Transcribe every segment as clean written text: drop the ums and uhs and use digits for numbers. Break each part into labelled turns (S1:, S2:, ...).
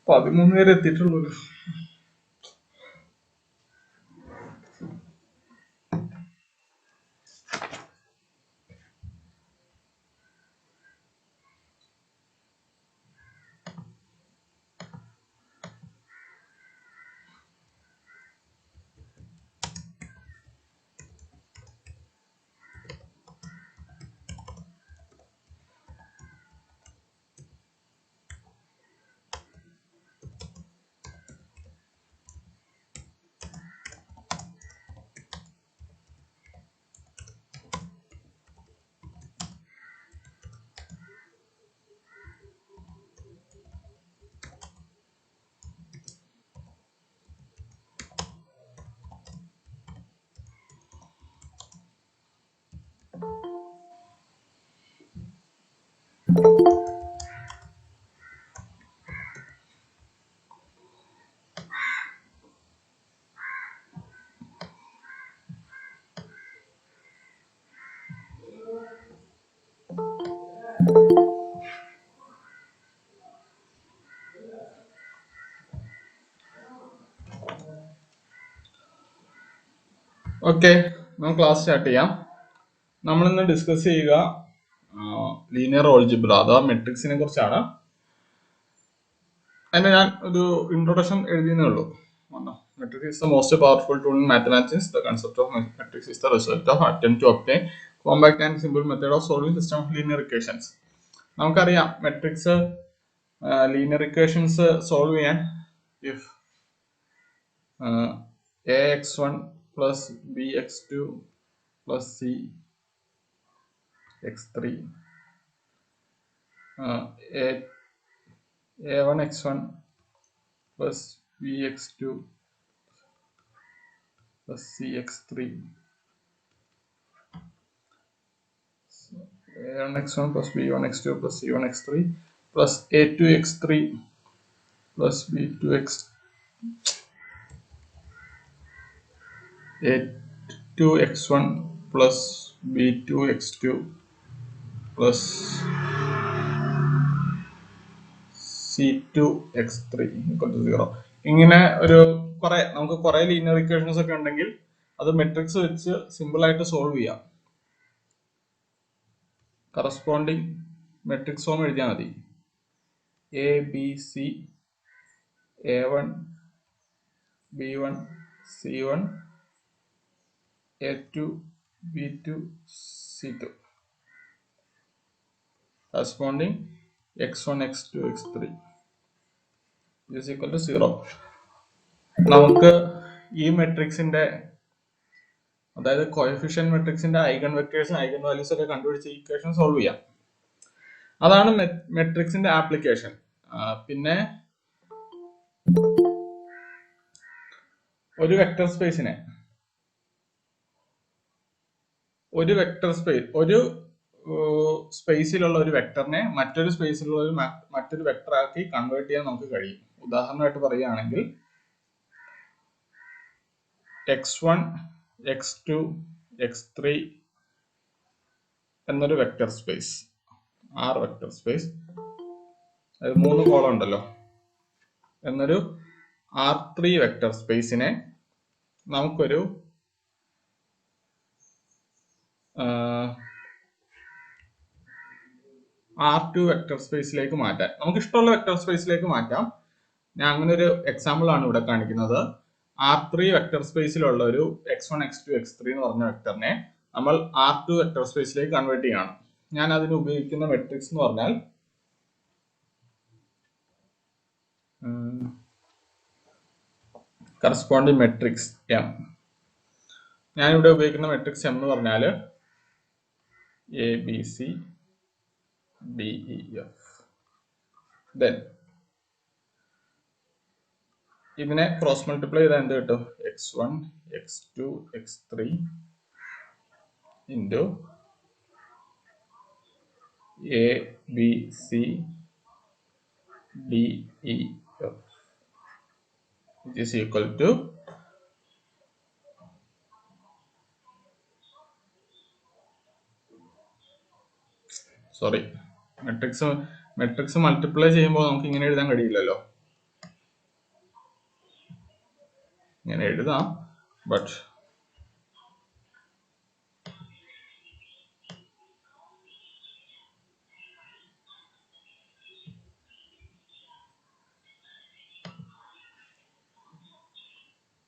S1: 13 വരെ എത്തിയിട്ടുള്ളൂ. ഓക്കെ, നമുക്ക് class start ചെയ്യാം. നമ്മളിന്ന് ഡിസ്കസ് ചെയ്യുക ലീനിയർ ഓൾജിബ്ര അഥവാ മെട്രിക്സിനെ കുറിച്ചാണ്. അതിന് ഞാൻ ഒരു ഇൻട്രൊഡക്ഷൻ എഴുതിയെന്നേ ഉള്ളൂ. Matrix is the most powerful tool in mathematics. The concept of matrix is the result of attempt to obtain compact and simple method of solving system of linear equations. നമുക്കറിയാം matrix linear equations solve ചെയ്യാൻ if ax1 plus bx2 plus cx3 a1x1 plus bx2 plus cx3 a1x1 plus b1x2 plus c1x3 plus a2x3 plus a2x1 plus b2x2 plus c2x3 equal to 0. ഇങ്ങനെ നമുക്ക് കുറെ linear equations ഒക്കെ ഉണ്ടെങ്കിൽ അത് matrix വെച്ച് simple ആയിട്ട് solve ചെയ്യാം. Corresponding matrix form എഴുതിയാൽ മതി. A B C a1 b1 c1 a2 b2 c2 corresponding x1 x2 x3 is equal to 0. നമുക്ക് ഈ മെട്രിക്സിന്റെ അതായത് കോഎഫിഷ്യന്റ് മെട്രിക്സിന്റെ ഐഗൺ വെക്ടേഴ്സും ഐഗൺ വാല്യൂസ് ഒക്കെ കണ്ടുപിടിച്ച് ഇക്വേഷൻ സോൾവ് ചെയ്യാം. അതാണ് മെട്രിക്സിന്റെ ആപ്ലിക്കേഷൻ. പിന്നെ ഒരു വെക്ടർ സ്പേസിനെ ഒരു സ്പേസിലുള്ള ഒരു വെക്ടറിനെ മറ്റൊരു സ്പേസിലുള്ള മറ്റൊരു വെക്ടർ ആക്കി കൺവേർട്ട് ചെയ്യാൻ നമുക്ക് കഴിയും. ഉദാഹരണമായിട്ട് പറയുകയാണെങ്കിൽ x1 x2 x3 എന്നൊരു vector space R vector space, അത് 3 കോളം ഉണ്ടല്ലോ, എന്നൊരു R3 വെക്ടർ സ്പേസിനെ നമുക്കൊരു R2 വെക്ടർ സ്പേസിലേക്ക് മാറ്റാം. നമുക്ക് ഇഷ്ടമുള്ള വെക്ടർ സ്പേസിലേക്ക് മാറ്റാം. ഞാൻ അങ്ങനെ ഒരു എക്സാമ്പിൾ ആണ് ഇവിടെ കാണിക്കുന്നത്. R3 വെക്ടർ സ്പേസിലുള്ള ഒരു x1 x2 x3 എന്ന് പറഞ്ഞ വെക്ടറിനെ നമ്മൾ R2 വെക്ടർ സ്പേസിലേക്ക് കൺവേർട്ട് ചെയ്യണം. ഞാൻ അതിന് ഉപയോഗിക്കുന്ന മെട്രിക്സ് എന്ന് പറഞ്ഞാൽ കറസ്പോണ്ടിങ് മെട്രിക്സ് M. ഞാനിവിടെ ഉപയോഗിക്കുന്ന മെട്രിക്സ് M എന്ന് പറഞ്ഞാൽ A B C D E F. Then ഇതിനെ ക്രോസ് മൾട്ടിപ്ലൈ ചെയ്താൽ എന്ത് കിട്ടും? x1 x2 x3 into A B C D E F which is equal to matrix multiply ചെയ്യുമ്പോൾ നമുക്ക് ഇങ്ങനെ എഴുതാൻ കഴിയില്ലല്ലോ. ഇങ്ങനെ എഴുതാം, ബട്ട്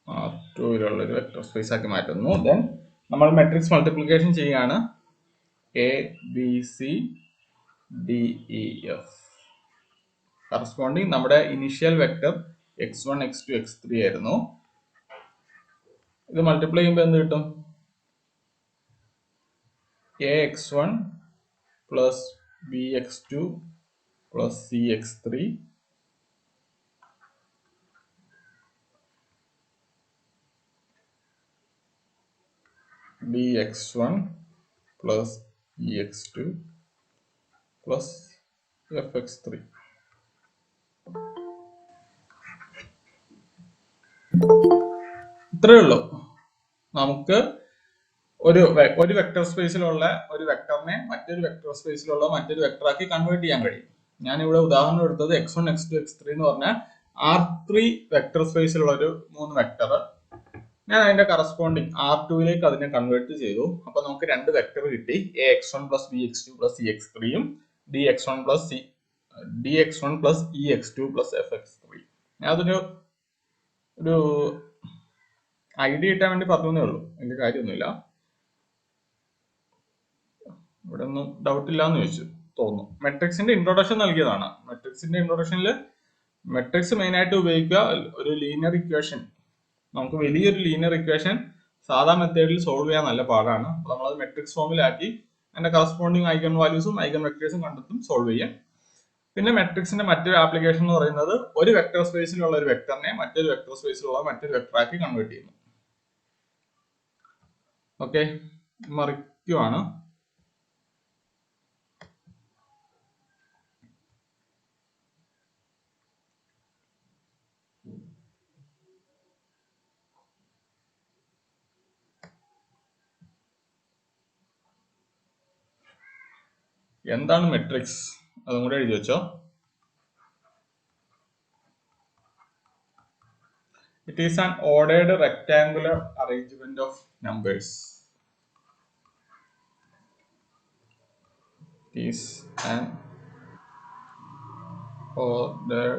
S1: R2 ഒരു വെക്ടർ സ്പേസ് ആക്കി മാറ്റുന്നു. ദെൻ നമ്മൾ മെട്രിക്സ് മൾട്ടിപ്ലിക്കേഷൻ ചെയ്യാണ്. A B C D E F corresponding നമ്മുടെ initial vector x1 x2 x3 ആയിരുന്നു. ഇത് മൾട്ടിപ്ലൈ ചെയ്യുമ്പോൾ എന്ത് കിട്ടും? ax1 plus bx2 plus cx3 bx1 plus ex2 plus fx3. ഇത്രയേ ഉള്ളൂ. നമുക്ക് ഒരു വെക്ടർ സ്പേസിലുള്ള ഒരു വെക്ടറിനെ മറ്റൊരു വെക്ടർ സ്പേസിലുള്ള മറ്റൊരു വെക്ടറാക്കി കൺവേർട്ട് ചെയ്യാൻ കഴിയും. ഞാനിവിടെ ഉദാഹരണം എടുത്തത് x1 x2 x3 എന്ന് പറഞ്ഞ R3 വെക്ടർ സ്പേസിലുള്ള ഒരു 3 വെക്ടർ ഞാൻ അതിന്റെ കറസ്പോണ്ടിങ് R2ലേക്ക് അതിനെ കൺവേർട്ട് ചെയ്തു. അപ്പൊ നമുക്ക് രണ്ട് വെക്ടർ കിട്ടി. ax1 plus bx2 plus cx3 dx1 plus ex2 plus fx3. ഞാൻ അതൊരു ഐഡിയ കിട്ടാൻ വേണ്ടി പറഞ്ഞേ ഉള്ളൂ, അതിന്റെ കാര്യമൊന്നുമില്ല. ഇവിടെ ഒന്നും ഡൗട്ട് ഇല്ലാന്ന് ചോദിച്ചു തോന്നുന്നു. മെട്രിക്സിന്റെ ഇൻട്രൊഡക്ഷൻ നൽകിയതാണ്. മെട്രിക്സിന്റെ ഇൻട്രൊഡക്ഷനിൽ മെട്രിക്സ് മെയിൻ ആയിട്ട് ഉപയോഗിക്കുക ഒരു ലീനിയർ ഇക്വേഷൻ. നമുക്ക് വലിയൊരു ലീനിയർ ഇക്വേഷൻ സാധാ മെത്തേഡിൽ സോൾവ് ചെയ്യാൻ നല്ല പാടാണ്. അപ്പൊ നമ്മളത് മെട്രിക്സ് ഫോമിലാക്കി അതിന്റെ കറസ്പോണ്ടിങ് ഐഗൺ വാല്യൂസും ഐഗൺ വെക്ടേഴ്സും കണ്ടെത്തും സോൾവ് ചെയ്യാം. പിന്നെ മെട്രിക്സിന്റെ മറ്റൊരു ആപ്ലിക്കേഷൻ എന്ന് പറയുന്നത് ഒരു വെക്ടർ സ്പേസിലുള്ള ഒരു വെക്ടറിനെ മറ്റൊരു വെക്ടർ സ്പേസിലുള്ള മറ്റൊരു വെക്ടറാക്കി കൺവേർട്ട് ചെയ്യുന്നു. ഓക്കെ, മറിക്കുവാണ്. എന്താണ് മെട്രിക്സ്? അതും കൂടെ എഴുതി വെച്ചോ. It is an ordered rectangular arrangement of numbers. It is an ordered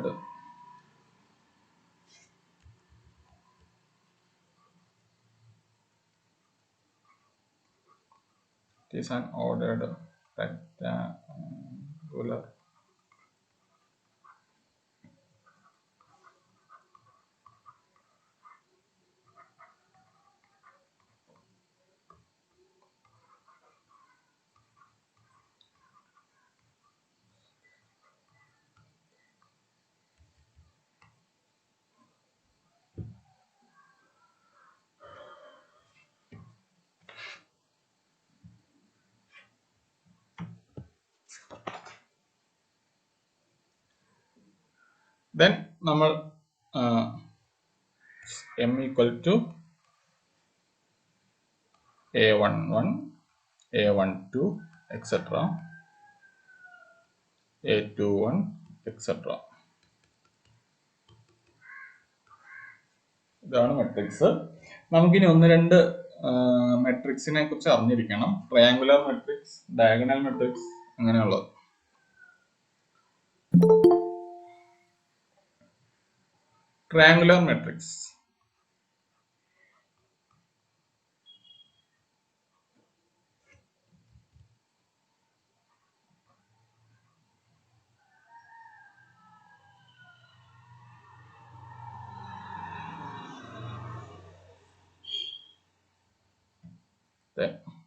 S1: rectangular then നമ്മൾ m equal to a11 a12 etc a21 etc. ഇതാണ് മെട്രിക്സ്. നമുക്കിനി ഒന്ന് രണ്ട് മെട്രിക്സിനെ കുറിച്ച് അറിഞ്ഞിരിക്കണം. ട്രയാങ്കുലർ മെട്രിക്സ്, ഡയഗണൽ മെട്രിക്സ്, അങ്ങനെയുള്ളത്. ട്രയാങ്കുലർ മെട്രിക്സ്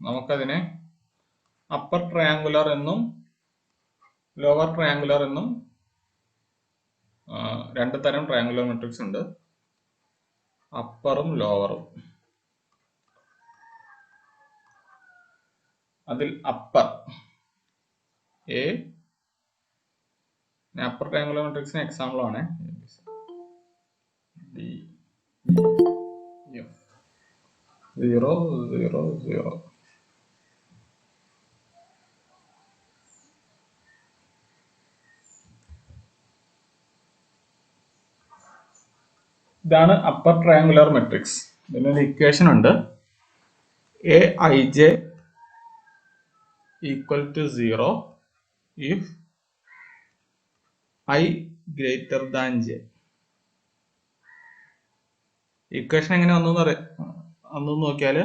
S1: നമുക്കതിനെ അപ്പർ ട്രയാങ്കുലർ എന്നും ലോവർ ട്രയാങ്കുലർ എന്നും രണ്ട് തരം ട്രയാങ്കുലർ മെട്രിക്സ് ഉണ്ട്, അപ്പറും ലോവറും. അതിൽ അപ്പർ അപ്പർ ട്രയാങ്കുലർ മെട്രിക്സിന് എക്സാമ്പിൾ ആണ് D, E, F. 0, 0, 0. ഇതാണ് അപ്പർ ട്രയാങ്കുലർ മെട്രിക്സ്. ഇതിനൊരു ഇക്വേഷൻ ഉണ്ട്, Aij equal to 0 if I greater than j. Equation എങ്ങനെ വന്നു നോക്കിയാല്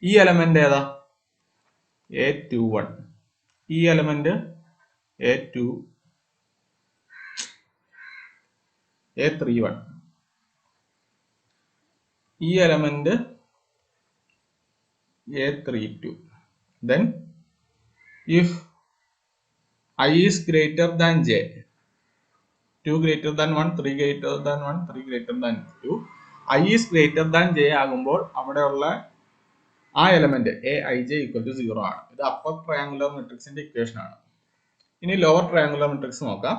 S1: ഈ എലമെന്റ് ഏതാ? A21. ഈ എലമെന്റ് A31. ഈ element A32. Then if I is greater than j, 2 greater than 1, 3 greater than 1, 3 greater than 2, I is greater than j ആകുമ്പോൾ അവിടെയുള്ള ആ എലമെന്റ് Aij equal to 0 ആണ്. ഇത് അപ്പർ ട്രയാങ്കുലർ മെട്രിക്സിന്റെ ഇക്വേഷൻ ആണ്. ഇനി ലോവർ ട്രയാങ്കുലർ മെട്രിക്സ് നോക്കാം.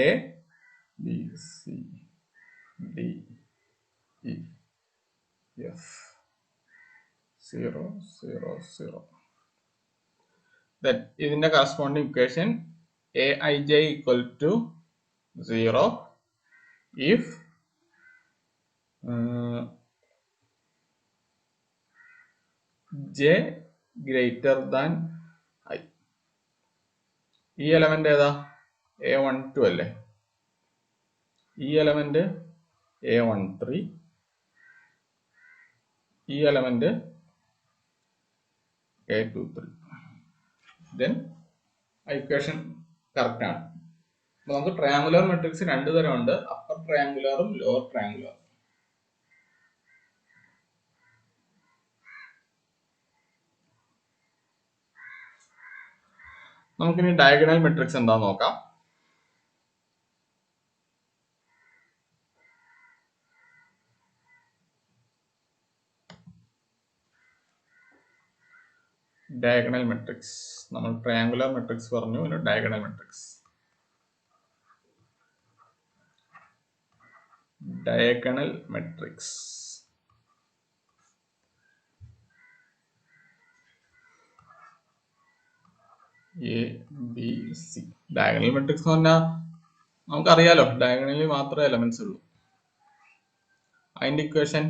S1: A, B, C, D, E, F, 0, 0, 0. Then ഇതിന്റെ corresponding equation Aij equal to 0 if j greater than I. ഈ എലമെന്റ് ഏതാ? A12 അല്ലേ? ഈ എലമെന്റ് A13, ഈ element A23. Then equation correct ആണ്. അപ്പൊ നമുക്ക് ട്രയാങ്കുലർ മെട്രിക്സ് രണ്ട് തരമുണ്ട്, അപ്പർ ട്രയാങ്കുലറും ലോവർ ട്രയാങ്കുലറും. നമുക്കിനി ഡയഗണൽ മെട്രിക്സ് എന്താന്ന് നോക്കാം. ഡയഗണൽ മെട്രിക്സ്, നമ്മൾ ട്രയാങ്കുലർ മെട്രിക്സ് പറഞ്ഞു, പിന്നെ diagonal matrix. Diagonal matrix ABC. Diagonal matrix എന്ന് പറഞ്ഞാൽ നമുക്കറിയാലോ, ഡയഗണലിൽ മാത്രമേ എലമെന്റ്സ് ഉള്ളൂ. അതിന്റെ equation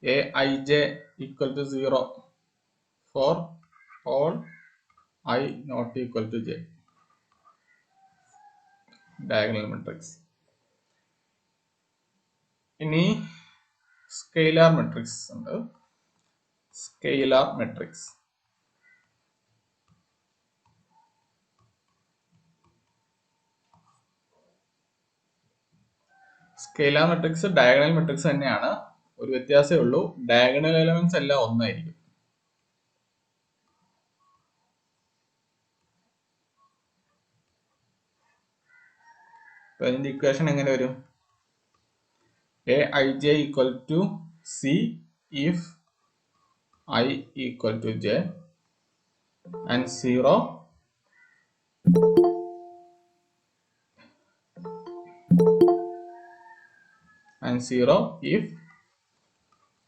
S1: Aij equal to 0 for all I not equal to j. Diagonal matrix. ഇനി സ്കെയിലാർ മെട്രിക്സ് ഉണ്ട്. Scalar matrix scalar matrix diagonal matrix തന്നെയാണ്. ഒരു വ്യത്യാസമേ ഉള്ളൂ, ഡയഗണൽ എലമെന്റ്സ് എല്ലാം ഒന്നായിരിക്കും. അതിന്റെ ഇക്വേഷൻ എങ്ങനെ വരും? Aij equal to C if I equal to j and 0 if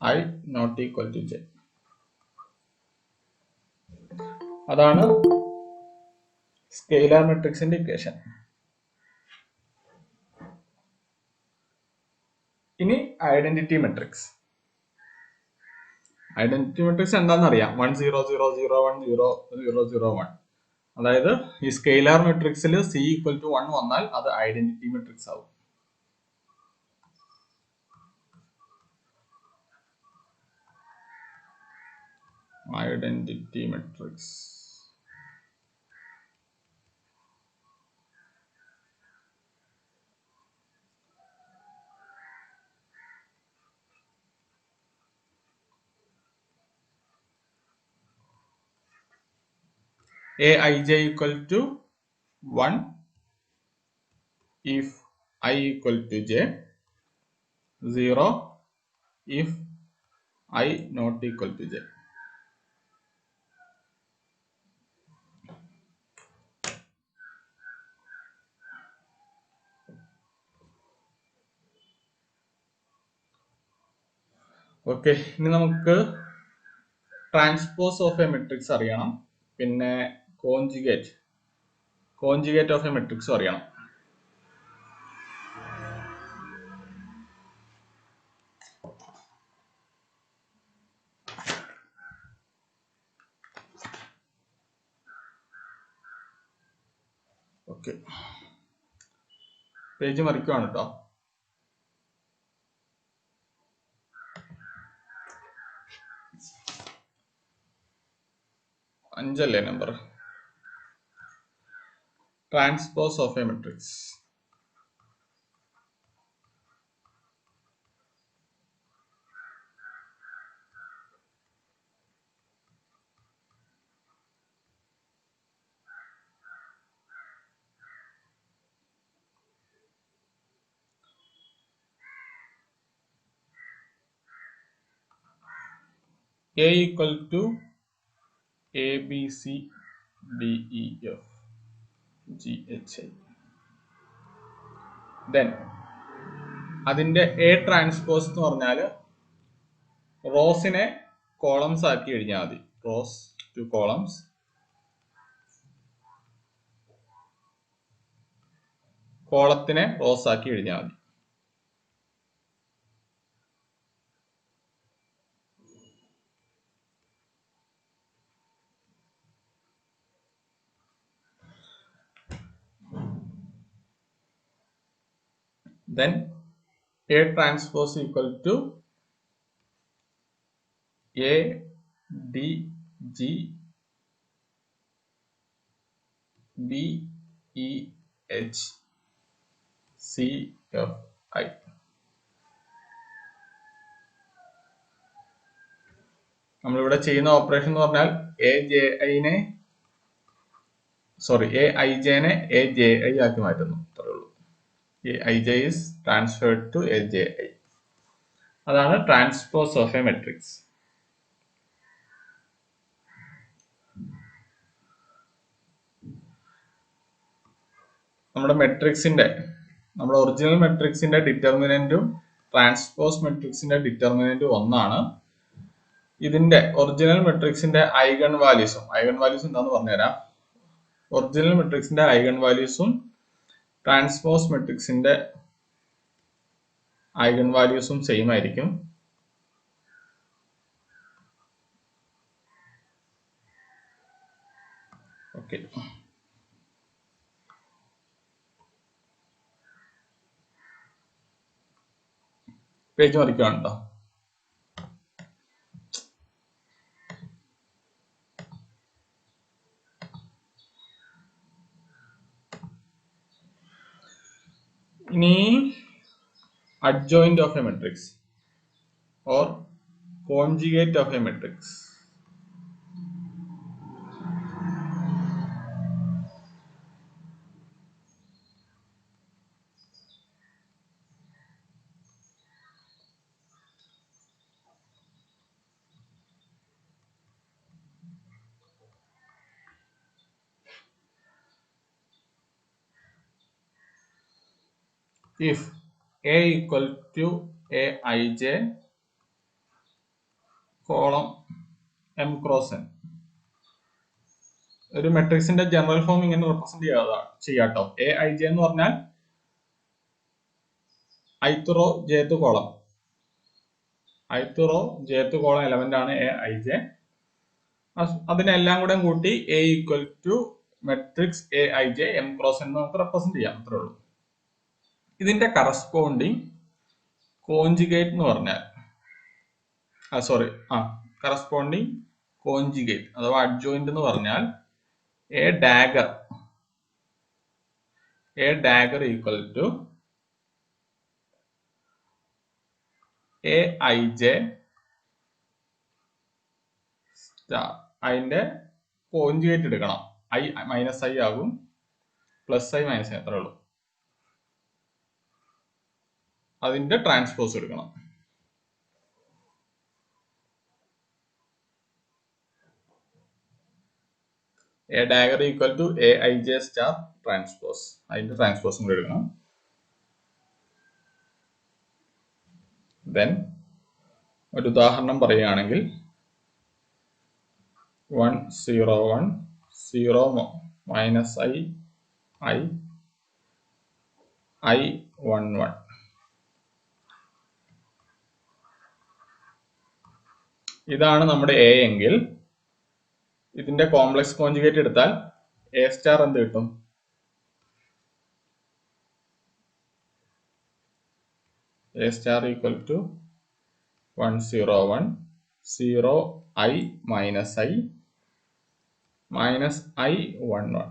S1: I not equal to j. അതാണ് സ്കെയിലാർ മെട്രിക്സിന്റെ ഇക്വേഷൻ. ഇനി ഐഡന്റിറ്റി മെട്രിക്സ്. ഐഡന്റിറ്റി മെട്രിക്സ് എന്താണെന്ന് അറിയാം, 1 0 0 0 1 0 0 0 1. അതായത് ഈ സ്കെയിലാർ മെട്രിക്സിൽ C ഈക്വൽ ടു 1 വന്നാൽ അത് ഐഡന്റിറ്റി മെട്രിക്സ് ആവും. Identity matrix Aij equal to 1 if I equal to j, 0 if I not equal to j. Okay, ഇനി നമുക്ക് ട്രാൻസ്പോസ് ഓഫ് എ മെട്രിക്സ് അറിയണം, പിന്നെ കോഞ്ചുഗേറ്റ് ഓഫ് എ മെട്രിക്സും അറിയണം. ഓക്കെ, പേജ് മറിക്കുവാണ് കേട്ടോ. അഞ്ചല്ലേ number? Transpose of a matrix. A equal to A B C D E F G H I. Then അതിന്റെ A transpose എന്ന് പറഞ്ഞാൽ റോസിനെ കോളംസ് ആക്കി എഴുതിയാൽ മതി. റോസ് ടു കോളംസ്, കോളത്തിനെ റോസ് ആക്കി എഴുതിയാൽ മതി. Then A transpose equal to A D G B E H C F I. നമ്മളിവിടെ ചെയ്യുന്ന ഓപ്പറേഷൻ എന്ന് പറഞ്ഞാൽ എ ഐ ജെനെ എ ജെ ഐ ആക്കി മാറ്റുന്നു, അത്രേ ഉള്ളൂ. A I J is transferred to A J I. അതാണ് ട്രാൻസ്പോസ് ഓഫ് എ മെട്രിക്സ്. നമ്മുടെ ഒറിജിനൽ മെട്രിക്സിന്റെ ഡിറ്റർമിനന്റും ട്രാൻസ്പോസ് മെട്രിക്സിന്റെ ഡിറ്റർമിനന്റും ഒന്നാണ്. ഇതിന്റെ ഒറിജിനൽ മെട്രിക്സിന്റെ ഐഗൺ വാല്യൂസ് എന്താന്ന് പറഞ്ഞുതരാം. ഒറിജിനൽ മെട്രിക്സിന്റെ ഐഗൺ വാല്യൂസും ട്രാൻസ്പോസ് മെട്രിക്സിന്റെ ഐഗൺ വാല്യൂസും സെയിം ആയിരിക്കും. ഓക്കെ, പേജ് മറിക്കുകയാണല്ലോ. ഇനി adjoint of a matrix or conjugate of a matrix. If A equal to Aij column M cross n, ഒരു മെട്രിക്സിന്റെ ജനറൽ ഫോം ഇങ്ങനെ റെപ്രസെന്റ് ചെയ്യാട്ടോ. Aij എന്ന് പറഞ്ഞാൽ ith row jth column element ആണ് Aij. അതിനെല്ലാം കൂടെ കൂട്ടി A equal to matrix Aij M cross n നമുക്ക് റെപ്രസെന്റ് ചെയ്യാം, അത്രേ ഉള്ളൂ. ഇതിന്റെ കറസ്പോണ്ടിങ് കോഞ്ചുഗേറ്റ് എന്ന് പറഞ്ഞാൽ കറസ്പോണ്ടിങ് കോഞ്ചുഗേറ്റ് അഥവാ അഡ്ജോയിന്റ് എന്ന് പറഞ്ഞാൽ A dagger equal to Aij star. അതിന്റെ കോഞ്ചുഗേറ്റ് എടുക്കണം. ഐ മൈനസ് ഐ ആകും, പ്ലസ് ഐ മൈനസ് ഐ, അത്രേ ഉള്ളൂ. അതിന്റെ ട്രാൻസ്പോസ് എടുക്കണം. A dagger equal to A I J star transpose, അതിന്റെ ട്രാൻസ്പോസും കൂടെ എടുക്കണം. ദെൻ ഒരു ഉദാഹരണം പറയുകയാണെങ്കിൽ 1 0 1 0 മൈനസ് ഐ ഐ ഐ 1 1. ഇതാണ് നമ്മുടെ എ എങ്കിൽ ഇതിന്റെ കോംപ്ലക്സ് കോഞ്ചുഗേറ്റ് എടുത്താൽ എ സ്റ്റാർ എന്ത് കിട്ടും? A star equal to 1 0 1 0 i minus i minus i 1 1.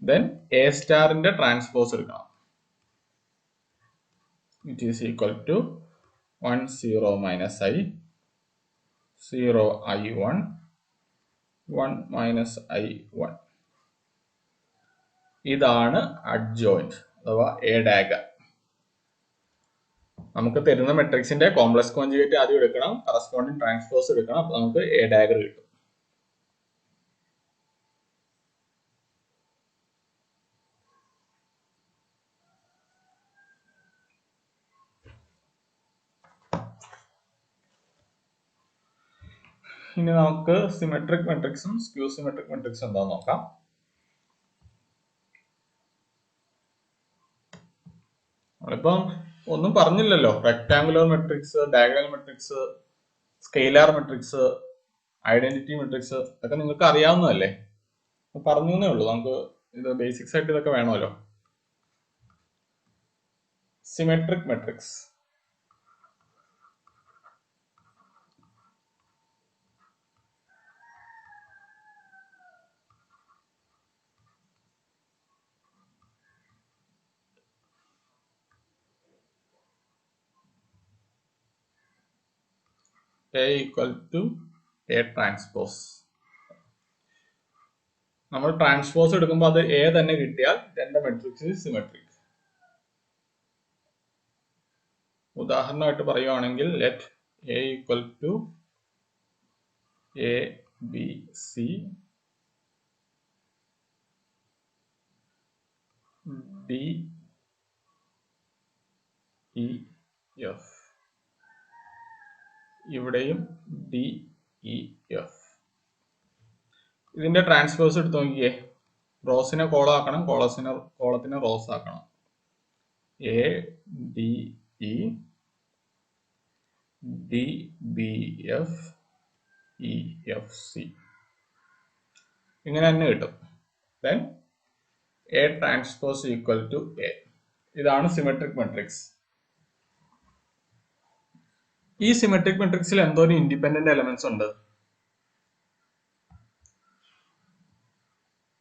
S1: Then A സ്റ്റാറിന്റെ ട്രാൻസ്പോസ് എടുക്കണം. It is equal to 1 0 minus i 0 i 1 1 minus i 1. ഇതാണ് അഡ്ജോയിന്റ് അഥവാ എ ഡാഗർ. നമുക്ക് തരുന്ന മെട്രിക്സിന്റെ കോംപ്ലക്സ് കോഞ്ചുഗേറ്റ് ആദ്യം എടുക്കണം, കറസ്പോണ്ടിങ് ട്രാൻസ്പോസ് എടുക്കണം, അപ്പൊ നമുക്ക് എ ഡാഗർ കിട്ടും. ഇനി നമുക്ക് സിമെട്രിക് മെട്രിക്സും സ്ക്യൂ സിമെട്രിക് മെട്രിക്സും എന്താന്ന് നോക്കാം. നമ്മളിപ്പം ഒന്നും പറഞ്ഞില്ലല്ലോ. Rectangular matrix, diagonal matrix, scalar matrix, identity matrix ഇതൊക്കെ നിങ്ങൾക്ക് അറിയാവുന്നതല്ലേ. പറഞ്ഞേ ഉള്ളൂ. നമുക്ക് ഇത് ബേസിക്സ് ആയിട്ട് ഇതൊക്കെ വേണമല്ലോ. Symmetric matrix A equal to A transpose. നമ്മൾ ട്രാൻസ്പോസ് എടുക്കുമ്പോൾ അത് A തന്നെ കിട്ടിയാൽ രണ്ട് മെട്രിക്സ് സിമെട്രിക്. ഉദാഹരണമായിട്ട് പറയുവാണെങ്കിൽ let A equal to A B C D E F. ഇവിടെയും D E F. ഇതിന്റെ ട്രാൻസ്പോസ് എടുത്ത് നോക്കിയേ. റോസിനെ കോളം ആക്കണം, കോളത്തിനെ റോസ് ആക്കണം. A D E D B F E F C. ഇങ്ങനെ തന്നെ കിട്ടും. Then A transpose equal to A. ഇതാണ് സിമെട്രിക് മെട്രിക്സ്. ഈ സിമെട്രിക് മെട്രിക്സിൽ എന്തോരം ഇൻഡിപെൻഡന്റ് എലമെന്റ്സ് ഉണ്ട്?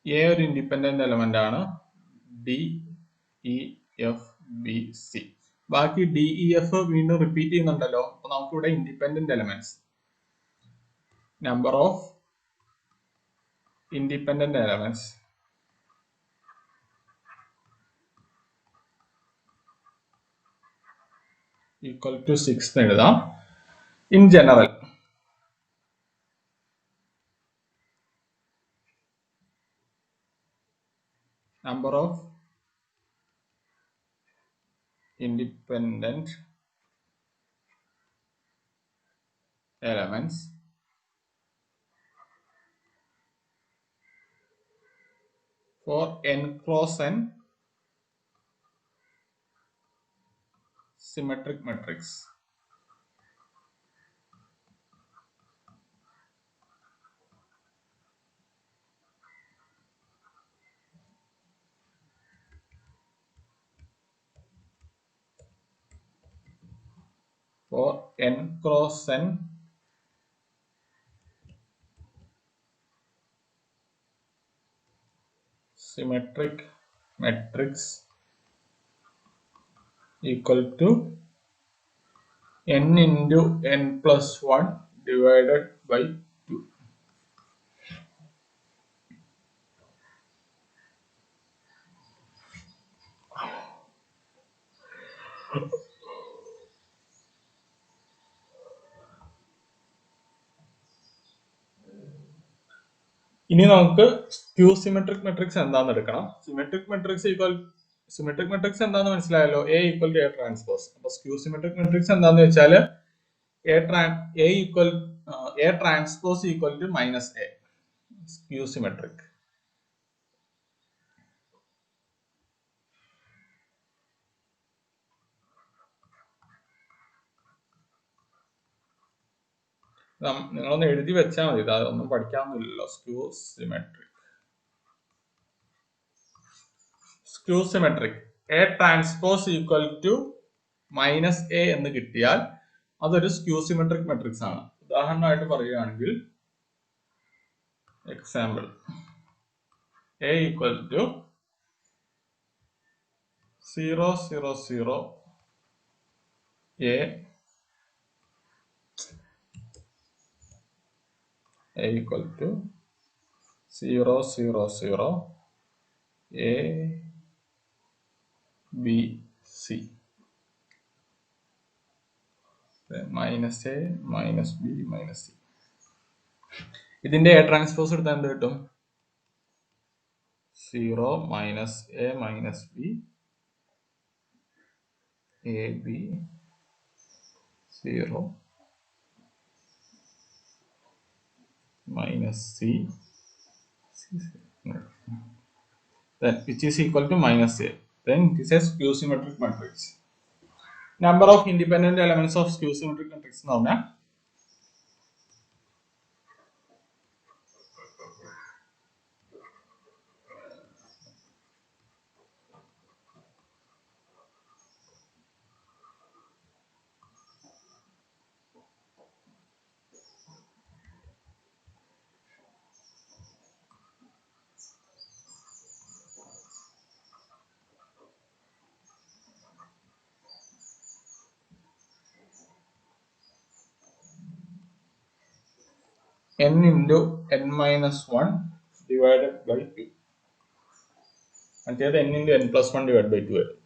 S1: എ ഒരു ഇൻഡിപെൻഡന്റ് എലമെന്റ് ആണ്. D E F B C. ബാക്കി ഡി ഇ എഫ് വീണ്ടും റിപ്പീറ്റ് ചെയ്യുന്നുണ്ടല്ലോ. അപ്പൊ നമുക്ക് ഇവിടെ independent elements, number of independent elements equal to 6 എന്ന് എഴുതാം. In general number of independent elements for n cross n symmetric matrix. For n cross n symmetric matrix equal to n into n plus 1 divided by 2. ഇനി നമുക്ക് skew symmetric matrix എന്താന്ന് എടുക്കണം. Symmetric matrix എന്താന്ന് മനസ്സിലായല്ലോ, A equal to A transpose. അപ്പൊ skew symmetric matrix എന്താന്ന് വെച്ചാല് A transpose equal to minus A, skew symmetric. നിങ്ങളൊന്ന് എഴുതി വെച്ചാൽ മതി, അതൊന്നും പഠിക്കാനൊന്നുമില്ലല്ലോ. Skew symmetric A transpose equal to minus A എന്ന് കിട്ടിയാൽ അതൊരു സ്ക്യൂ സിമെട്രിക് മെട്രിക്സ് ആണ്. ഉദാഹരണമായിട്ട് പറയുകയാണെങ്കിൽ, example A equal to 0 0 0 a equal to 0 0 0 a b c minus a minus b minus c. ഇതിന്റെ എ ട്രാൻസ്പോസ് എടുത്താൽ എന്ത് കിട്ടും? 0 minus a minus b a b 0 minus c then which is equal to minus a. Then this is skew symmetric matrix. Number of independent elements of skew symmetric matrix എന്ന് പറഞ്ഞാൽ n into n minus 1 divided by 2. മറ്റേത് n into n plus 1 divided by 2 വരും.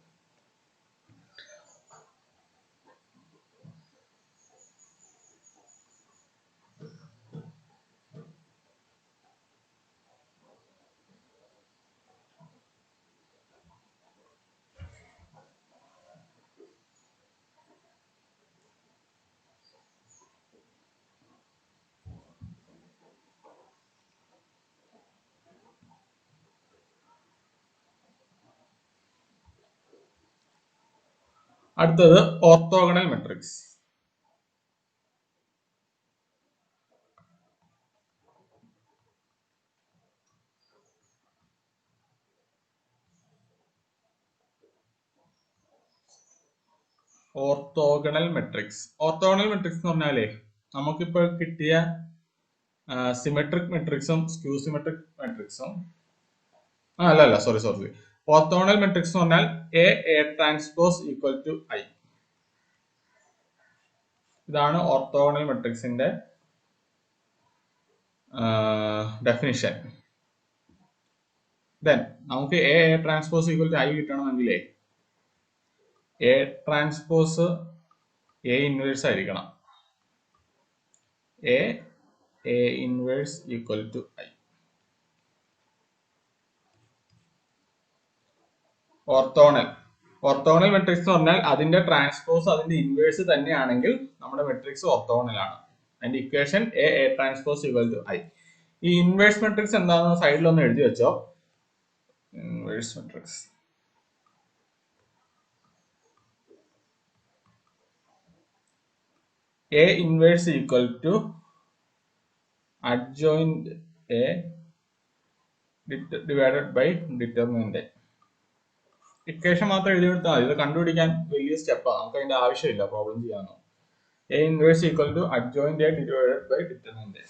S1: അടുത്തത് orthogonal matrix. Orthogonal matrix എന്ന് പറഞ്ഞാലേ നമുക്കിപ്പോൾ കിട്ടിയ symmetric മെട്രിക്സും സ്ക്യൂ സിമെട്രിക് മെട്രിക്സും അല്ല സോറി ഓർത്തോഗണൽ മെട്രിക്സ് എന്ന് പറഞ്ഞാൽ A transpose equal to I. ഇതാണ് ഓർത്തോഗണൽ മെട്രിക്സിന്റെ ഡെഫിനിഷൻ. ദെൻ നമുക്ക് A transpose equal to I കിട്ടണമെങ്കിൽ എ ട്രാൻസ്പോസ് എ ഇൻവേഴ്സ് ആയിരിക്കണം. A inverse equal to I. Orthogonal matrix എന്ന് പറഞ്ഞാൽ അതിന്റെ ട്രാൻസ്പോസ് അതിന്റെ ഇൻവേഴ്സ് തന്നെയാണെങ്കിൽ നമ്മുടെ മെട്രിക്സ് ഓർത്തോഗണൽ ആണ്. അതിന്റെ equation A transpose equal to I. ഈ ഇൻവേഴ്സ് മെട്രിക്സ് എന്താണെന്ന് സൈഡിലൊന്ന് എഴുതി വെച്ചോ. Inverse matrix A inverse equal to adjoint A divided by determinant A. Equation മാത്രം എഴുതി കൊടുത്താൽ മതി. ഇത് കണ്ടുപിടിക്കാൻ വലിയ സ്റ്റെപ്പാണ്, നമുക്ക് അതിന്റെ ആവശ്യമില്ല പ്രോബ്ലം ചെയ്യാനോ. A inverse equal to adjoint A divided by determinant A.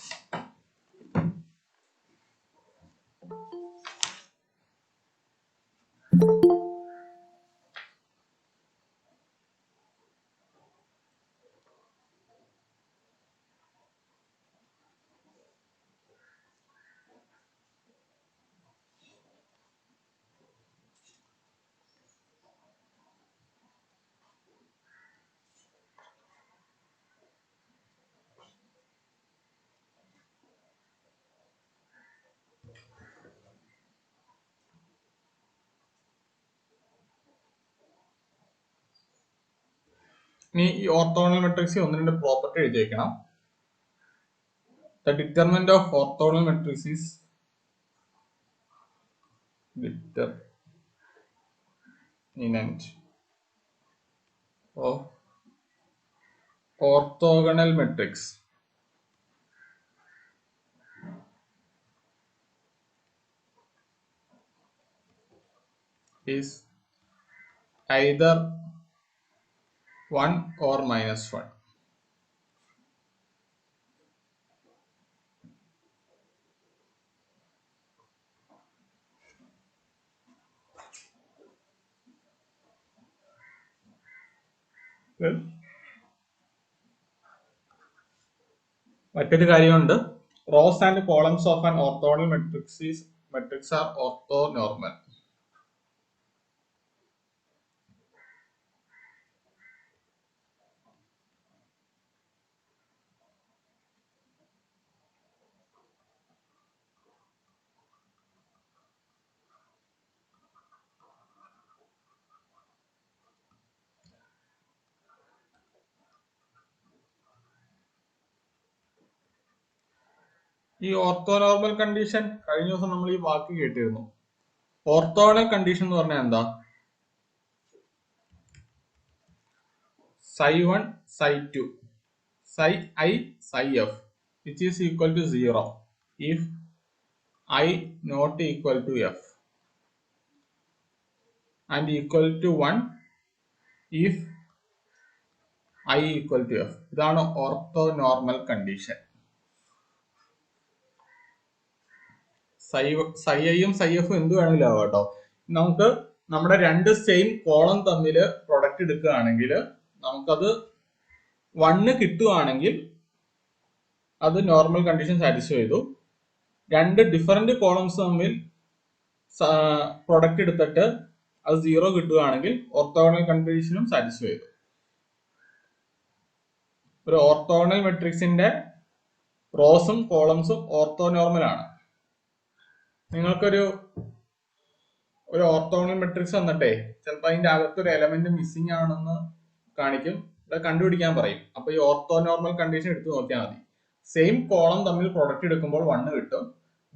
S1: ഇനി ഈ ഓർത്തോഗണൽ മെട്രിക്സ് ഒന്ന് രണ്ട് പ്രോപ്പർട്ടി എഴുതി വെക്കണം. The determinant of orthogonal matrix is determinant of orthogonal matrix is either 1 or -1. മറ്റൊരു കാര്യമുണ്ട്. Rows and columns of an orthogonal matrix are orthonormal. ഈ orthonormal condition കഴിഞ്ഞ ദിവസം നമ്മൾ ഈ വാക്ക് കേട്ടിരുന്നു. ഓർത്തോഗണൽ കണ്ടീഷൻ എന്ന് പറഞ്ഞാൽ എന്താ? Psi1, Psi2, Psi I, Psi f, which is equal to 0 if I not equal to f, and equal to 1 if I equal to f. ഇതാണ് ഓർത്തോനോർമൽ കണ്ടീഷൻ. Psi യും Psi f എന്ത് വേണമെങ്കിലും ആവാം കേട്ടോ. നമുക്ക് നമ്മുടെ രണ്ട് സെയിം കോളം തമ്മിൽ പ്രൊഡക്റ്റ് എടുക്കുകയാണെങ്കിൽ നമുക്കത് 1 കിട്ടുകയാണെങ്കിൽ അത് നോർമൽ കണ്ടീഷൻ സാറ്റിസ്ഫൈ ചെയ്തു. രണ്ട് ഡിഫറെന്റ് കോളംസ് തമ്മിൽ പ്രൊഡക്റ്റ് എടുത്തിട്ട് അത് 0 കിട്ടുകയാണെങ്കിൽ ഓർത്തോഗണൽ കണ്ടീഷനും സാറ്റിസ്ഫൈ ചെയ്തു. ഒരു ഓർത്തോഗണൽ മെട്രിക്സിന്റെ റോസും കോളംസും ഓർത്തോനോർമൽ ആണ്. നിങ്ങൾക്കൊരു ഓർത്തോഗണൽ മെട്രിക്സ് വന്നിട്ടേ ചിലപ്പോൾ അതിന്റെ അകത്തൊരു എലമെന്റ് മിസ്സിംഗ് ആണെന്ന് കാണിക്കും, അത് കണ്ടുപിടിക്കാൻ പറയും. അപ്പൊ ഈ ഓർത്തോനോർമൽ കണ്ടീഷൻ എടുത്ത് നോക്കിയാൽ മതി. സെയിം കോളം തമ്മിൽ പ്രൊഡക്റ്റ് എടുക്കുമ്പോൾ 1 കിട്ടും,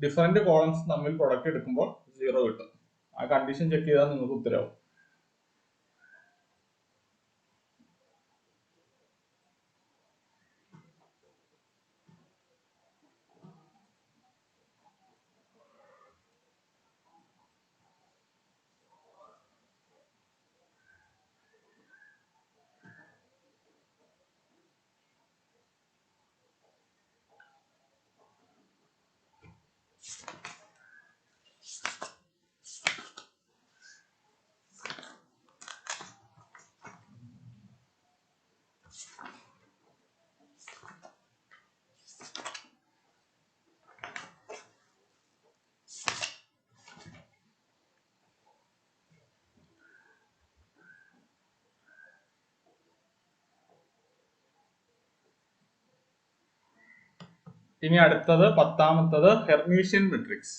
S1: ഡിഫറെന്റ് കോളംസ് തമ്മിൽ പ്രൊഡക്റ്റ് എടുക്കുമ്പോൾ 0 കിട്ടും. ആ കണ്ടീഷൻ ചെക്ക് ചെയ്താൽ നിങ്ങൾക്ക് ഉത്തരവും. ഇനി അടുത്തത് 10ാമത്തത് ഹെർമീഷ്യൻ മെട്രിക്സ്.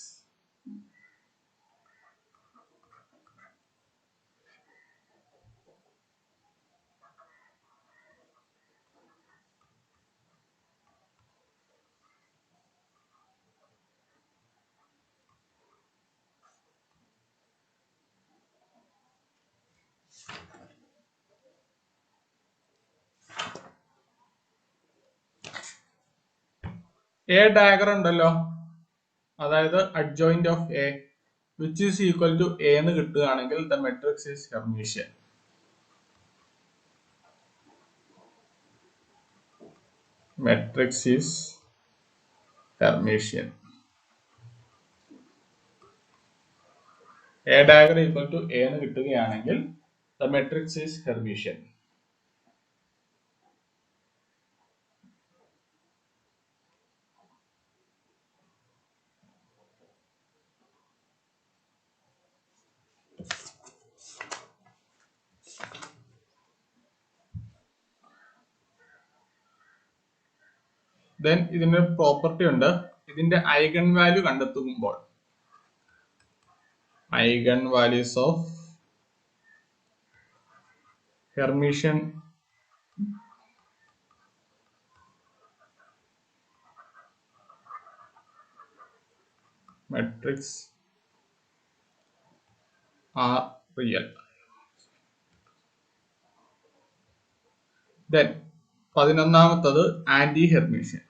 S1: എ ഡയഗ്രം ഉണ്ടല്ലോ, അതായത് adjoint of A which is equal to A എന്ന് കിട്ടുകയാണെങ്കിൽ the matrix is Hermitian. Matrix is Hermitian. A dagger equal to A എന്ന് കിട്ടുകയാണെങ്കിൽ the matrix is Hermitian. Then ഇതിന്റെ പ്രോപ്പർട്ടി ഉണ്ട്. ഇതിന്റെ ഐഗൺ വാല്യൂ കണ്ടെത്തുമ്പോൾ eigen values of Hermitian metrics are real. Then 11ാമത്തത് anti Hermitian.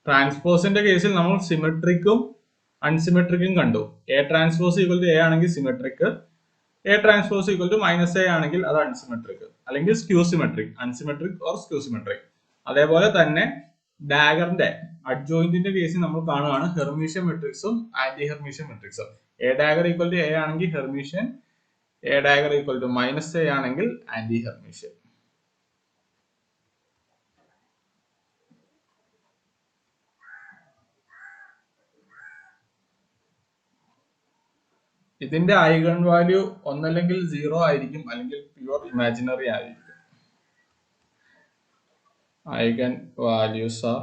S1: ട്രാൻസ്പോസിന്റെ കേസിൽ നമ്മൾ സിമെട്രിക്കും അൺസിമെട്രിക്കും കണ്ടു. A transpose equal to A ആണെങ്കിൽ symmetric, A transpose equal to -a ആണെങ്കിൽ അത് അൺസിമെട്രിക് അല്ലെങ്കിൽ skew symmetric, unsymmetric or skew symmetric. അതേപോലെ തന്നെ ഡാഗറിന്റെ അഡ്ജോയിന്റിന്റെ കേസിൽ നമ്മൾ കാണുകയാണ് ഹെർമീഷ്യൻ മെട്രിക്സും ആന്റി ഹെർമീഷ്യൻ മെട്രിക്സും. A dagger equal to A ആണെങ്കിൽ Hermitian, A dagger equal to -a ആണെങ്കിൽ ആന്റി ഹെർമീഷ്യൻ. ഇതിന്റെ ഐഗൺ വാല്യൂ ഒന്നല്ലെങ്കിൽ 0 ആയിരിക്കും അല്ലെങ്കിൽ പ്യുവർ ഇമാജിനറി ആയിരിക്കും. Eigen values are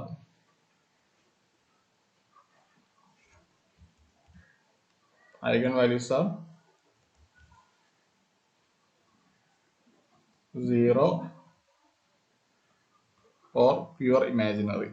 S1: eigenvalues are 0 or pure imaginary.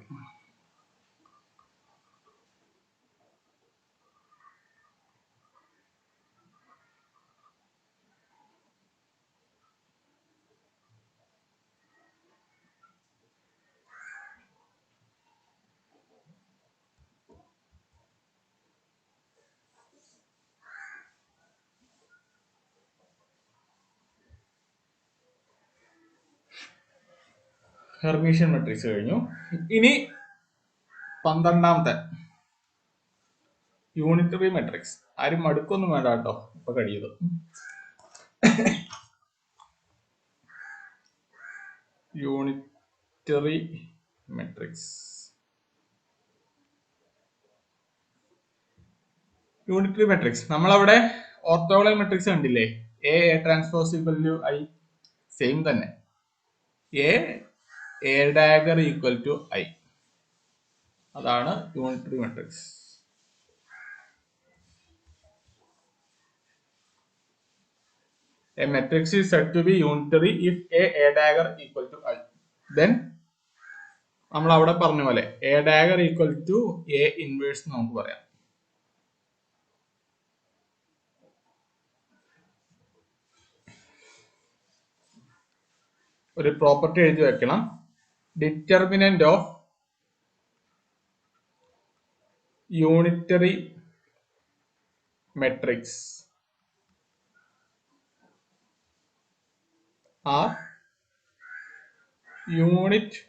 S1: Hermitian matrix കഴിഞ്ഞു. ഇനി 12ാമത്തെ യൂണിറ്ററി മെട്രിക്സ്. ആരും മടുക്കൊന്നും വേണ്ട കേട്ടോ, ഇപ്പൊ കഴിയത്. Unitary matrix. യൂണിറ്ററി മെട്രിക്സ് നമ്മളവിടെ ഓർത്തോഗണൽ മെട്രിക്സ് കണ്ടില്ലേ? A transpose equal to I, same തന്നെ. A dagger equal to I, അതാണ് unitary matrix. A matrix is said to be unitary if a dagger equal to I. Then നമ്മൾ അവിടെ പറഞ്ഞ പോലെ a dagger equal to a inverse നമുക്ക് പറയാം. ഒരു property എഴുതി വെക്കണം. Determinant of unitary matrix are unit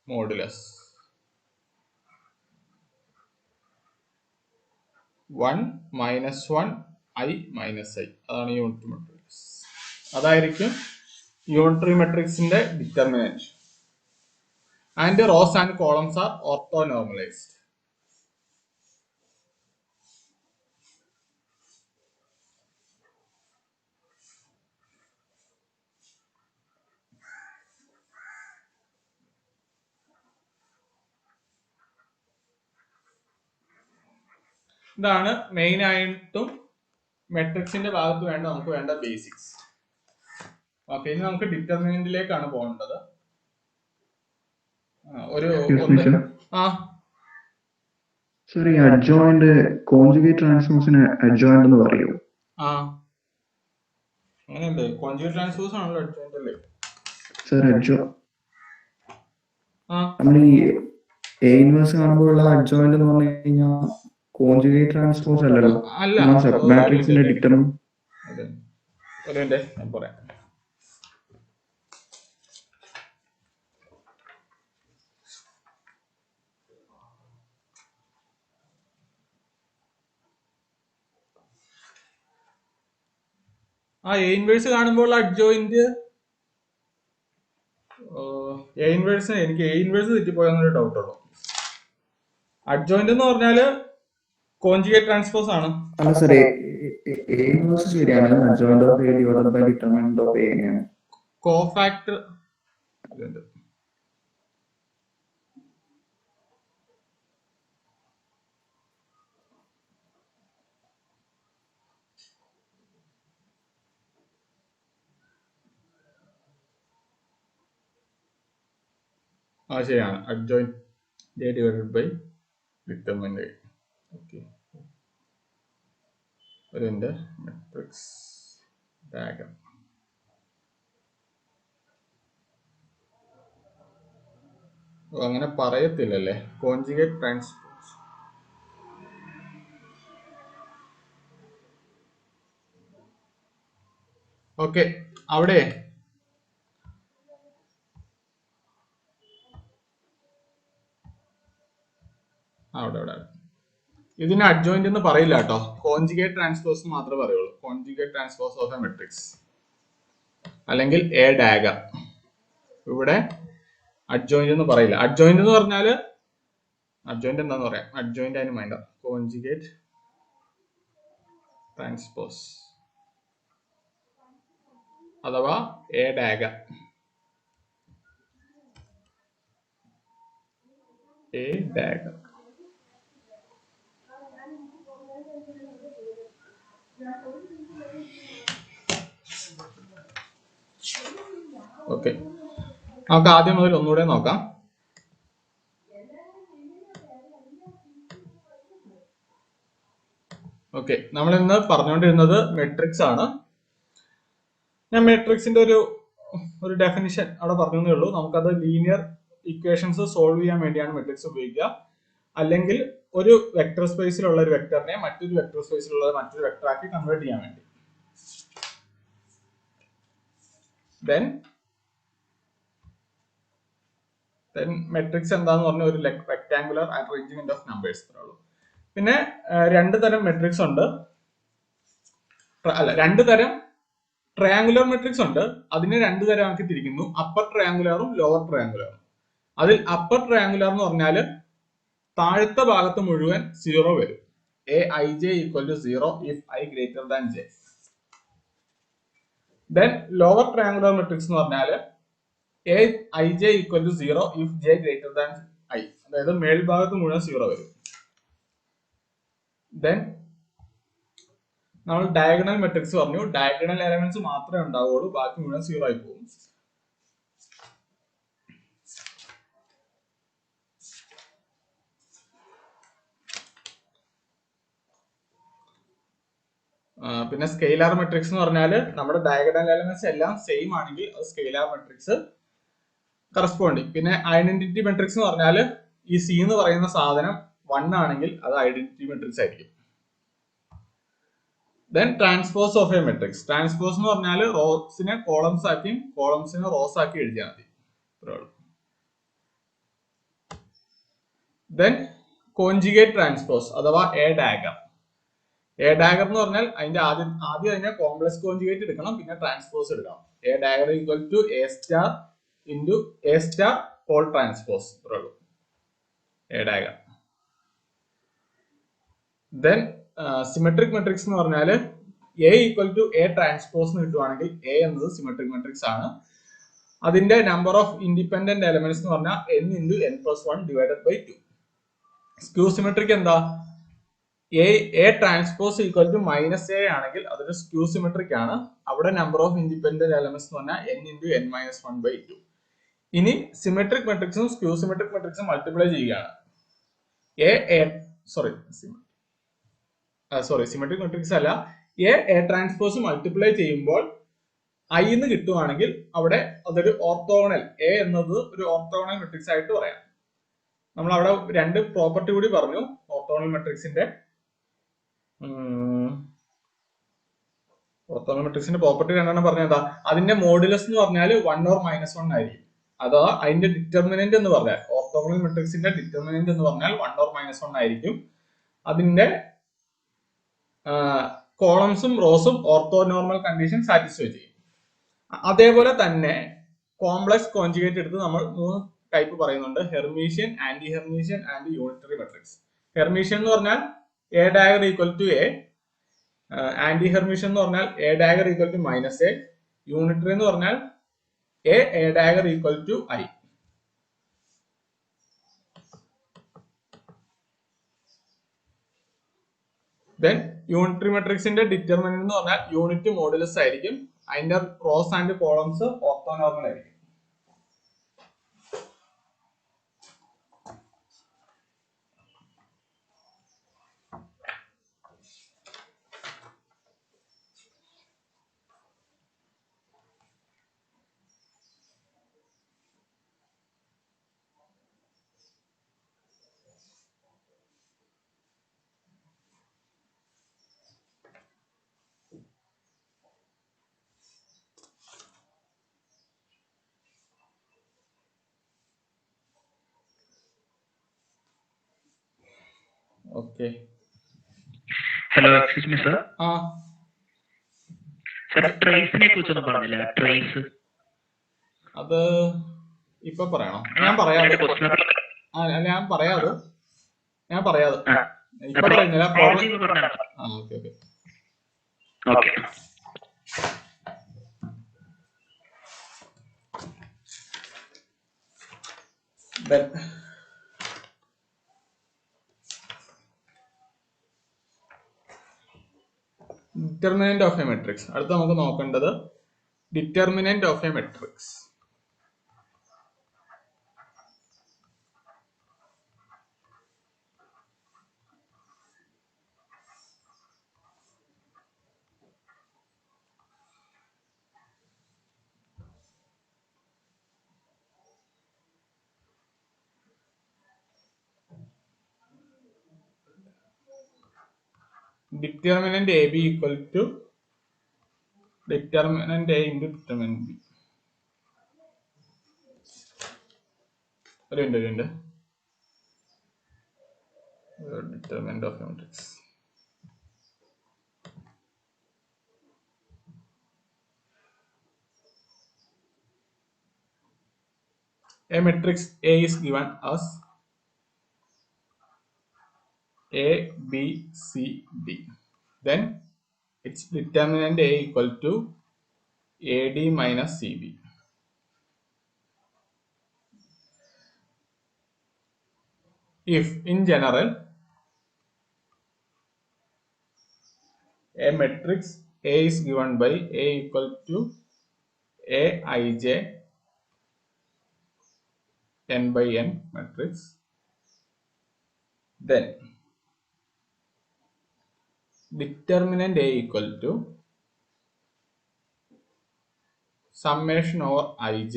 S1: modulus 1 - 1 i - i. അതാണ് യൂണിറ്ററി മെട്രിക്സ്. അതായിരിക്കും യൂണിറ്ററി മെട്രിക്സിന്റെ determinant. And rows and columns are orthonormalised. ഇതാണ് മെയിൻ ആയിട്ടും മെട്രിക്സിന്റെ ഭാഗത്ത് നമുക്ക് വേണ്ട ബേസിക്സ്. ഓക്കെ, ഇനി നമുക്ക് ഡിറ്റർമിനന്റിലേക്കാണ് പോകേണ്ടത്.
S2: സോറി, അഡ്ജോയിന്റ് കോൺജുഗേറ്റ് ട്രാൻസ്പോസിന് അഡ്ജോയിന്റ് എന്ന് പറയൂ?
S1: അങ്ങനെയുണ്ട്. കോൺജുഗേറ്റ് ട്രാൻസ്പോസ് ആണല്ലോ അഡ്ജോയിന്റ് അല്ലേ?
S2: സർ, നമ്മൾ ഈ എ ഇൻവേഴ്സ് കാണുമ്പോഴുള്ള അഡ്ജോയിന്റ് എന്ന് പറഞ്ഞു കഴിഞ്ഞാൽ കോൺജുഗേറ്റ് ട്രാൻസ്പോസ് അല്ലല്ലോ, സബ് മാട്രിക്സിന്റെ ഡിറ്റർമിനന്റ്.
S1: ഞാൻ പറയാം. എ ഇൻവേഴ്സ് കാണുമ്പോൾ അഡ്ജോയിന്റ് എനിക്ക് എ ഇൻവേഴ്സ് തെറ്റിപ്പോയെന്നൊരു ഡൗട്ട് ഉള്ളൂ. അഡ്ജോയിന്റ് എന്ന് പറഞ്ഞാല് കോൺജുഗേറ്റ് ട്രാൻസ്പോസ് ആണ്.
S2: അല്ല സർ, എ ഇൻവേഴ്സ് ശരിയാണ്. Adjoint of A divided by determinant of A ആണ്.
S1: കോഫാക്ടർ ശരിയാണ്, adjoint A divided by determinant A. Okay, അതിന്റെ മെട്രിക്സ് ഡയഗ്രം. അങ്ങനെ പറയത്തില്ലല്ലേ കോൺജുഗേറ്റ് ട്രാൻസ്പോസ്. ഓക്കെ, അവിടെ അവിടെ ഇതിന് അഡ്ജോയിന്റ് എന്ന് പറയില്ല കേട്ടോ, കോൺജുഗേറ്റ് ട്രാൻസ്പോസ് മാത്രമേ പറയുള്ളൂ. Conjugate transpose of a matrix അല്ലെങ്കിൽ എ ഡയഗർ. ഇവിടെ അഡ്ജോയിന്റ് എന്ന് പറയില്ല. അഡ്ജോയിന്റ് എന്ന് പറഞ്ഞാല് അഡ്ജോയിന്റ് എന്താന്ന് പറയാം. അഡ്ജോയിന്റ് അതിന് മൈൻഡ് കോൺജുഗേറ്റ് ട്രാൻസ്പോസ് അഥവാ എ ഡയഗർ. എ ഡയഗർ ഓക്കെ, നമുക്ക് ആദ്യം മുതൽ ഒന്നുകൂടെ നോക്കാം. ഓക്കെ, നമ്മൾ ഇന്ന് പറഞ്ഞുകൊണ്ടിരുന്നത് മെട്രിക്സ് ആണ്. ഞാൻ മെട്രിക്സിന്റെ ഒരു ഡെഫിനിഷൻ അവിടെ പറഞ്ഞേ ഉള്ളൂ. നമുക്കത് ലീനിയർ ഇക്വേഷൻസ് സോൾവ് ചെയ്യാൻ വേണ്ടിയാണ് മെട്രിക്സ് ഉപയോഗിക്കുക. അല്ലെങ്കിൽ ഒരു വെക്ടർ സ്പേസിലുള്ള ഒരു വെക്ടറിനെ മറ്റൊരു വെക്ടർ സ്പേസിലുള്ള മറ്റൊരു വെക്ടറാക്കി കൺവേർട്ട് ചെയ്യാൻ വേണ്ടി. ദെൻ മെട്രിക്സ് എന്താന്ന് പറഞ്ഞ ഒരു റെക്ടാങ്കുലർ അറേഞ്ച്മെന്റ് ഓഫ് നമ്പേഴ്സ് ഉള്ളൂ. പിന്നെ രണ്ട് തരം മെട്രിക്സ് ഉണ്ട്, രണ്ട് തരം ട്രയാങ്കുലർ മെട്രിക്സ് ഉണ്ട്. അതിനെ രണ്ട് തരമാക്കി തിരിക്കുന്നു, അപ്പർ ട്രയാങ്കുലറും ലോവർ ട്രയാങ്കുലറും. അതിൽ അപ്പർ ട്രയാങ്കുലർ എന്ന് പറഞ്ഞാല് താഴത്തെ ഭാഗത്ത് മുഴുവൻ 0 വരും. aij equal to 0 if I greater than j. Then lower triangular matrix എന്ന് പറഞ്ഞാല് aij equal to 0 if j greater than I. അതായത് മേൽഭാഗത്ത് മുഴുവൻ 0 വരും. Then നമ്മൾ ഡയഗണൽ മെട്രിക്സ് പറഞ്ഞു. ഡയഗണൽ എലമെന്റ്സ് മാത്രമേ ഉണ്ടാവുള്ളൂ, ബാക്കി മുഴുവൻ 0 ആയി പോകും. പിന്നെ സ്കെയിലാർ മെട്രിക്സ് എന്ന് പറഞ്ഞാൽ നമ്മുടെ ഡയഗണൽ എലമെന്റ്സ് എല്ലാം സെയിം ആണെങ്കിൽ അത് സ്കെയിലാർ മെട്രിക്സ് കറസ്പോണ്ടിങ്. പിന്നെ ഐഡന്റിറ്റി മെട്രിക്സ് എന്ന് പറഞ്ഞാൽ ഈ സി എന്ന് പറയുന്ന സാധനം 1 ആണെങ്കിൽ അത് ഐഡന്റിറ്റി മെട്രിക്സ് ആയിരിക്കും. Then transpose of a matrix. Transpose എന്ന് പറഞ്ഞാൽ റോസിനെ കോളംസ് ആക്കി കോളംസിനെ റോസ് ആക്കി എഴുതിയാൽ മതി. ദെൻ കോൺജുഗേറ്റ് ട്രാൻസ്പോസ് അഥവാ എ ഡയഗർ. എ ഡയഗർ എന്ന് പറഞ്ഞാൽ അതിന്റെ ആദ്യം അതിനെ കോംപ്ലക്സ് കോൺജുഗേറ്റ് എടുക്കണം, പിന്നെ ട്രാൻസ്പോസ് എടുക്കണം. A dagger equal to A star into A star whole transpose. ഇത്രേ ഉള്ളൂ A dagger. Then symmetric matrix എന്ന് പറഞ്ഞാൽ A equal to A transpose എന്ന് കിട്ടുവാണെങ്കിൽ എ എന്നത് സിമെട്രിക് മെട്രിക്സ് ആണ്. അതിന്റെ നമ്പർ ഓഫ് ഇൻഡിപെൻഡന്റ് എലമെന്റ്സ് എന്ന് പറഞ്ഞാൽ n into n plus 1 divided by 2. Skew symmetric എന്താ? A transpose equal to minus A ആണെങ്കിൽ അതൊരു സ്ക്യൂ സിമെട്രിക് ആണ്. അവിടെ നമ്പർ ഓഫ് ഇൻഡിപെൻഡന്റ് എലമെന്റ്സ് എന്ന് പറഞ്ഞാൽ n into n minus 1 by 2. ഇനി സിമെട്രിക് മെട്രിക്സും സ്ക്യൂ സിമെട്രിക് മെട്രിക്സും മൾട്ടിപ്ലൈ ചെയ്യുകയാണ്. സിമെട്രിക് മെട്രിക്സ് അല്ല, എ ട്രാൻസ്പോസ് മൾട്ടിപ്ലൈ ചെയ്യുമ്പോൾ ഐ എന്ന് കിട്ടുവാണെങ്കിൽ അവിടെ അതൊരു ഓർത്തോഗണൽ, എ എന്നത് ഒരു ഓർത്തോഗണൽ മെട്രിക്സ് ആയിട്ട് പറയാം. നമ്മൾ അവിടെ രണ്ട് പ്രോപ്പർട്ടി കൂടി പറഞ്ഞു ഓർത്തോഗണൽ മെട്രിക്സിന്റെ. ഓർത്തോഗണൽ മെട്രിക്സിന്റെ പ്രോപ്പർട്ടി രണ്ടെണ്ണം പറഞ്ഞതാ. അതിന്റെ മോഡുലസ് എന്ന് പറഞ്ഞാൽ 1 or -1 ആയിരിക്കും. അതാ അതിന്റെ ഡിറ്റർമിനന്റ് എന്ന് പറഞ്ഞാൽ ഓർത്തോഗണൽ മെട്രിക്സിന്റെ ഡിറ്റർമിനന്റ് എന്ന് പറഞ്ഞാൽ 1 or -1 ആയിരിക്കും. അതിന്റെ കോളംസും റോസും ഓർത്തോനോർമൽ കണ്ടീഷൻ സാറ്റിസ്ഫൈ ചെയ്യും. അതേപോലെ തന്നെ കോംപ്ലക്സ് കോൺജുഗേറ്റ് എടുത്ത് നമ്മൾ 3 ടൈപ്പ് പറയുന്നുണ്ട്: Hermitian, anti Hermitian and unitary matrix. Hermitian എന്ന് പറഞ്ഞാൽ A dagger equal to A, anti Hermitian എന്ന് പറഞ്ഞാൽ A dagger equal to minus A, unitary എന്ന് പറഞ്ഞാൽ A dagger equal to I. Then unitary മെട്രിക്സിന്റെ ഡിറ്റർമിനന്റ് എന്ന് പറഞ്ഞാൽ യൂണിറ്റ് മോഡുലസ് ആയിരിക്കും. അതിന്റെ റോസ് ആൻഡ് കോളംസ് ഓർത്തോനോർമൽ ആയിരിക്കും. Okay.
S3: Hello, excuse me sir.
S1: ആ
S3: സർ, ട്രേസിനെ കുറിച്ചൊന്നും പറഞ്ഞില്ല. ട്രേസ്
S1: അത് ഇപ്പൊ പറയണോ? ഞാൻ പറയാതെ
S3: ക്വസ്റ്റ്യൻ
S1: ഞാൻ പറയാതെ ഇപ്പൊ പറയുന്നില്ല. ആ okay okay.
S3: Okay.
S1: Determinant of a matrix. അടുത്ത നമുക്ക് നോക്കേണ്ടത് determinant of a matrix. Determinant AB equal to determinant A into determinant B. Determinant of a matrix. A matrix A is given as A, B, C, D. Then its determinant A equal to AD minus CB. If in general a matrix A is given by A equal to Aij n by n matrix, then determinant A equal to summation over ij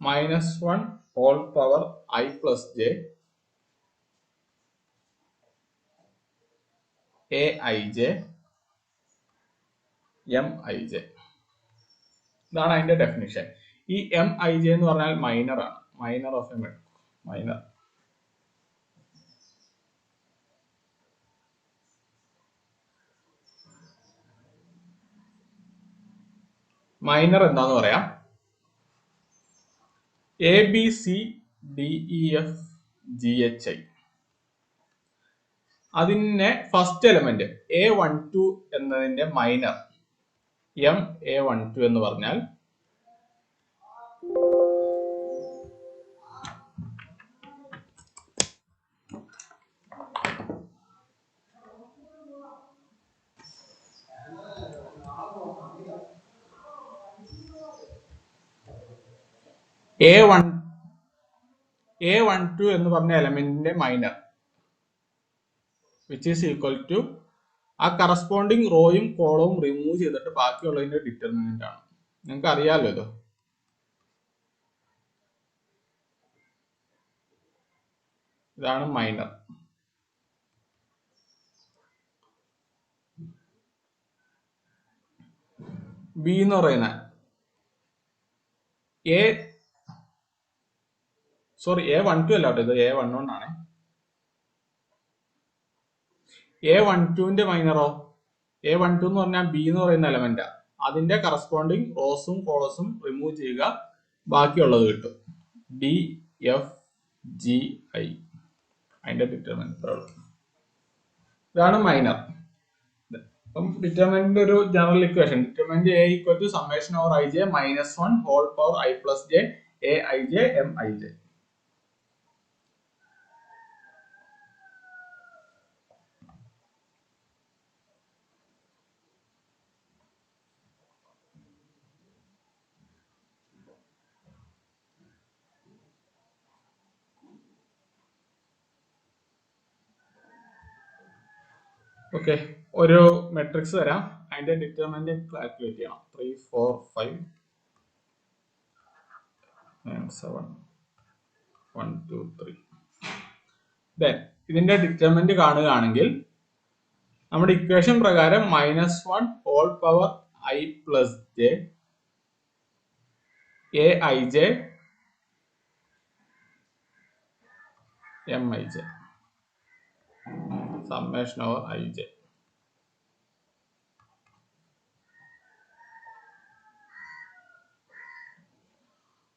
S1: minus 1 whole power I plus j Aij Mij. ഇതാണ് അതിന്റെ definition. ഈ Mij എന്ന് പറഞ്ഞാൽ minor ആണ്. Minor of a matrix. Minor എന്താന്ന് പറയാം? A B C D E F G H I. അതിന്റെ first element A12 എന്നതിന്റെ മൈനർ MA12 എന്ന് പറഞ്ഞാൽ A12 എന്ന് പറഞ്ഞ എലമെന്റിന്റെ minor which is equal to ആ കറസ്പോണ്ടിങ് റോയും കോളവും റിമൂവ് ചെയ്തിട്ട് ബാക്കിയുള്ളതിന്റെ ഡിറ്റർമിനന്റ് ആണ്. നിങ്ങൾക്ക് അറിയാലോ ഇത്. ഇതാണ് മൈനർ. ബി എന്ന് പറയുന്ന A12 അല്ല കേട്ടോ, ഇത് A11 ആണ്. A12ന്റെ മൈനറോ? A12 എന്ന് പറഞ്ഞാൽ ബി എന്ന് പറയുന്ന എലമെന്റാ. അതിന്റെ കറസ്പോണ്ടിങ് റോസും കോളസും റിമൂവ് ചെയ്യുക, ബാക്കിയുള്ളത് കിട്ടും. ഡി എഫ് ജി ഐ അതിന്റെ ഡിറ്റർമിനന്റ്. ഇതാണ് മൈനർ. അപ്പം ഡിറ്റർമിനന്റ് ഒരു general equation. Determinant A equal to summation over ij minus 1 whole power I plus j Aij Mij. ഓക്കെ, ഒരു മെട്രിക്സ് തരാം, അതിന്റെ ഡിറ്റർമിനന്റ് കാൽക്കുലേറ്റ് ചെയ്യണം. 3 4 5 7 1 2 3. ദെൻ ഇതിന്റെ ഡിറ്റർമിനന്റ് കാണുകയാണെങ്കിൽ നമ്മുടെ ഇക്വേഷൻ പ്രകാരം -1 whole power I plus j Aij Mij. summation over ij.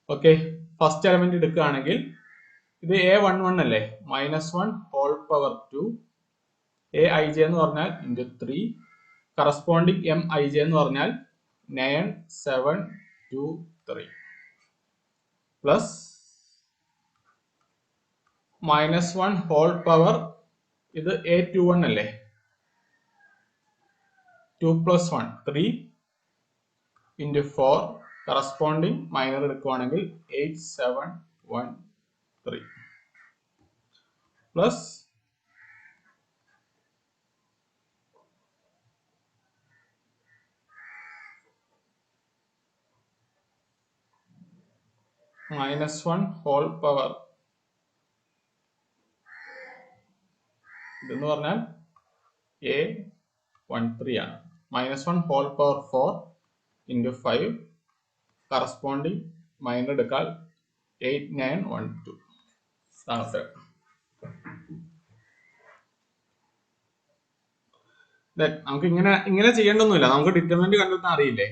S1: ഓക്കെ, ഫസ്റ്റ് എലമെന്റ് എടുക്കുകയാണെങ്കിൽ ഇത് a11 അല്ലേ, -1 ഹോൾ പവർ 2 aij എന്ന് പറഞ്ഞാൽ ഇൻറ്റു 3 കറസ്പോണ്ടിങ് mij എന്ന് പറഞ്ഞാൽ 9 7 2 3 പ്ലസ് -1 ഹോൾ പവർ ഇത് a21 അല്ലേ, 2 + 1 3 ഇൻറ്റു 4 കറസ്പോണ്ടിങ് മൈനർ എടുക്കുവാണെങ്കിൽ 8 7 1 3 പ്ലസ് -1 ഹോൾ പവർ ഇതെന്ന് പറഞ്ഞാൽ a13 ആണ്. -1 whole power 4 into 5 corresponding minor എടുക്കാൽ 8 9 1 2 ആൻസർ. നമുക്ക് ഇങ്ങനെ ചെയ്യേണ്ടൊന്നുമില്ല, നമുക്ക് ഡിറ്റർമിനന്റ് കണ്ടെത്താൻ അറിയില്ലേ.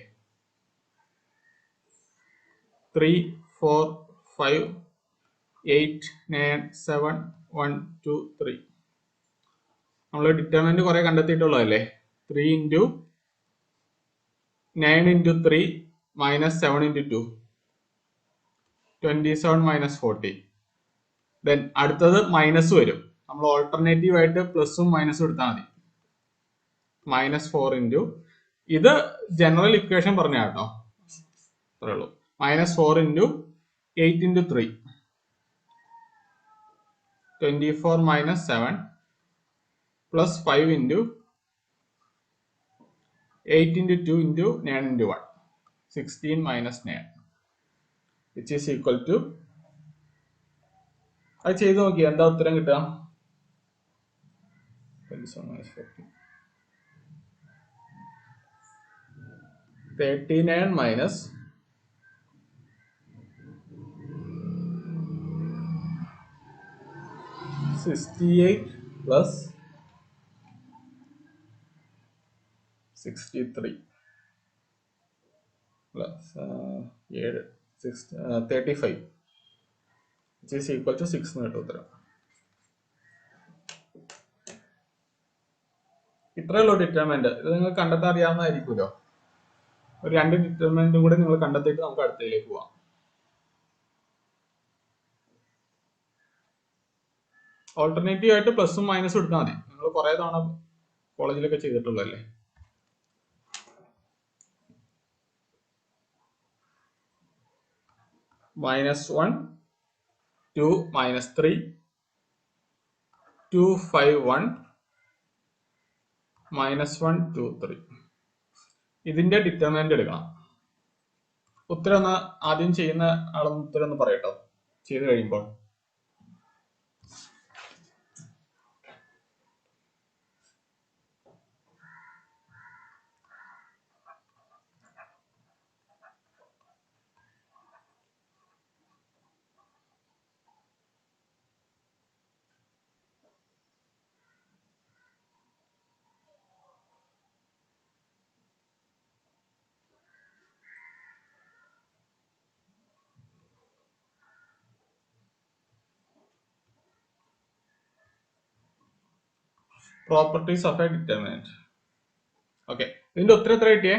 S1: 3 4 5 8 9 7 1 2 3 നമ്മൾ ഡിറ്റർമിനന്റ് കുറെ കണ്ടെത്തിയിട്ടുള്ളതല്ലേ. 3 ഇൻറ്റു 9 ഇൻറ്റു 3 -7 ഇൻറ്റു 2 27 -40. ദെൻ അടുത്തത് മൈനസ് വരും, നമ്മൾ ഓൾട്ടർനേറ്റീവ് ആയിട്ട് പ്ലസും മൈനസും എടുത്താൽ മതി. -4 ഇൻറ്റു ഇത് ജനറൽ ഇക്വേഷൻ പറഞ്ഞ കേട്ടോ, അത്രേ ഉള്ളൂ. -4 into 8 into 3 24 -7 plus 5 into 8 into 2 into 9 into 1 16 -9 which is equal to, അത് ചെയ്ത് നോക്കി എന്താ ഉത്തരം കിട്ടുക. 39 minus 68 plus 63 plus 7 35 which is equal to 6 എന്ന് കിട്ടും ഉത്തരം. ഇത്രയേ ഉള്ളൂ ഡിറ്റർമിനന്റ്. ഇത് നിങ്ങൾ കണ്ടെത്താൻ അറിയാവുന്നതായിരിക്കുമല്ലോ. ഒരു 2 ഡിറ്റർമിനന്റും കൂടെ നിങ്ങൾ കണ്ടെത്തിയിട്ട് നമുക്ക് അടുത്തതിലേക്ക് പോവാം. ഓൾട്ടർനേറ്റീവ് ആയിട്ട് പ്ലസും മൈനസും എടുത്താൽ മതി. നിങ്ങൾ കുറെ തവണ കോളേജിലൊക്കെ ചെയ്തിട്ടുള്ളതല്ലേ. -1 2 -3 2 5 1 -1 2 3 ഇതിന്റെ ഡിറ്റർമിനന്റ് എടുക്കണം. ഉത്തരം ഒന്ന് ആദ്യം ചെയ്യുന്ന ആളൊന്ന് ഉത്തരം ഒന്ന് പറയട്ടോ ചെയ്ത് കഴിയുമ്പോൾ. Properties of A determinant. Okay, ഇതിന്റെ ഉത്തരം എത്ര കിട്ടിയേ?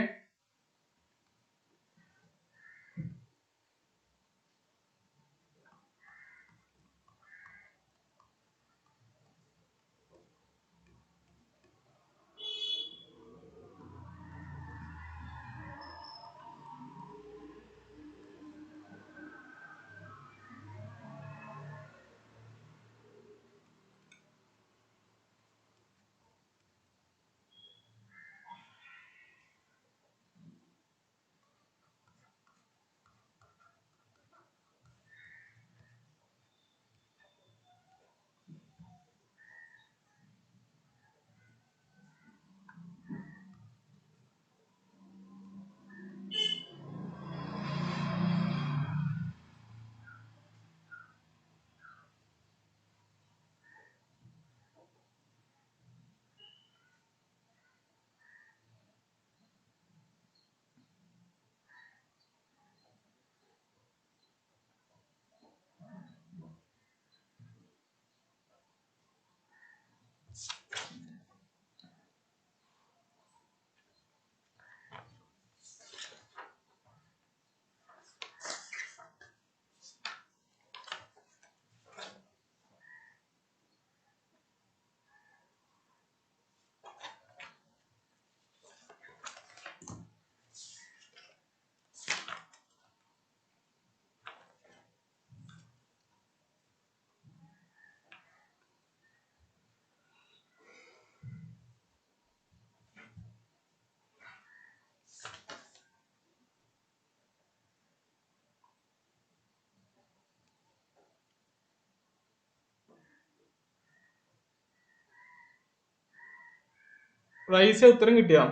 S1: റൈസ് ഉത്തരം കിട്ടിയോ?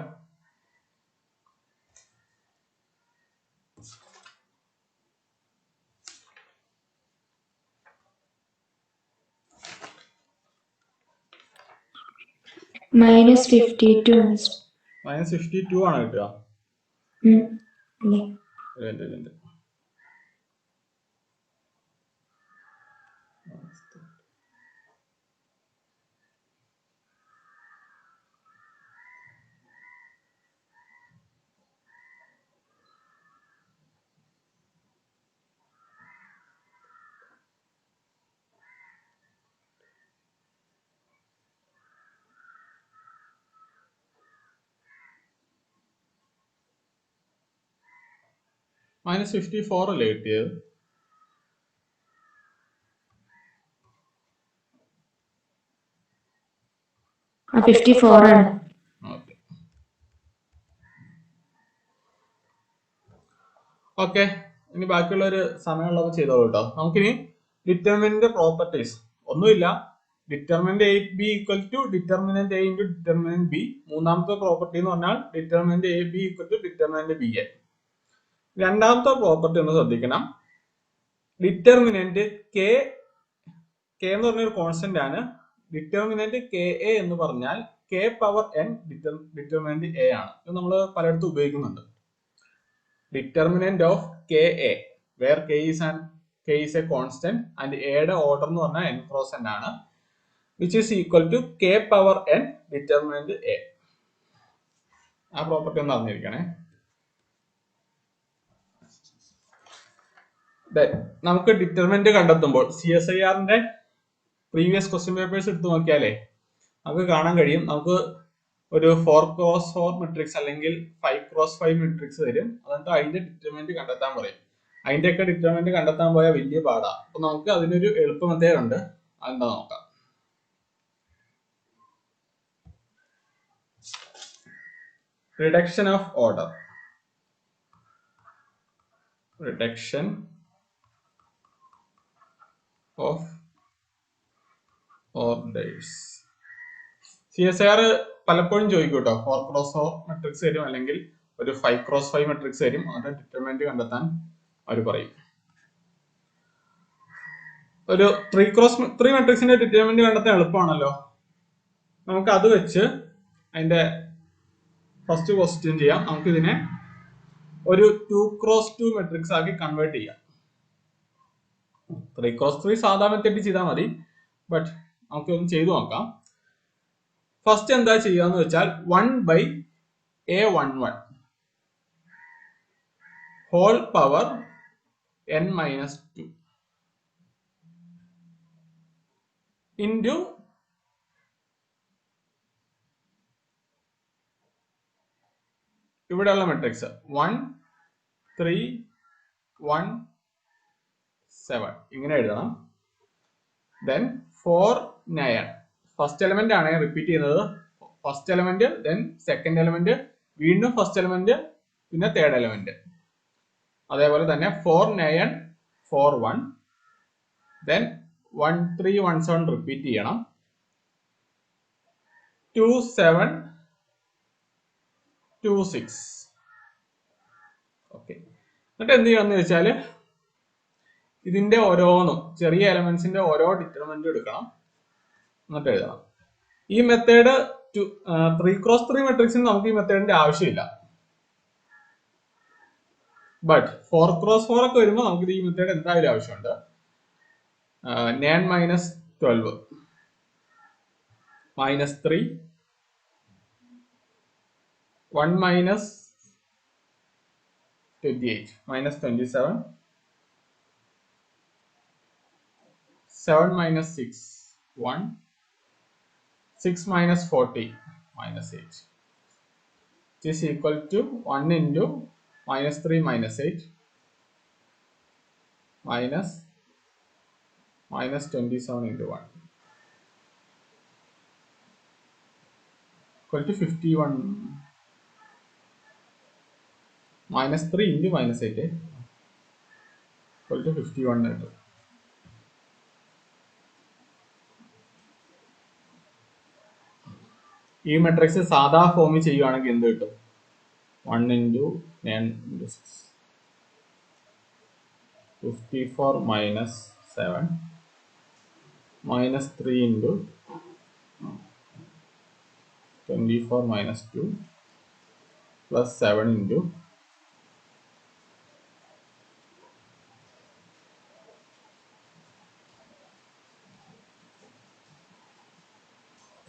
S4: -52 മിസ്റ്റർ.
S1: -52 ആണ് കിട്ടുക.
S4: അല്ലേ?
S1: രണ്ട്. -54 അല്ലേ കിട്ടിയത്?
S4: ആ 54 ആണ്.
S1: ഓക്കെ, ഇനി ബാക്കിയുള്ള ഒരു സമയമുള്ളപ്പോൾ ചെയ്തോളൂ കേട്ടോ. നമുക്കിനി ഡിറ്റർമിനന്റ് പ്രോപ്പർട്ടീസ് ഒന്നുമില്ല. Determinant A B equal to determinant A into determinant B. മൂന്നാമത്തെ പ്രോപ്പർട്ടി എന്ന് പറഞ്ഞാൽ determinant A B equal to determinant B A. രണ്ടാമത്തെ പ്രോപ്പർട്ടി ഒന്ന് ശ്രദ്ധിക്കണം. ഡിറ്റർമിനന്റ് കെ എന്ന് പറഞ്ഞൊരു കോൺസ്റ്റന്റ് ആണ്. ഡിറ്റർമിനന്റ് കെ എ എന്ന് പറഞ്ഞാൽ K power N determinant A ആണ്. ഇത് നമ്മൾ പലയിടത്തും ഉപയോഗിക്കുന്നുണ്ട്. Determinant of K A where K is a constant and a യുടെ ഓർഡർ എന്ന് പറഞ്ഞാൽ n ക്രോസ് n ആണ്, which is equal to k power n determinant a. ആ പ്രോപ്പർട്ടി ഒന്ന് അറിഞ്ഞിരിക്കണേ. നമുക്ക് ഡിറ്റർമിനന്റ് കണ്ടെത്തുമ്പോൾ CSIR-ന്റെ പ്രീവിയസ് ക്വസ്റ്റ്യൻ പേപ്പേഴ്സ് എടുത്തു നോക്കിയാലേ നമുക്ക് കാണാൻ കഴിയും. നമുക്ക് ഒരു 4x4 മെട്രിക്സ് അല്ലെങ്കിൽ 5x5 മെട്രിക്സ് തരും. എന്നിട്ട് അതിന്റെ ഡിറ്റർമിനന്റ് കണ്ടെത്താൻ പറയും. അതിന്റെയൊക്കെ ഡിറ്റർമിനന്റ് കണ്ടെത്താൻ പോയാൽ വലിയ പാടാ. അപ്പൊ നമുക്ക് അതിനൊരു എളുപ്പ മെത്തേഡ് ഉണ്ട്. അതെന്താ നോക്കാം. Reduction of order. Reduction of orders. CSIR പലപ്പോഴും ചോദിക്കും കേട്ടോ. 4x4 മെട്രിക്സ് തരും, അല്ലെങ്കിൽ ഒരു 5x5 മെട്രിക്സ് തരും. അതിന്റെ ഡിറ്റർമിനന്റ് കണ്ടെത്താൻ അവർ പറയും. ഒരു 3x3 മെട്രിക്സിന്റെ ഡിറ്റർമിനന്റ് കണ്ടെത്താൻ എളുപ്പമാണല്ലോ. നമുക്ക് അത് വെച്ച് അതിന്റെ ഫസ്റ്റ് ക്വസ്റ്റ്യൻ ചെയ്യാം. നമുക്ക് ഇതിനെ ഒരു 2x2 മെട്രിക്സ് ആക്കി കൺവേർട്ട് ചെയ്യാം. 3x3 സാധാ മെത്തേഡ് ചെയ്താൽ മതി, ബട്ട് നമുക്ക് ഒന്ന് ചെയ്തു നോക്കാം. ഫസ്റ്റ് എന്താ ചെയ്യാന്ന് വെച്ചാൽ 1/A11 whole power n-2 into ഇവിടെയുള്ള മെട്രിക്സ് 1 3 1 7 ഇങ്ങനെ എഴുതണം. ദെൻ 4 9 ഫസ്റ്റ് എലമെന്റ് ആണ് റിപ്പീറ്റ് ചെയ്യുന്നത്. First element, then second element, വീണ്ടും ഫസ്റ്റ് എലമെന്റ്, പിന്നെ തേർഡ് എലമെന്റ്. അതേപോലെ തന്നെ 4 9 4 1, ദെൻ 1 3 1 7 റിപ്പീറ്റ് ചെയ്യണം. 2 7 2 6. ഓക്കെ, എന്നിട്ട് എന്ത് ചെയ്യാന്ന് വെച്ചാല് ഇതിന്റെ ഓരോന്നും ചെറിയ എലമെന്റ്സിന്റെ ഓരോ ഡിറ്റർമിനന്റ് എടുക്കണം, എന്നിട്ട് എഴുതണം. ഈ മെത്തേഡ് 3x3 മെട്രിക്സിന് നമുക്ക് ഈ മെത്തേഡിന്റെ ആവശ്യമില്ല. ബട്ട് 4x4 ഒക്കെ വരുമ്പോൾ നമുക്ക് ഈ മെത്തേഡ് എന്തായാലും ആവശ്യമുണ്ട്. 9 - 12 -3 1 - 28 -27 7 - 6 1 6 - 40 -8 is equal to 1 into -3 - 8 -27 into 1 equal to 51 -3 into -8 equal to 51 into. ഈ മെട്രിക്സ് സാധാ ഫോമിൽ ചെയ്യുവാണെങ്കിൽ എന്ത് കിട്ടും? 1 into 10 into 6. 54 minus 7 minus 3 into 24 minus 2 plus 7 into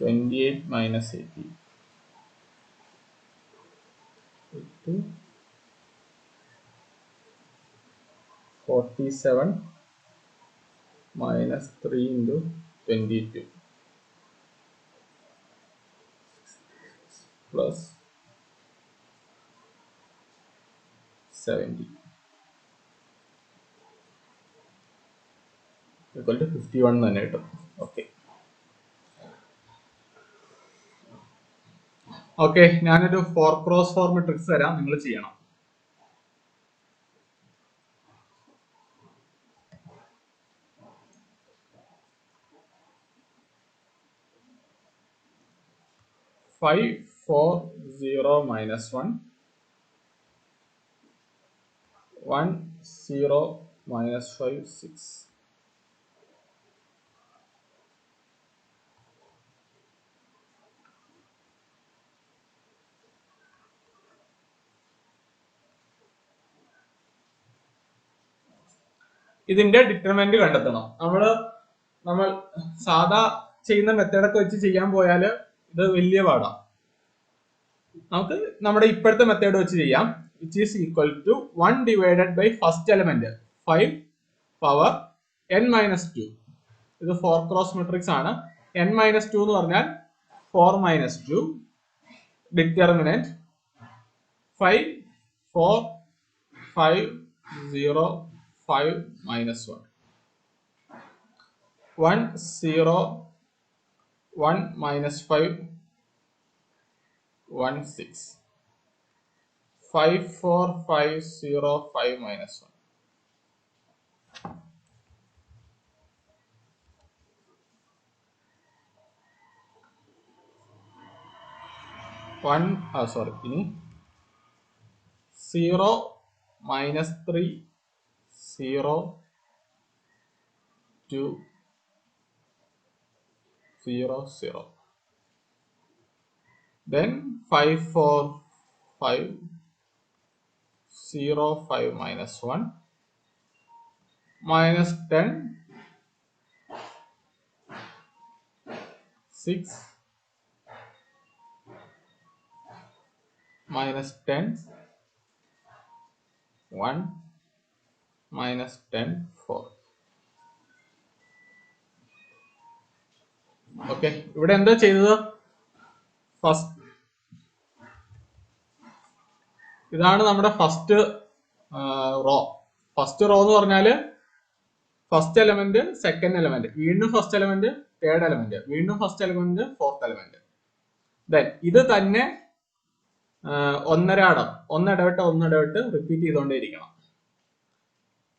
S1: 28 minus 18 to 47 minus 3 into 22 plus 70 equal to 51 തന്നെ കിട്ടും. ഓക്കെ ഓക്കെ, ഞാനൊരു 4x4 മെട്രിക്സ് തരാം, നിങ്ങൾ ചെയ്യണം. Five, 4, 0, minus 1, 1, 0, minus 5, 6. ഇതിന്റെ ഡിറ്റർമിനന്റ് കണ്ടെത്തണം. നമ്മൾ സാധാ ചെയ്യുന്ന മെത്തേഡൊക്കെ വെച്ച് ചെയ്യാൻ പോയാൽ ഇത് വലിയ പാടാണ്. നമുക്ക് നമ്മുടെ ഇപ്പോഴത്തെ മെത്തേഡ് വെച്ച് ചെയ്യാം. Which is equal to 1 divided by first element 5 power n minus 2. ഇത് 4x മെട്രിക്സ് ആണ്. n മൈനസ് 2 എന്ന് പറഞ്ഞാൽ 4 minus 2. Determinant 5, 4, 5, 0, 5 minus 1. 1, 0, 1 minus 5, 1, 6. 5, 4, 5, 0, 5 minus 1. 0 minus 3, 0, 2, 0, 0. Then 5, 4, 5, 0, 5 minus 1, minus 10, 6, minus 10, 1, minus 10, 4. Okay, ഇവിടെ എന്താ ചെയ്തത്? ഇതാണ് നമ്മുടെ ഫസ്റ്റ് റോ. ഫസ്റ്റ് റോ എന്ന് പറഞ്ഞാല് ഫസ്റ്റ് എലമെന്റ്, സെക്കൻഡ് എലമെന്റ്, വീണ്ടും ഫസ്റ്റ് എലമെന്റ്, തേർഡ് എലമെന്റ്, വീണ്ടും first element, fourth element. Then ഇത് തന്നെ ഒന്നിടവിട്ട് റിപ്പീറ്റ് ചെയ്തുകൊണ്ടേയിരിക്കണം.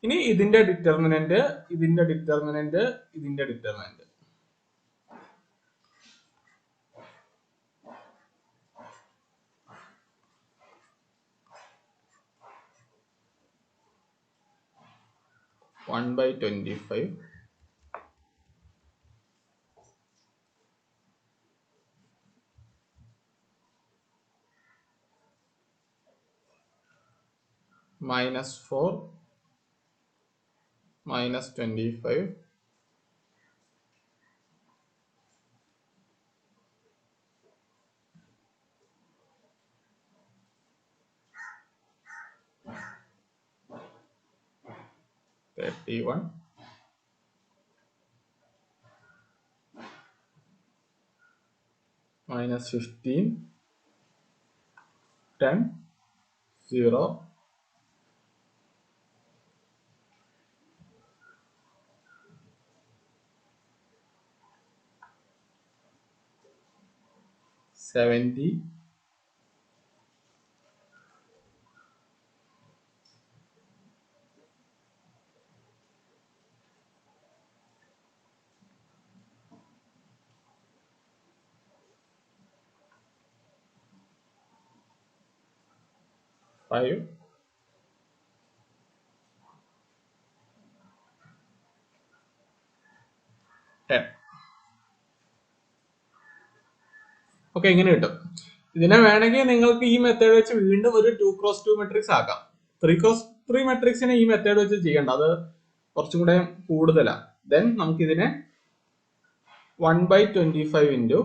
S1: ഇനി ഇതിന്റെ ഡിറ്റർമിനന്റ്, ഇതിന്റെ ഡിറ്റർമിനന്റ്, ഇതിന്റെ determinant. (1/25) minus 4 minus 25 31 minus 15 10 0 70 . 5, 10. Okay, ഇങ്ങനെ കിട്ടും. ഇതിനെ വേണമെങ്കിൽ നിങ്ങൾക്ക് ഈ മെത്തേഡ് വെച്ച് വീണ്ടും ഒരു 2x2 മെട്രിക്സ് ആക്കാം. 3x3 മെട്രിക്സിനെ ഈ മെത്തേഡ് വെച്ച് ചെയ്യണ്ട, അത് കുറച്ചും കൂടെ കൂടുതലാണ്. ദെൻ നമുക്ക് ഇതിനെ 1/25 ഇൻറ്റു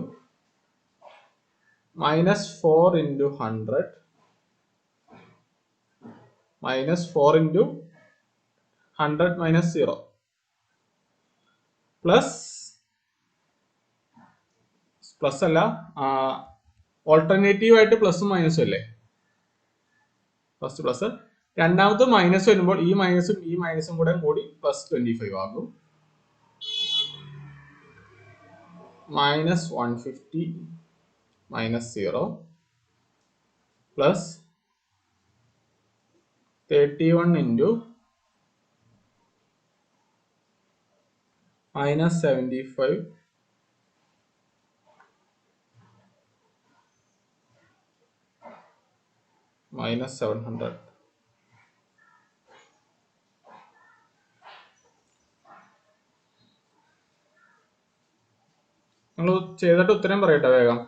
S1: -4 ഇൻറ്റു 100 -4 ഇൻറ്റു 100 - 0 പ്ലസ് അല്ല, ഓൾട്ടർനേറ്റീവ് ആയിട്ട് പ്ലസും മൈനസും അല്ലേ, ഫസ്റ്റ് പ്ലസ്, രണ്ടാമത് മൈനസ് വരുമ്പോൾ ഈ മൈനസും കൂടെ കൂടി +25 ആകും. -150 - 0 പ്ലസ് 31 ഇൻറ്റു -75 -700. നിങ്ങൾ ചെയ്തിട്ട് ഉത്തരം പറയട്ടെ വേഗം.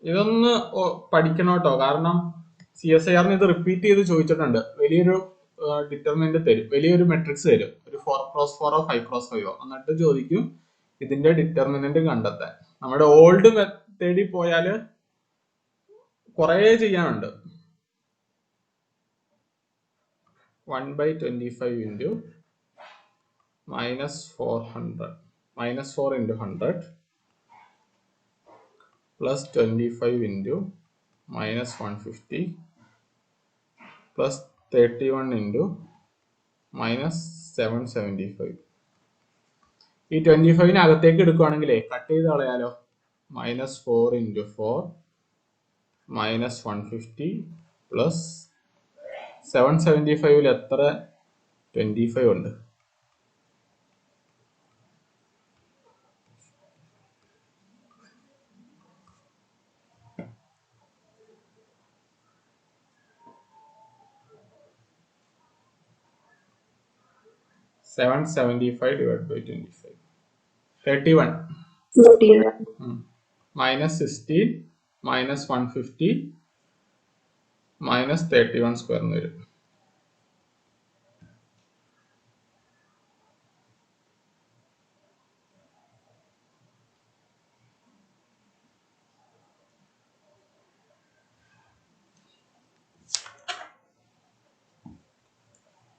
S1: ഇതൊന്ന് പഠിക്കണം കേട്ടോ, കാരണം CSIR ഇത് റിപ്പീറ്റ് ചെയ്ത് ചോദിച്ചിട്ടുണ്ട്. വലിയൊരു ഡിറ്റർമിനന്റ് തരും, വലിയൊരു മെട്രിക്സ് തരും, ഒരു 4x4 5x5, എന്നിട്ട് ചോദിക്കും ഇതിന്റെ ഡിറ്റർമിനന്റ് കണ്ടെത്താൻ. നമ്മുടെ ഓൾഡ് മെത്തേഡിൽ പോയാല് കുറെ ചെയ്യാനുണ്ട്. 1/25 into -4 into 100 plus 25 into -150 plus 31 into -775. ഈ 25 അകത്തേക്ക് എടുക്കുകയാണെങ്കിലേ കട്ട് ചെയ്ത് കളയാലോ. -4 ഇൻറ്റു 4 -150 പ്ലസ് 775 എത്ര 25 ഉണ്ട്. -775 divided by 25, 31. -16 -150 -31 സ്ക്വയർ എന്ന് വരും.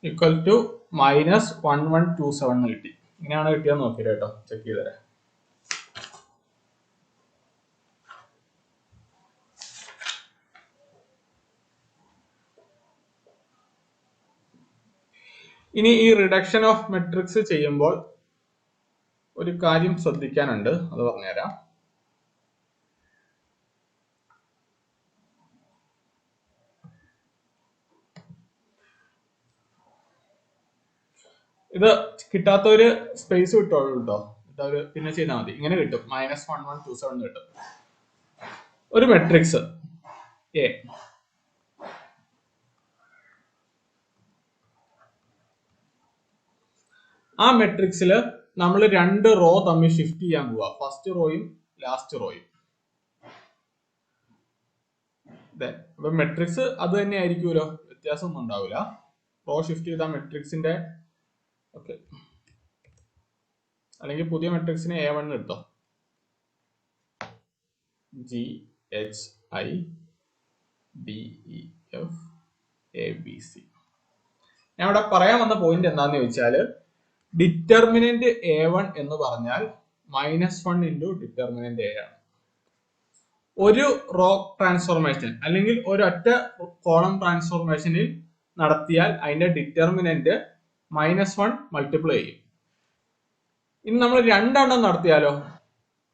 S1: ഈക്വൽ ടു -1127 കിട്ടി. ഇങ്ങനെയാണ് കിട്ടിയാൽ നോക്കിയിട്ട് കേട്ടോ, ചെക്ക് ചെയ്ത് തരാം. ഇനി ഈ റിഡക്ഷൻ ഓഫ് മെട്രിക്സ് ചെയ്യുമ്പോൾ ഒരു കാര്യം ശ്രദ്ധിക്കാനുണ്ട്, അത് പറഞ്ഞുതരാം. ഇത് കിട്ടാത്തവര് സ്പേസ് വിട്ടോളൂ കേട്ടോ, പിന്നെ ചെയ്താൽ മതി. ഇങ്ങനെ കിട്ടും, -1127 കിട്ടും. ഒരു മെട്രിക്സ് എ, ആ മെട്രിക്സിൽ നമ്മൾ 2 റോ തമ്മിൽ ഷിഫ്റ്റ് ചെയ്യാൻ പോവാ, ഫസ്റ്റ് റോയും ലാസ്റ്റ് റോയും. അപ്പൊ മെട്രിക്സ് അത് തന്നെ ആയിരിക്കുമല്ലോ, വ്യത്യാസമൊന്നും ഉണ്ടാവില്ല. റോ ഷിഫ്റ്റ് ചെയ്ത മെട്രിക്സിന്റെ ഓക്കെ, അല്ലെങ്കിൽ പുതിയ മെട്രിക്സിനെ A1 എടുത്തോ, GHIDEF ABC. ഞാൻ ഇവിടെ പറയാൻ വന്ന പോയിന്റ് എന്താന്ന് ചോദിച്ചാല്, ഡിറ്റർമിനന്റ് A1 എന്ന് പറഞ്ഞാൽ -1 ഇൻറ്റു ഡിറ്റർമിനന്റ് A ആണ്. ഒരു റോ ട്രാൻസ്ഫോർമേഷൻ അല്ലെങ്കിൽ ഒരൊറ്റ കോളം ട്രാൻസ്ഫോർമേഷനിൽ നടത്തിയാൽ അതിന്റെ ഡിറ്റർമിനന്റ് -1 മൾട്ടിപ്ലൈ ചെയ്യും. ഇനി നമ്മൾ 2 എണ്ണം നടത്തിയാലോ,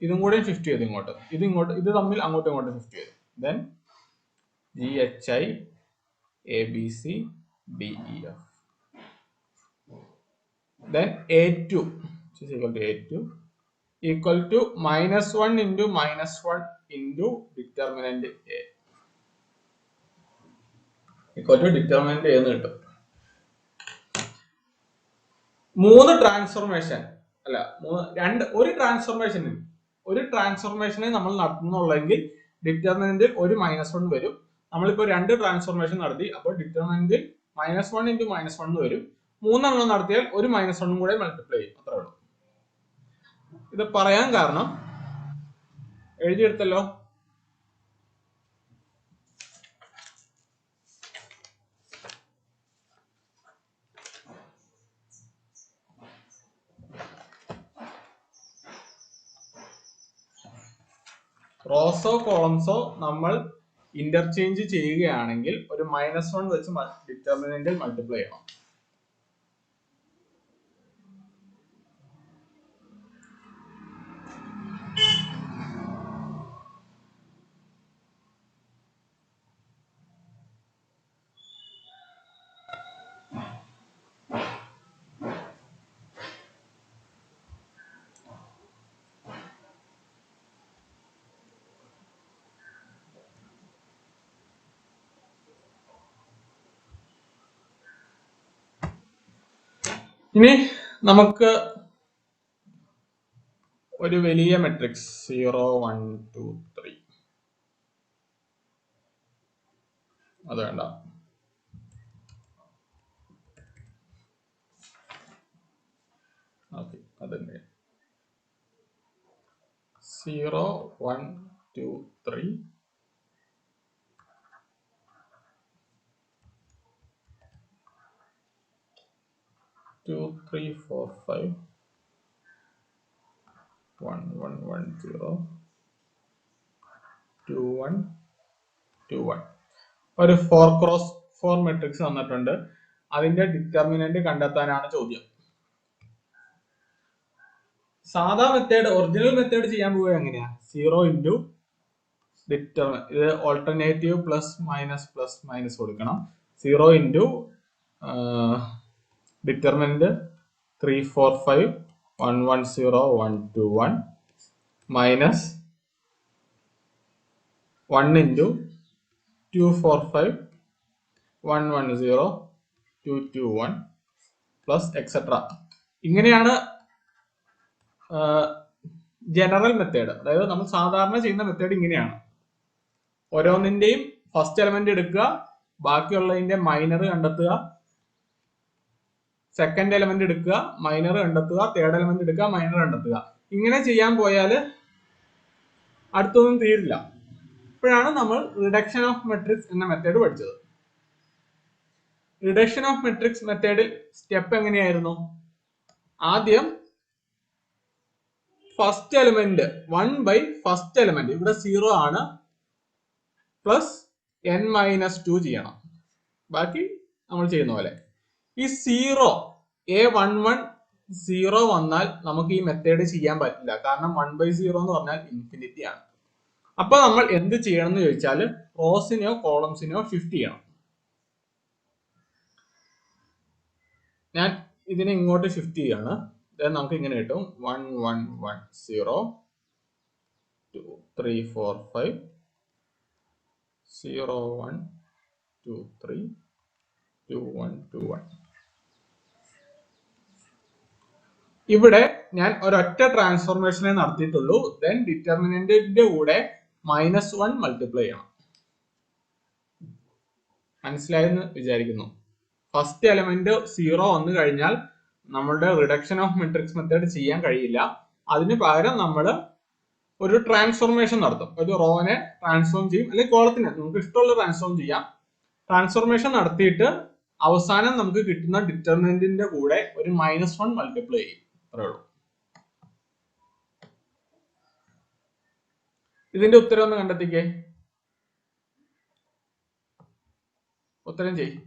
S1: ഇതും കൂടെ ഷിഫ്റ്റ് ചെയ്ത് ഇങ്ങോട്ട്, ഇത് തമ്മിൽ അങ്ങോട്ടും ഇങ്ങോട്ടും ഷിഫ്റ്റ് ചെയ്തു. Then GHI ABC DEF. then a2 which is equal to a2 equal to -1 into -1 into determinant a equal to determinant a എന്ന് കിട്ടും. മൂന്ന് ട്രാൻസ്ഫോർമേഷൻ അല്ല ഒരു ട്രാൻസ്ഫോർമേഷനെ നമ്മൾ നടത്തുന്നുള്ളെങ്കിൽ ഡിറ്റർമിനന്റിൽ ഒരു -1 വരും. നമ്മളിപ്പോ രണ്ട് ട്രാൻസ്ഫോർമേഷൻ നടത്തി, അപ്പോൾ ഡിറ്റർമിനന്റിൽ -1 into -1 വരും. മൂന്നെണ്ണം നടത്തിയാൽ ഒരു -1 കൂടെ മൾട്ടിപ്ലൈ ചെയ്യും, അത്രേ ഉള്ളൂ. ഇത് പറയാൻ കാരണം എഴുതിയെടുത്തല്ലോ. റോസോ കോളംസോ നമ്മൾ ഇന്റർചേഞ്ച് ചെയ്യുകയാണെങ്കിൽ ഒരു -1 വെച്ച് ഡിറ്റർമിനന്റിൽ മൾട്ടിപ്ലൈ ചെയ്യണം. ഇനി നമുക്ക് ഒരു വലിയ മെട്രിക്സ് 0 1 2 3 അത് വേണ്ട, അതന്നെ 0 1 2 3 2 3 4 5 1 1 1 0 2 1 2 1 ഒരു 4x4 മെട്രിക്സ് തന്നിട്ടുണ്ട്. അതിന്റെ ഡിറ്റർമിനന്റ് കണ്ടെത്താനാണ് ചോദ്യം. സാധാ മെത്തേഡ്, ഒറിജിനൽ മെത്തേഡ് ചെയ്യാൻ പോവുക എങ്ങനെയാ? 0 ഇൻറ്റു ഇത് ഓൾട്ടർനേറ്റീവ് പ്ലസ് മൈനസ് കൊടുക്കണം. 0 into determinant 3 4 5 1 1 0 1 2 1 minus 1 into 2 4 5 1 1 0 2 2 1 plus etcetera. ഇങ്ങനെയാണ് ജനറൽ മെത്തേഡ്. അതായത് നമ്മൾ സാധാരണ ചെയ്യുന്ന മെത്തേഡ് ഇങ്ങനെയാണ്. ഓരോന്നിന്റെയും ഫസ്റ്റ് എലമെന്റ് എടുക്കുക, ബാക്കിയുള്ളതിന്റെ മൈനർ കണ്ടെത്തുക, സെക്കൻഡ് എലമെന്റ് എടുക്കുക, മൈനർ കണ്ടെത്തുക, തേർഡ് എലമെന്റ് എടുക്കുക, മൈനർ കണ്ടെത്തുക. ഇങ്ങനെ ചെയ്യാൻ പോയാൽ അടുത്തൊന്നും തീരില്ല. ഇപ്പോഴാണ് നമ്മൾ റിഡക്ഷൻ ഓഫ് മെട്രിക്സ് എന്ന മെത്തേഡ് പഠിച്ചത്. റിഡക്ഷൻ ഓഫ് മെട്രിക്സ് മെത്തേഡിൽ സ്റ്റെപ്പ് എങ്ങനെയായിരുന്നു? ആദ്യം first element 1 by first element, ഇവിടെ 0 ആണ്, പ്ലസ് n-2 ചെയ്യണം. ബാക്കി നമ്മൾ ചെയ്യുന്ന പോലെ. ഈ 0 a11 0 വന്നാൽ നമുക്ക് ഈ മെത്തേഡ് ചെയ്യാൻ പറ്റില്ല. കാരണം 1/0 എന്ന് പറഞ്ഞാൽ ഇൻഫിനിറ്റി ആണ്. അപ്പൊ നമ്മൾ എന്ത് ചെയ്യണം എന്ന് ചോദിച്ചാൽ റോസിനെയോ കോളംസിനെയോ ഷിഫ്റ്റ് ചെയ്യണം. ഞാൻ ഇതിനെ ഇങ്ങോട്ട് ഷിഫ്റ്റ് ചെയ്യാണ്. നമുക്ക് ഇങ്ങനെ കിട്ടും 1 1 1 0 2 3 4 5 0 1 2 3 2 1 2 1. ഇവിടെ ഞാൻ ഒരൊറ്റ ട്രാൻസ്ഫോർമേഷനെ നടത്തിയിട്ടുള്ളൂ. ദെൻ ഡിറ്റർമിനന്റിന്റെ കൂടെ -1 മൾട്ടിപ്ലൈ ചെയ്യണം. മനസ്സിലായെന്ന് വിചാരിക്കുന്നു. ഫസ്റ്റ് എലമെന്റ് 0 വന്നു കഴിഞ്ഞാൽ നമ്മളുടെ റിഡക്ഷൻ ഓഫ് മെട്രിക്സ് മെത്തേഡ് ചെയ്യാൻ കഴിയില്ല. അതിന് പകരം നമ്മൾ ഒരു ട്രാൻസ്ഫോർമേഷൻ നടത്തും. ഒരു റോനെ ട്രാൻസ്ഫോം ചെയ്യും, അല്ലെങ്കിൽ കോളത്തിനെ നമുക്ക് ഇഷ്ടമുള്ള ട്രാൻസ്ഫോം ചെയ്യാം. ട്രാൻസ്ഫോർമേഷൻ നടത്തിയിട്ട് അവസാനം നമുക്ക് കിട്ടുന്ന ഡിറ്റർമിനന്റിന്റെ കൂടെ ഒരു -1 മൾട്ടിപ്ലൈ ചെയ്യും. അത്രേ ഉള്ളൂ. ഇതിന്റെ ഉത്തരം ഒന്ന് കണ്ടെത്തിക്കേ. ഉത്തരം ചെയ്യും.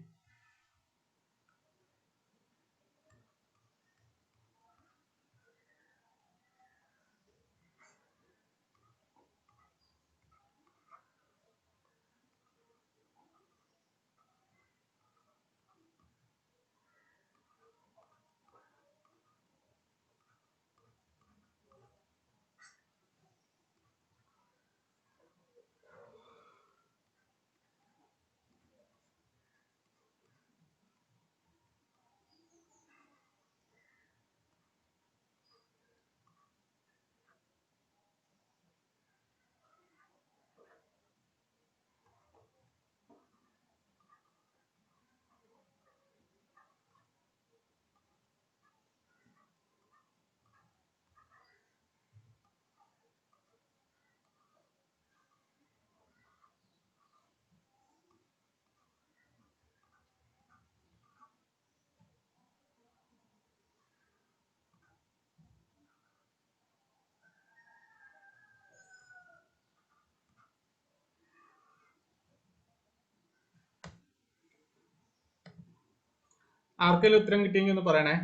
S1: ആർക്കെങ്കിലും ഉത്തരം കിട്ടിയെങ്കിൽ ഒന്ന് പറയണേ.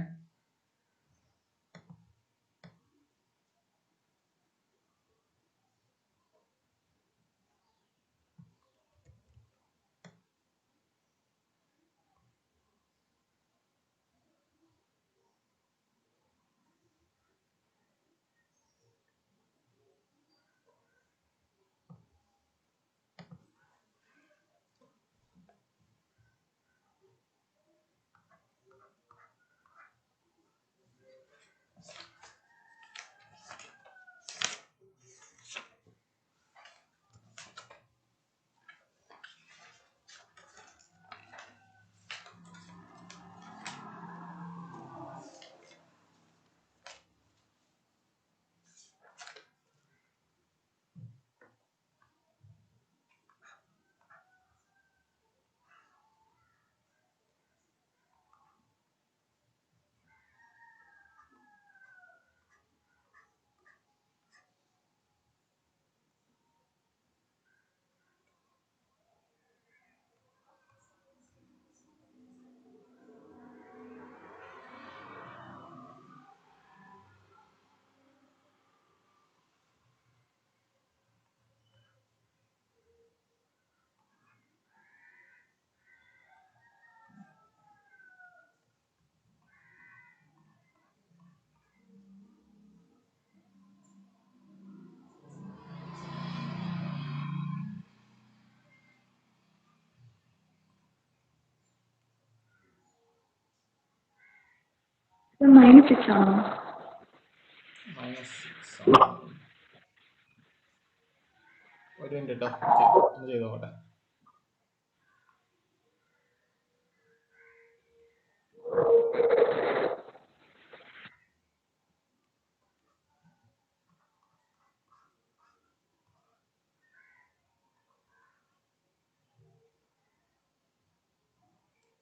S4: -6 ആണോ?
S1: -6 ഒരു മിനിറ്റ് കേട്ടോ. ഒന്ന് ചെയ്ത് നോക്കട്ടെ.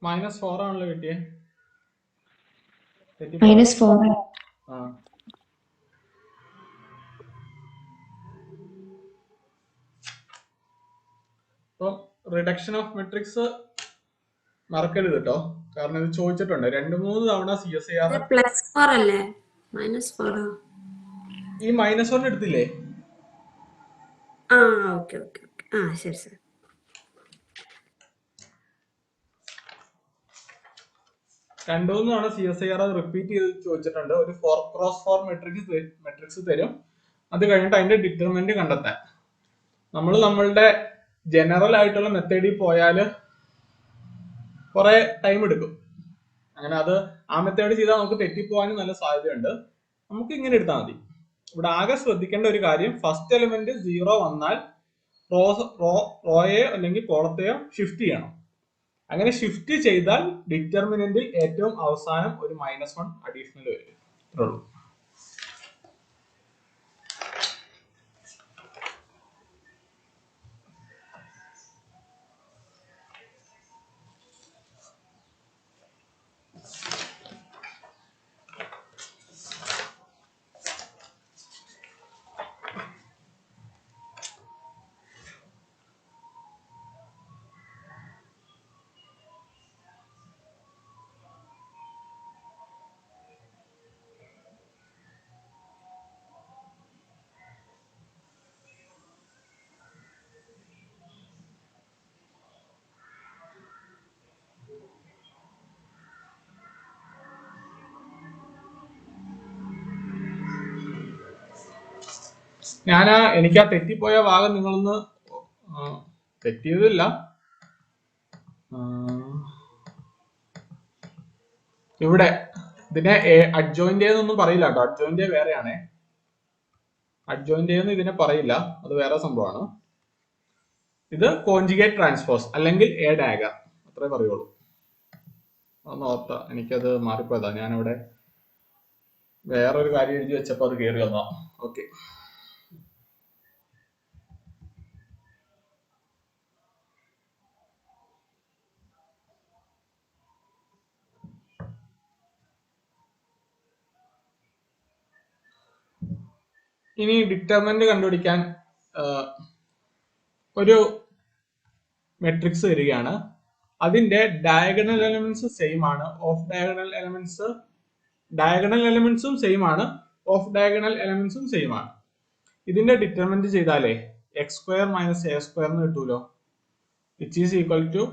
S1: -4 ആണല്ലോ കിട്ടിയേ.
S4: -4.
S1: ആ അപ്പം റിഡക്ഷൻ ഓഫ് മെട്രിക്സ് മറക്കരുത് കേട്ടോ, കാരണം ഇത് ചോദിച്ചിട്ടുണ്ട് 2-3 തവണ CSIR.
S5: +4 അല്ലേ? -4.
S1: ഈ -1 എടുത്തില്ലേ?
S5: ആ ഓക്കെ ഓക്കെ ഓക്കെ. ആ ശരി സർ.
S1: 2-3 തവണ CSIR റിപ്പീറ്റ് ചെയ്ത് ചോദിച്ചിട്ടുണ്ട്. ഒരു 4x4 മെട്രിക്സ് തരും. അത് കഴിഞ്ഞിട്ട് അതിന്റെ ഡിറ്റർമിനന്റ് കണ്ടെത്താൻ നമ്മളുടെ ജനറൽ ആയിട്ടുള്ള മെത്തേഡിൽ പോയാല് കുറെ ടൈം എടുക്കും. അങ്ങനെ അത് ആ മെത്തേഡ് ചെയ്താൽ നമുക്ക് തെറ്റിപ്പോവാനും നല്ല സാധ്യതയുണ്ട്. നമുക്ക് ഇങ്ങനെ എടുത്താൽ മതി. ഇവിടെ ആകെ ശ്രദ്ധിക്കേണ്ട ഒരു കാര്യം, ഫസ്റ്റ് എലിമെന്റ് 0 വന്നാൽ റോയെ അല്ലെങ്കിൽ കോളത്തെയോ ഷിഫ്റ്റ് ചെയ്യണം. അങ്ങനെ ഷിഫ്റ്റ് ചെയ്താൽ ഡിറ്റർമിനന്റിൽ ഏറ്റവും അവസാനം ഒരു -1 അഡീഷണൽ വരും. ഇത്രേ ഉള്ളൂ. എനിക്ക് ആ തെറ്റിപ്പോയ ഭാഗം നിങ്ങളൊന്ന് തെറ്റിയതില്ല. ഇവിടെ ഇതിനെ അഡ്ജോയിന്റ് എന്നൊന്നും പറയില്ല കേട്ടോ. അഡ്ജോയിന്റ് വേറെയാണേ. അഡ്ജോയിന്റ് എന്ന് ഇതിനെ പറയില്ല, അത് വേറെ സംഭവമാണ്. ഇത് കോഞ്ചുഗേറ്റ് ട്രാൻസ്പോസ് അല്ലെങ്കിൽ എ ഡാഗർ, അത്രേ പറയുള്ളൂ. ഒന്ന് ഓർത്ത, എനിക്കത് മാറിപ്പോയതാ. ഞാനിവിടെ വേറൊരു കാര്യം എഴുതി വെച്ചപ്പോ അത് കയറി വന്നോ. ഓക്കെ. ഇനി ഡിറ്റർമിനന്റ് കണ്ടുപിടിക്കാൻ ഒരു മെട്രിക്സ് വരികയാണ്. അതിന്റെ ഡയഗണൽ എലമെന്റ്സ് സെയിം ആണ്. ഡയഗണൽ എലമെന്റ്സും സെയിം ആണ്, ഓഫ് ഡയഗണൽ എലമെന്റ്സും സെയിം ആണ്. ഇതിന്റെ ഡിറ്റർമിനന്റ് ചെയ്താലേ X square minus A square എന്ന് കിട്ടൂലോ, which is equal to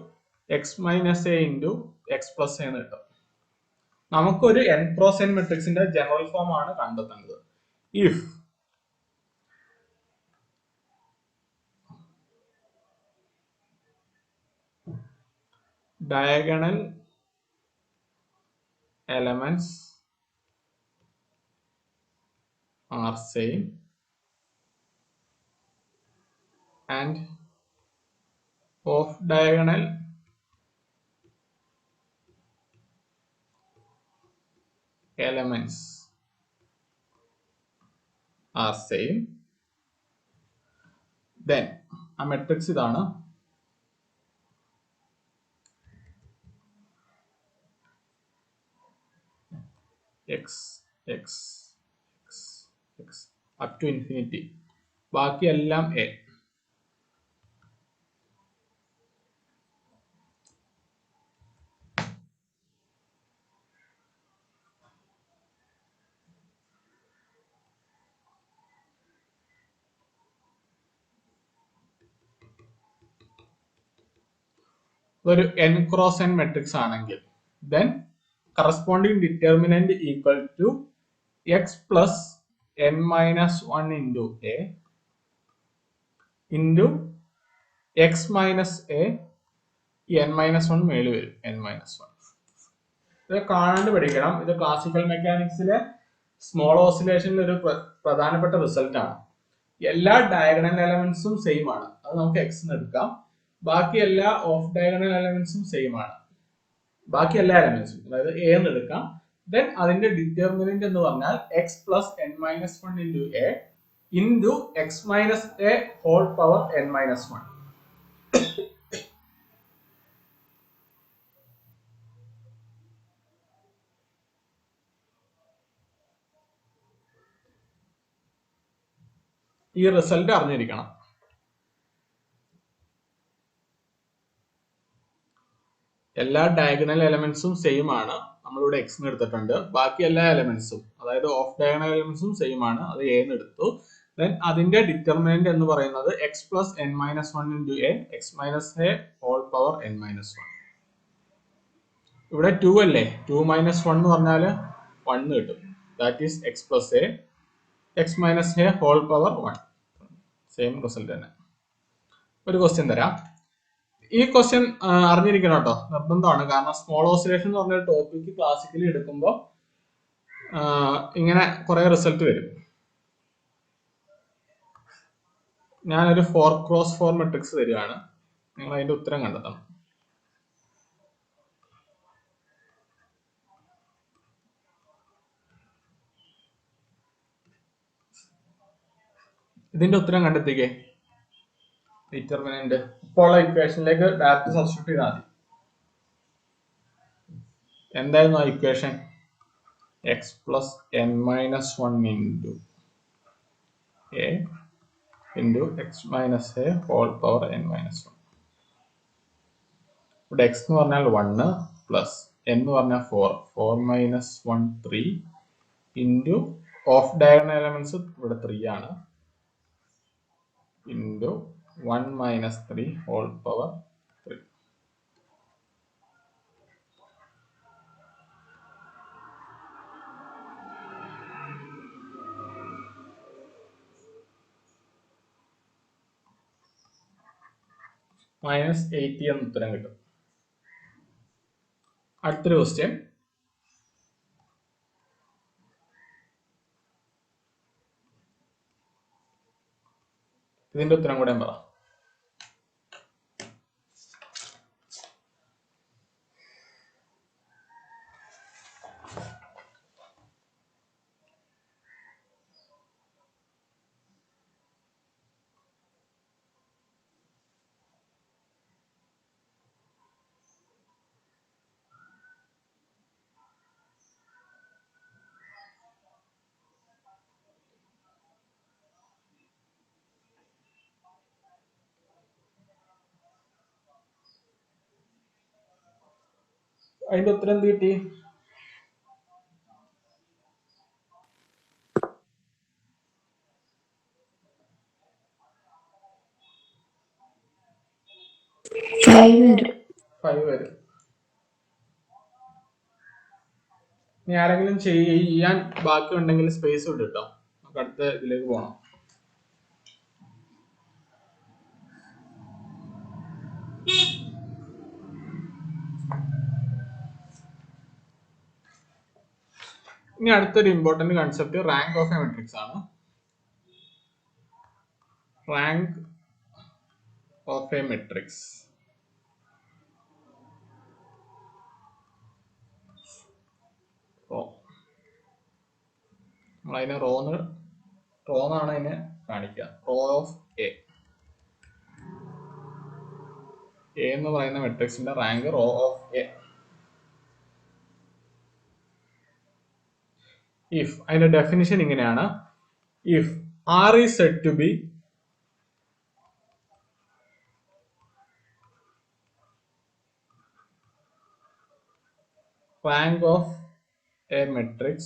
S1: X minus A into X plus എന്ന് കിട്ടും. നമുക്കൊരു n ക്രോസ് n മെട്രിക്സിന്റെ ജനറൽ ഫോം ആണ് കണ്ടെത്തേണ്ടത്. If diagonal elements are same and off diagonal elements are same, then ആ matrix ഇതാണ്. x x x x up to infinity, ബാക്കി എല്ലാം a. ഒരു n ക്രോസ് n മെട്രിക്സ് ആണെങ്കിൽ then corresponding determinant equal to x plus n minus 1 into a into x minus a, n minus 1 മേളിൽ വരും, n minus 1. ഇത് കാണാണ്ട് പഠിക്കണം. ഇത് ക്ലാസിക്കൽ മെക്കാനിക്സിലെ സ്മോൾ ഓസിലേഷനിലെ ഒരു പ്രധാനപ്പെട്ട റിസൾട്ട് ആണ്. എല്ലാ ഡയഗണൽ എലമെന്റ്സും സെയിം ആണ്, അത് നമുക്ക് x എന്ന് എടുക്കാം. ബാക്കി എല്ലാ ഓഫ് ഡയഗണൽ എലമെന്റ്സും സെയിം ആണ്, ബാക്കി എല്ലാ എലമെന്റ്സും, അതായത് a എന്ന് എടുക്കാം. ദെൻ അതിന്റെ ഡിറ്റർമിനന്റ് എന്ന് പറഞ്ഞാൽ x plus n minus 1 into a into X minus A whole power n minus 1. ഈ റിസൾട്ട് അറിഞ്ഞിരിക്കണം. എല്ലാ ഡയഗണൽ എലമെന്റ്സും സെയിം ആണ്, നമ്മളിവിടെ x എന്ന് എടുത്തിട്ടുണ്ട്. ബാക്കി എല്ലാ എലമെന്റ്സും, അതായത് ഓഫ് ഡയഗണൽ എലമെന്റ്സും സെയിം ആണ്, അത് a എന്ന് എടുത്തു. ദെൻ അതിന്റെ ഡിറ്റർമിനന്റ് എന്ന് പറയുന്നത് x plus n minus 1 into a X minus A whole power n minus 1. ഇവിടെ 2 അല്ലേ, 2 മൈനസ് 1 എന്ന് പറഞ്ഞാൽ 1 കിട്ടും. That is x plus A X minus A whole power 1. Same result തന്നെ. ഒരു ക്വസ്റ്റ്യൻ തരാം. ഈ ക്വസ്റ്റ്യൻ അറിഞ്ഞിരിക്കണം കേട്ടോ, നിർബന്ധമാണ്. കാരണം സ്മോൾ ഓസിലേഷൻ എന്ന് പറഞ്ഞ ടോപ്പിക്ക് ക്ലാസിക്കലി എടുക്കുമ്പോൾ ഇങ്ങനെ കുറെ റിസൾട്ട് വരും. ഞാനൊരു 4x4 മെട്രിക്സ് തരികയാണ്, നിങ്ങൾ അതിന്റെ ഉത്തരം കണ്ടെത്തണം. ഇതിന്റെ ഉത്തരം കണ്ടെത്തിക്കേ. ഡിറ്റർമിനന്റ് ഇപ്പോൾ ഇക്വേഷനിലേക്ക് ഡയറക്റ്റ് സബ്സ്റ്റിറ്റ്യൂട്ട് ചെയ്താൽ മതി. എന്തായിരുന്നു ആ equation? X plus n minus 1 into A into X minus A whole power n minus 1. ഇവിടെ x എന്ന് പറഞ്ഞാൽ 1 പ്ലസ് n എന്ന് പറഞ്ഞാൽ 4 minus 1 3 into off diagonal elements ഇവിടെ 3 ആണ് into 1 minus 3 whole power 3. Minus 80 എന്ന് ഉത്തരം കിട്ടും. അടുത്തൊരു ക്വസ്റ്റ്യൻ. ഇതിന്റെ ഉത്തരം കൂടെ പറ. അതിന്റെ ഉത്തരം എന്ത് കിട്ടി?
S4: ഫൈവ് വരും.
S1: 5 വരും. ഇനി ആരെങ്കിലും ചെയ്യാൻ ബാക്കി ഉണ്ടെങ്കിൽ സ്പേസ് വിട് കേട്ടോ. നമുക്ക് അടുത്ത ഇതിലേക്ക് പോകണം. ഇനി അടുത്തൊരു important concept rank of a matrix ആണ്. Rank of a matrix. നമ്മളതിനെ റോന്നാണ് അതിനെ കാണിക്കുക. റോ ഓഫ് എ എന്ന് പറയുന്ന മെട്രിക്സിന്റെ rank row of A. If അതിന്റെ ഡെഫിനിഷൻ ഇങ്ങനെയാണ്: if R is said to be rank of a matrix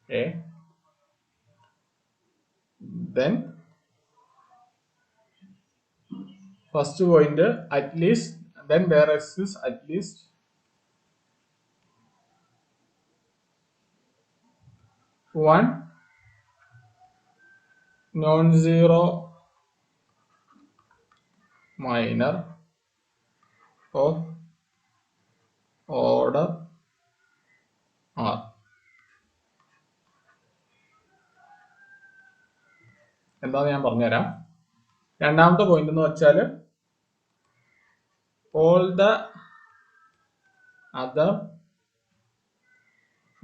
S1: A, then first point at least, then there exists at least one non-zero minor of order R. എന്താന്ന് ഞാൻ പറഞ്ഞുതരാം. രണ്ടാമത്തെ point എന്ന് വെച്ചാൽ all the other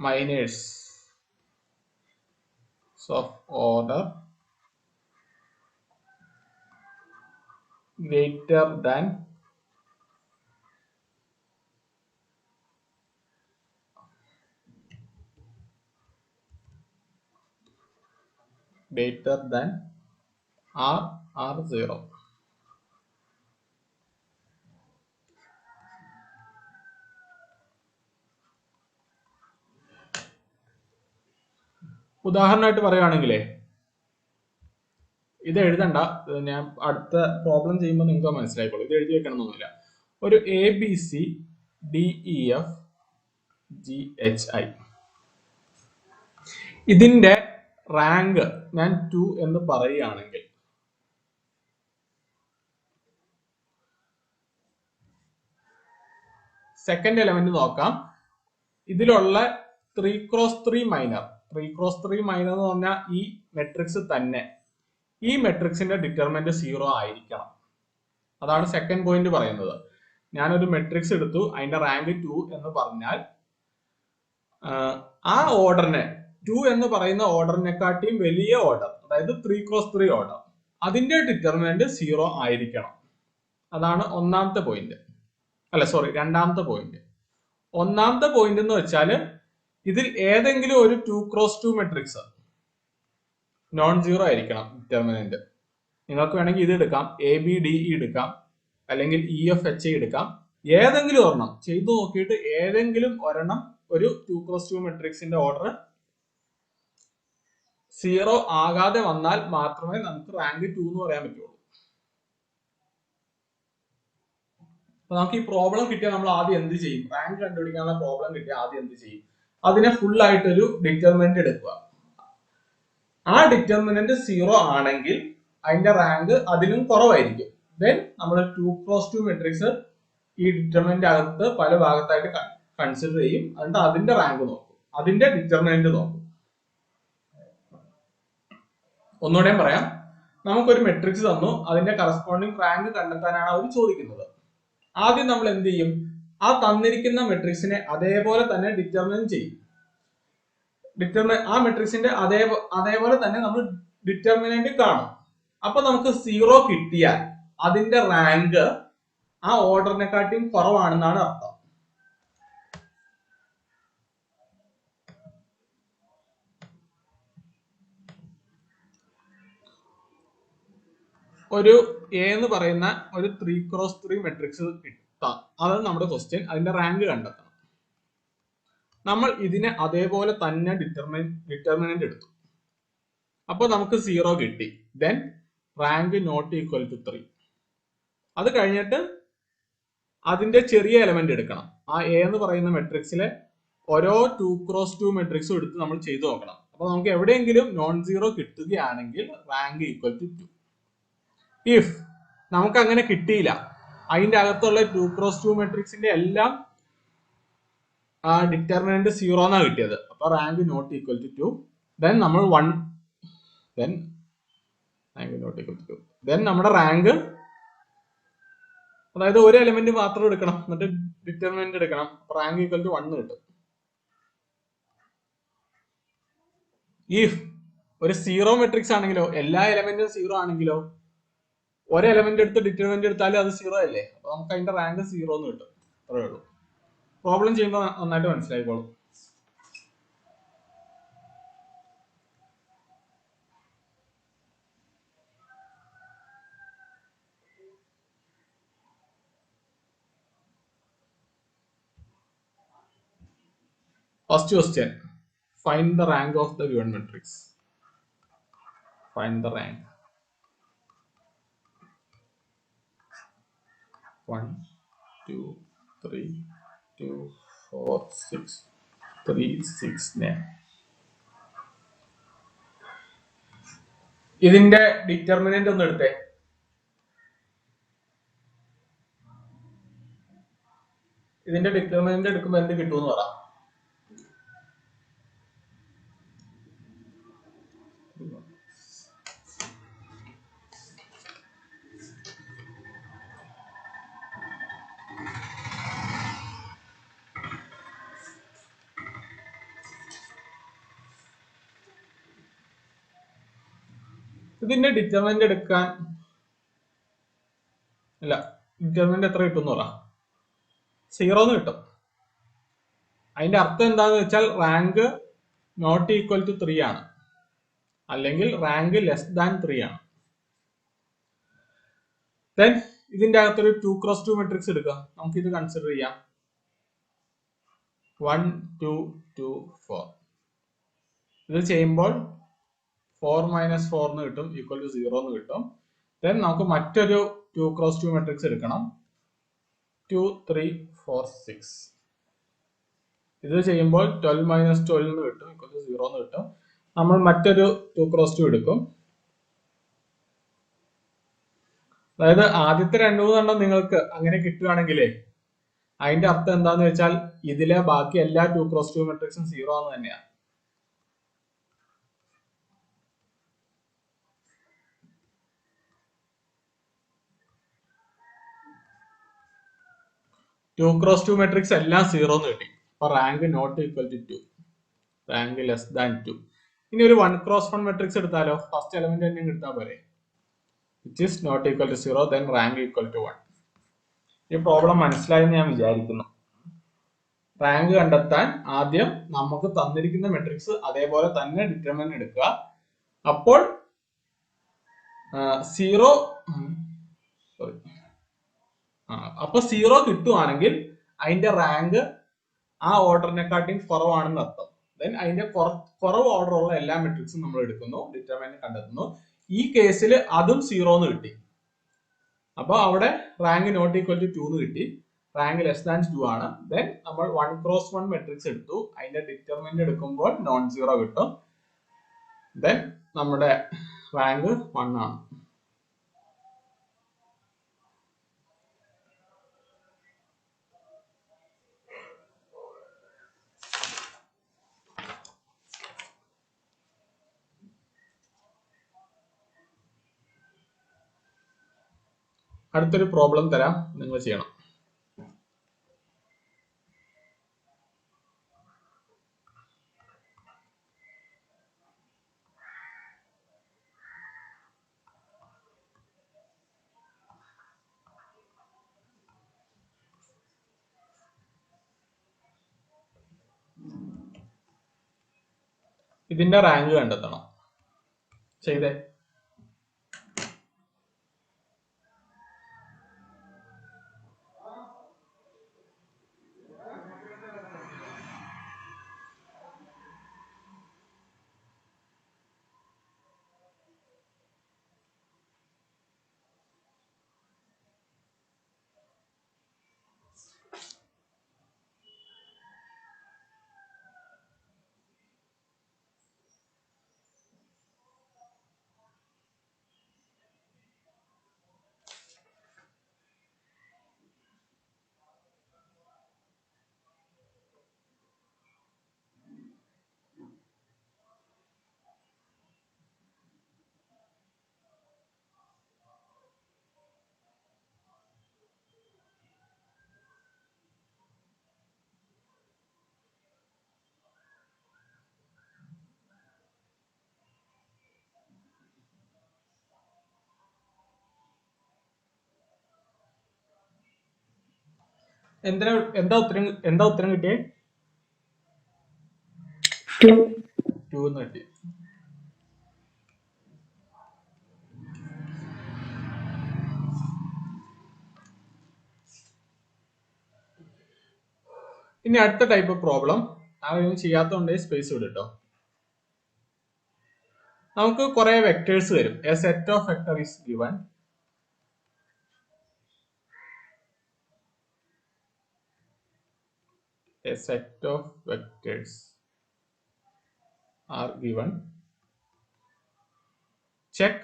S1: minors of order greater than R 0. ഉദാഹരണമായിട്ട് പറയുകയാണെങ്കിലേ, ഇത് എഴുതണ്ട, ഞാൻ അടുത്ത പ്രോബ്ലം ചെയ്യുമ്പോൾ നിങ്ങൾക്ക് മനസ്സിലായിക്കോളൂ. ഇത് എഴുതി വെക്കണമെന്നൊന്നുമില്ല. ഒരു ABCDEFGHI ഇതിന്റെ റാങ്ക് ഞാൻ 2 എന്ന് പറയുകയാണെങ്കിൽ സെക്കൻഡ് എലമെന്റ് നോക്കാം. ഇതിലുള്ള 3x3 മൈനർ എന്ന് പറഞ്ഞാൽ ഈ മെട്രിക്സ് തന്നെ, ഈ മെട്രിക്സിന്റെ ഡിറ്റർമിനന്റ് 0 ആയിരിക്കണം. അതാണ് സെക്കൻഡ് പോയിന്റ് പറയുന്നത്. ഞാനൊരു മെട്രിക്സ് എടുത്തു, അതിന്റെ റാങ്ക് 2 എന്ന് പറഞ്ഞാൽ ആ ഓർഡറിനെ 2 എന്ന് പറയുന്ന ഓർഡറിനെക്കാട്ടിയും വലിയ ഓർഡർ, അതായത് 3x3 ഓർഡർ, അതിന്റെ ഡിറ്റർമിനന്റ് 0 ആയിരിക്കണം. അതാണ് രണ്ടാമത്തെ പോയിന്റ്. ഒന്നാമത്തെ പോയിന്റ് എന്ന് വെച്ചാൽ ഇതിൽ ഏതെങ്കിലും ഒരു 2x2 മെട്രിക്സ് നോൺ സീറോ ആയിരിക്കണം ഡിറ്റർമിനന്റ്. നിങ്ങൾക്ക് വേണമെങ്കിൽ ഇത് എടുക്കാം, ABDE എടുക്കാം, അല്ലെങ്കിൽ EFHI എടുക്കാം. ഏതെങ്കിലും ഒരെണ്ണം ചെയ്തു നോക്കിയിട്ട് ഏതെങ്കിലും ഒരെണ്ണം ഒരു 2x2 മെട്രിക്സിന്റെ ഓർഡർ 0 ആകാതെ വന്നാൽ മാത്രമേ നമുക്ക് റാങ്ക് 2 എന്ന് പറയാൻ പറ്റുള്ളൂ. അപ്പൊ നമുക്ക് ഈ പ്രോബ്ലം കിട്ടിയാൽ നമ്മൾ ആദ്യം എന്ത് ചെയ്യും? റാങ്ക് കണ്ടുപിടിക്കാനുള്ള പ്രോബ്ലം കിട്ടിയാൽ ആദ്യം എന്ത് ചെയ്യും? അതിനെ ഫുൾ ആയിട്ടൊരു ഡിറ്റർമിനന്റ് എടുക്കുക. ആ ഡിറ്റർമിനന്റ് 0 ആണെങ്കിൽ അതിന്റെ റാങ്ക് അതിലും കുറവായിരിക്കും. ദെൻ നമ്മൾ 2x2 മെട്രിക്സ് ഈ ഡിറ്റർമിനന്റ് അകത്ത് പല ഭാഗത്തായിട്ട് കൺസിഡർ ചെയ്യും. എന്നിട്ട് അതിന്റെ റാങ്ക് നോക്കും, അതിന്റെ ഡിറ്റർമിനന്റ് നോക്കും. ഒന്നുകൂടെയും പറയാം, നമുക്കൊരു മെട്രിക്സ് തന്നു, അതിന്റെ കറസ്പോണ്ടിങ് റാങ്ക് കണ്ടെത്താനാണ് അവർ ചോദിക്കുന്നത്. ആദ്യം നമ്മൾ എന്ത് ചെയ്യും? ആ തന്നിരിക്കുന്ന മെട്രിക്സിനെ അതേപോലെ തന്നെ ഡിറ്റർമിൻ ചെയ്യും. ആ മെട്രിക്സിന്റെ അതേപോലെ തന്നെ നമ്മൾ ഡിറ്റർമിനന്റ് കാണും. അപ്പൊ നമുക്ക് 0 കിട്ടിയാൽ അതിന്റെ റാങ്ക് ആ ഓർഡറിനെക്കാട്ടിയും കുറവാണെന്നാണ് അർത്ഥം. ഒരു A എന്ന് പറയുന്ന ഒരു 3x3 മെട്രിക്സ് അതാണ് നമ്മുടെ ക്വസ്റ്റ്യൻ. അതിന്റെ റാങ്ക് കണ്ടെത്തണം. നമ്മൾ ഇതിനെ അതേപോലെ തന്നെ ഡിറ്റർമിനന്റ് എടുത്തു. അപ്പോൾ നമുക്ക് 0 കിട്ടി. Then rank not equal to 3. അത് കഴിഞ്ഞിട്ട് അതിന്റെ ചെറിയ എലമെന്റ് എടുക്കണം. ആ എ എന്ന് പറയുന്ന മെട്രിക്സിലെ ഓരോ 2x2 മെട്രിക്സും എടുത്ത് നമ്മൾ ചെയ്തു നോക്കണം. അപ്പൊ നമുക്ക് എവിടെയെങ്കിലും നോൺ സീറോ കിട്ടുകയാണെങ്കിൽ റാങ്ക് ഈക്വൽ ടു 2. ഇഫ് നമുക്ക് അങ്ങനെ കിട്ടിയില്ല, അതിന്റെ അകത്തുള്ള 2x2 മെട്രിക്സിന്റെ എല്ലാം ഡിറ്റർമിനന്റ് 0 എന്നാണ് കിട്ടിയത്. അപ്പൊ rank not equal to 2. Then നമ്മൾ 1 then rank not equal to 2. Then നമ്മുടെ റാങ്ക്, അതായത് ഒരു എലമെന്റ് മാത്രം എടുക്കണം, എന്നിട്ട് ഡിറ്റർമിനന്റ് എടുക്കണം. റാങ്ക് ഈക്വൽ ടു 1 കിട്ടും. ഇഫ് ഒരു 0 മെട്രിക്സ് ആണെങ്കിലോ, എല്ലാ എലമെന്റും 0 ആണെങ്കിലോ, ഒരു എലമെന്റ് എടുത്ത് ഡിറ്റർമിനന്റ് എടുത്താലും അത് 0 അല്ലേ. അപ്പൊ നമുക്ക് അതിന്റെ റാങ്ക് 0 എന്ന് കിട്ടും. അത്രേ ഉള്ളൂ. പ്രോബ്ലം ചെയ്യുമ്പോൾ നന്നായിട്ട് മനസ്സിലായിക്കോളും. First question, find the rank of the given matrix. Find the rank. 1, 2, 3, 2, 4, 6, 3, 6, 9. ഇതിന്റെ ഡിറ്റർമിനന്റ് ഒന്ന് എടുത്തേ. ഇതിന്റെ ഡിറ്റർമിനന്റ് എടുക്കുമ്പോൾ എന്ത് കിട്ടുമെന്ന് പറ. ഇതിന്റെ ഡിറ്റർമിനന്റ് എടുക്കാൻ അല്ല, ഡിറ്റർമിനന്റ് എത്ര കിട്ടും എന്ന് പറ. 0 എന്ന് കിട്ടും. അതിന്റെ അർത്ഥം എന്താന്ന് വെച്ചാൽ റാങ്ക് നോട്ട് ഈക്വൽ ടു 3 ആണ്, അല്ലെങ്കിൽ റാങ്ക് ലെസ് ദാൻ 3 ആണ്. ദെൻ ഇതിന്റെ അകത്തൊരു 2x2 മെട്രിക്സ് എടുക്കുക. നമുക്ക് ഇത് കൺസിഡർ ചെയ്യാം. 1, 2, 2, 4. ഇത് ചെയ്യുമ്പോൾ 4 - 4 എന്ന് കിട്ടും, ഈക്വൽ ടു 0 എന്ന് കിട്ടും. ദെൻ നമുക്ക് മറ്റൊരു 2x2 മെട്രിക്സ് എടുക്കണം. 2, 3, 4, 6. ഇത് ചെയ്യുമ്പോൾ 12 - 12 എന്ന് കിട്ടും, ഈക്വൽ ടു 0 എന്ന് കിട്ടും. നമ്മൾ മറ്റൊരു 2x2 എടുക്കും. അതായത് ആദ്യത്തെ 2-3 നിങ്ങൾക്ക് അങ്ങനെ കിട്ടുകയാണെങ്കിലേ അതിന്റെ അർത്ഥം എന്താന്ന് വെച്ചാൽ ഇതിലെ ബാക്കി എല്ലാ 2x2 മെട്രിക്സും 0 എന്ന് തന്നെയാണ്. ടു ക്രോസ് ടു മെട്രിക്സ് എല്ലാം 0 എന്ന് കിട്ടി. അപ്പൊ rank not equal to 2, rank less than 2. ഇനി ഒരു 1x1 മെട്രിക്സ് എടുത്താലോ, ഫസ്റ്റ് എലമെന്റ് തന്നെ എടുത്താൽ പോരെ. Which is not equal to 0, then rank equal to 1. ഈ പ്രോബ്ലം മനസ്സിലായെന്ന് ഞാൻ വിചാരിക്കുന്നു. റാങ്ക് കണ്ടെത്താൻ ആദ്യം നമുക്ക് തന്നിരിക്കുന്ന മെട്രിക്സ് അതേപോലെ തന്നെ ഡിറ്റർമിനന്റ് എടുക്കുക. അപ്പോൾ 0 കിട്ടുവാണെങ്കിൽ അതിന്റെ റാങ്ക് ആ ഓർഡറിനെക്കാട്ടിയും കുറവാണെന്ന് അർത്ഥം. ദെൻ അതിന്റെ കുറവ് ഓർഡർ ഉള്ള എല്ലാ മെട്രിക്സും നമ്മൾ എടുക്കുന്നു, ഡിറ്റർമിനന്റ് കണ്ടെത്തുന്നു. ഈ കേസിൽ അതും 0 എന്ന് കിട്ടി. അപ്പൊ അവിടെ റാങ്ക് നോട്ട് ഈക്വൽ ടു 2 എന്ന് കിട്ടി, റാങ്ക് ലെസ് ദാൻ 2 ആണ്. ദെൻ നമ്മൾ 1x1 മെട്രിക്സ് എടുത്തു, അതിന്റെ ഡിറ്റർമിനന്റ് എടുക്കുമ്പോൾ നോൺ സീറോ കിട്ടും. ദെൻ നമ്മുടെ റാങ്ക് 1 ആണ്. അടുത്തൊരു പ്രോബ്ലം തരാം, നിങ്ങൾ ചെയ്യണം. ഇതിന്റെ റാങ്ക് കണ്ടെത്തണം. ചെയ്തേ. എന്താ ഉത്തരം കിട്ടിയേ?
S4: 2.
S1: 2 എന്ന് കിട്ടി. ഇനി അടുത്ത ടൈപ്പ് പ്രോബ്ലം ആരും ചെയ്യാത്തതുകൊണ്ട് സ്പേസ് വിടും കേട്ടോ. നമുക്ക് കുറെ വെക്ടേഴ്സ് വരും. A set of vector is given. A set of vectors are given. Check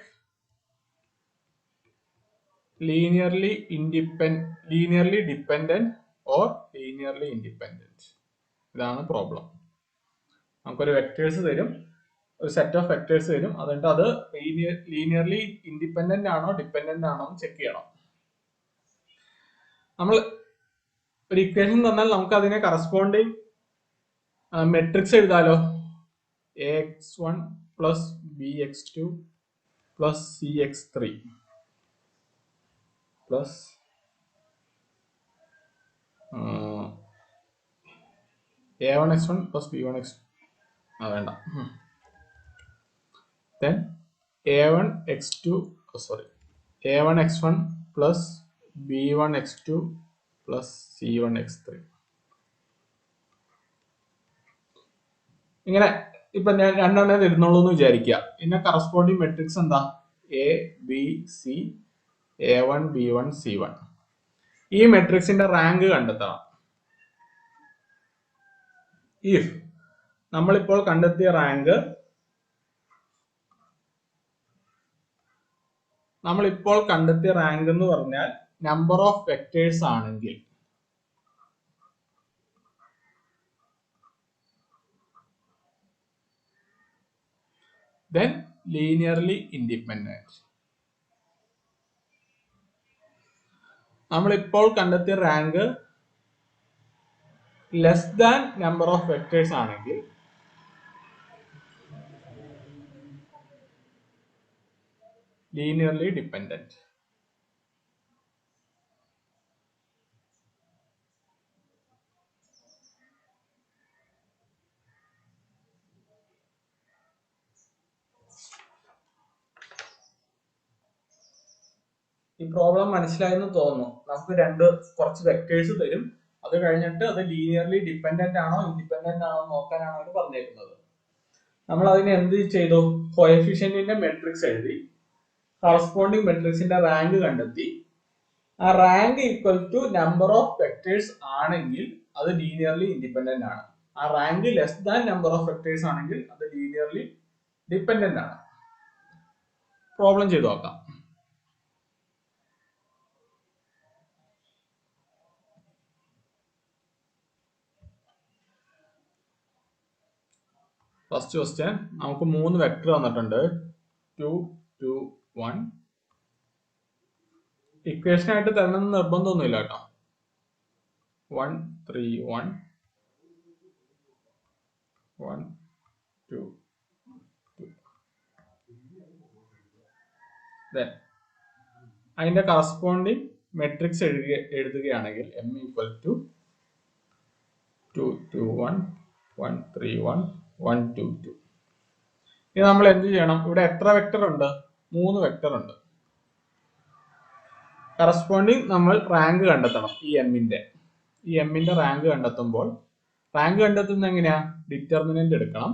S1: linearly dependent or linearly independent. ഇതാണ് പ്രോബ്ലം. നമുക്കൊരു വെക്ടേഴ്സ് തരും, ഒരു സെറ്റ് ഓഫ് വെക്ടേഴ്സ് തരും, എന്നിട്ട് അത് ലീനിയർലി ഇൻഡിപെൻഡന്റ് ആണോ ഡിപെൻഡന്റ് ആണോ എന്ന് ചെക്ക് ചെയ്യണം. നമ്മൾ ഒരു ഇക്വേഷൻ തന്നാൽ നമുക്ക് അതിനെ കറസ്പോണ്ടിങ് മെട്രിക്സ് എഴുതാലോ. ax1 plus bx2 plus cx3 plus a1x1 plus b1x2 വേണ്ട, then a1x1 plus b1x2 plus c1x3. ഇങ്ങനെ ഇപ്പൊ ഞാൻ രണ്ടെണ്ണം തരുന്നുള്ളൂ എന്ന് വിചാരിക്കുക. പിന്നെ കറസ്പോണ്ടിങ് മെട്രിക്സ് എന്താ? A B C a1 b1 c1. ഈ മെട്രിക്സിന്റെ റാങ്ക് കണ്ടെത്തണം. ഇഫ് നമ്മളിപ്പോൾ കണ്ടെത്തിയ റാങ്ക് എന്ന് പറഞ്ഞാൽ നമ്പർ ഓഫ് വെക്ടേഴ്സ് ആണെങ്കിൽ then linearly independent. നമ്മളിപ്പോൾ കണ്ടെത്തിയ rank less than number of vectors ആണെങ്കിൽ linearly dependent. ഈ പ്രോബ്ലം മനസ്സിലായെന്ന് തോന്നുന്നു. നമുക്ക് കുറച്ച് വെക്ടേഴ്സ് തരും, അത് കഴിഞ്ഞിട്ട് അത് ലീനിയർലി ഡിപെൻഡന്റ് ആണോ ഇൻഡിപെൻഡന്റ് ആണോ നോക്കാനാണ് അവർ പറഞ്ഞേക്കുന്നത്. നമ്മൾ അതിന് എന്ത് ചെയ്തു? കോഎഫിഷ്യന്റിന്റെ മെട്രിക്സ് എഴുതി, കറസ്പോണ്ടിങ് മെട്രിക്സിന്റെ റാങ്ക് കണ്ടെത്തി. ആ rank equal to number of vectors ആണെങ്കിൽ അത് ലീനിയർലി ഇൻഡിപെൻഡന്റ് ആണ്. ആ rank less than number of vectors ആണെങ്കിൽ അത് ലീനിയർലി ഡിപെൻഡന്റ് ആണ്. പ്രോബ്ലം ചെയ്തു നോക്കാം. ഫസ്റ്റ് ക്വസ്റ്റ്യൻ, നമുക്ക് 3 വെക്ടർ തന്നിട്ടുണ്ട്, 2 2 1. ഇക്വേഷൻ ആയിട്ട് തരണമെന്ന് നിർബന്ധമൊന്നുമില്ല കേട്ടോ. 1 3 1 1 2 2. Then അതിന്റെ കറസ്പോണ്ടിങ് മെട്രിക്സ് എഴുതുകയാണെങ്കിൽ m ഈക്വൽ ടു 2 2 1 1 3 1 1 2 2. ഇനി നമ്മൾ എന്ത് ചെയ്യണം? ഇവിടെ എത്ര വെക്ടർ ഉണ്ട്? 3 വെക്ടർ ഉണ്ട്. കറസ്പോണ്ടിങ് നമ്മൾ റാങ്ക് കണ്ടെത്തണം. ഈ എമ്മിന്റെ റാങ്ക് കണ്ടെത്തുമ്പോൾ റാങ്ക് കണ്ടെത്തുന്നത് എങ്ങനെയാ? ഡിറ്റർമിനന്റ് എടുക്കണം,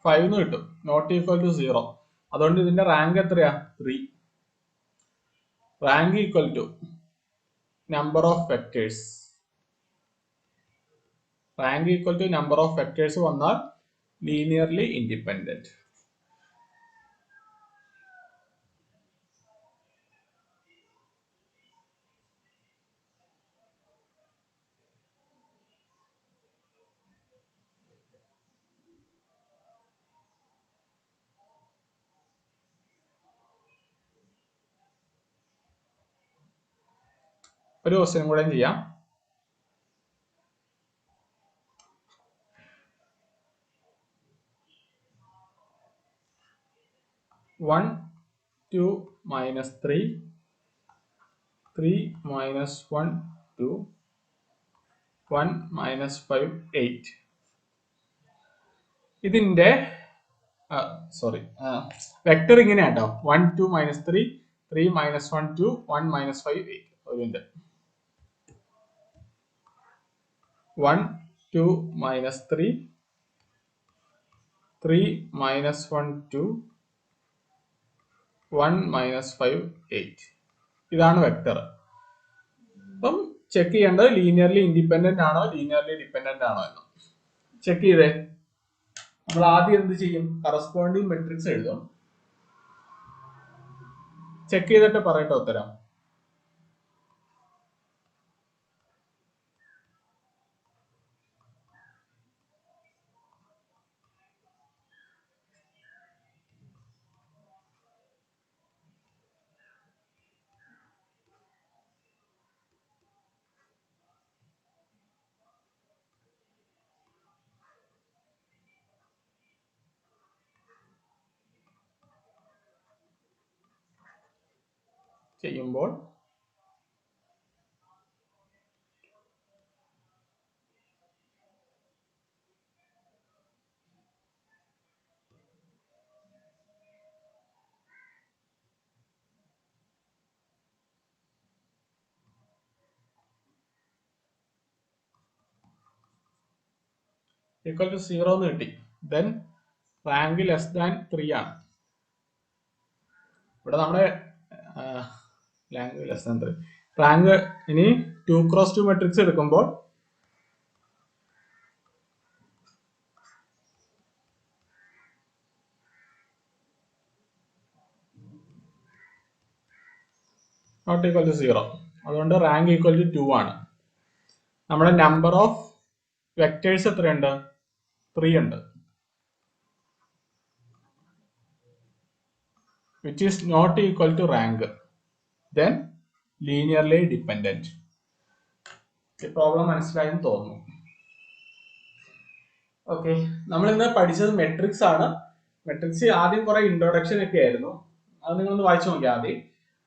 S1: ഫൈവ് എന്ന് കിട്ടും, നോട്ട് ഈക്വൽ ടു 0. അതുകൊണ്ട് ഇതിന്റെ റാങ്ക് എത്രയാ? 3. Rank equal to number of vectors. Rank equal to number of vectors വന്നാൽ ലീനിയർലി ഇൻഡിപെൻഡന്റ്. ഒരു ക്വസ്റ്റ്യൻ കൂടെ ചെയ്യാം. One, 2 minus 3, 3 minus 1, 2, 1 minus 5, 8. ഇതിന്റെ sorry vector ഇങ്ങനെയാട്ടോ. 1, 2 minus 3, 3 minus 1, 2, 1 minus 5, 8. അതിന്റെ 1, 2 minus 3, 3 minus 1, 2, 1 minus 5, 8. ഇതാണ് വെക്ടർ. അപ്പം ചെക്ക് ചെയ്യേണ്ടത് ലീനിയർലി ഇൻഡിപെൻഡന്റ് ആണോ ലീനിയർലി ഡിപെൻഡന്റ് ആണോ എന്ന് ചെക്ക് ചെയ്തേ. നമ്മൾ ആദ്യം എന്ത് ചെയ്യും? കറസ്പോണ്ടിങ് മെട്രിക്സ് എഴുതും. ചെക്ക് ചെയ്തിട്ട് പറയട്ടെ ഉത്തരം. ചെയ്യുമ്പോൾ ഈക്വൽ ടു 0 എന്ന് കിട്ടി. ദെൻ റാങ്ക് ലെസ് ദാൻ 3 ആണ്. ഇവിടെ നമ്മുടെ റാങ്ക് ഇനി 2x2 മെട്രിക്സ് എടുക്കുമ്പോൾ നോട്ട് ഈക്വൽ ടു 0. അതുകൊണ്ട് റാങ്ക് ഈക്വൽ ടു 2 ആണ്. നമ്മുടെ നമ്പർ ഓഫ് വെക്ടേഴ്സ് എത്രയുണ്ട്? 3 ഉണ്ട്. Which is not equal to rank. Then linearly dependent. Problem മനസ്സിലായെന്ന് തോന്നുന്നു. ഓക്കെ, നമ്മൾ ഇന്ന് പഠിച്ചത് മെട്രിക്സ് ആണ്. മെട്രിക്സ് ആദ്യം കുറെ ഇൻട്രൊഡക്ഷൻ ഒക്കെ ആയിരുന്നു. അത് നിങ്ങളൊന്ന് വായിച്ചു നോക്കിയാൽ മതി.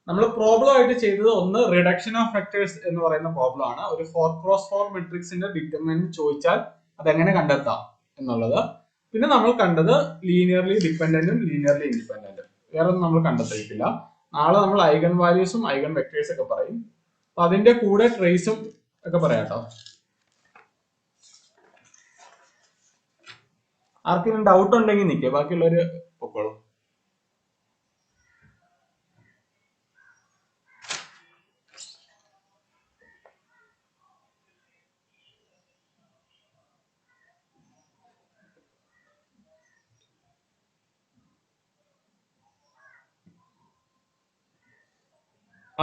S1: നമ്മൾ പ്രോബ്ലം ആയിട്ട് ചെയ്തത് ഒന്ന് റിഡക്ഷൻ ഓഫ് വെക്ടേഴ്സ് എന്ന് പറയുന്ന പ്രോബ്ലം ആണ്. ഒരു 4x4 മെട്രിക്സിന്റെ ഡിറ്റർമിനന്റ് ചോദിച്ചാൽ അതെങ്ങനെ കണ്ടെത്താം എന്നുള്ളത്. പിന്നെ നമ്മൾ കണ്ടത് ലീനിയർലി ഡിപെൻഡന്റും ലീനിയർലി ഇൻഡിപെൻഡന്റും. വേറെ ഒന്നും നമ്മൾ കണ്ടെത്തിയിട്ടില്ല. നാളെ നമ്മൾ ഐഗൺ വാല്യൂസും ഐഗൺ വെക്ടേഴ്സ് ഒക്കെ പറയും. അപ്പൊ അതിന്റെ കൂടെ ട്രേസും ഒക്കെ പറയാം കേട്ടോ. ആർക്കെങ്കിലും ഡൗട്ട് ഉണ്ടെങ്കിൽ നിൽക്കുക, ബാക്കിയുള്ളവര് പൊക്കോളൂ.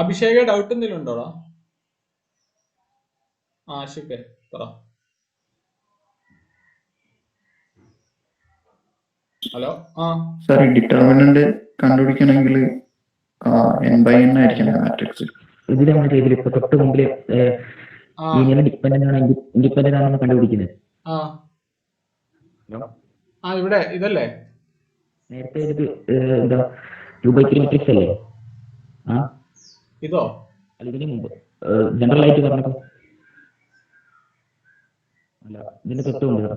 S1: അഭിഷേക ഡൗട്ട് എന്തെങ്കിലും ഉണ്ടോടാ? ആഷിഖ് പറ. ഹലോ.
S2: സാർ ഡിറ്റർമിനന്റ് കണ്ടുപിടിക്കണമെങ്കിൽ n/n ആയിരിക്കണം മാട്രിക്സ്.
S6: ഇതിൽ നമ്മൾ ചെയ്തില്ല. ഇപ്പൊ തൊട്ട് മുമ്പില് ലീനിയർ ഡിപെൻഡന്റ് ആണ് ഇൻഡിപെൻഡന്റ് ആണെന്ന് കണ്ടുപിടിക്കുന്നത്.
S1: ഇവിടെ ഇതല്ലേ
S6: നേരത്തെ ഇത് എന്താ 2/3 മെട്രിക്സ് അല്ലേ?
S1: ഇതോ?
S6: അല്ല, ഇതിന് മുമ്പ് ജനറൽ ആയിട്ട് പറഞ്ഞപ്പോ അല്ല, ഇതിന്റെ തൊട്ട് മുമ്പ്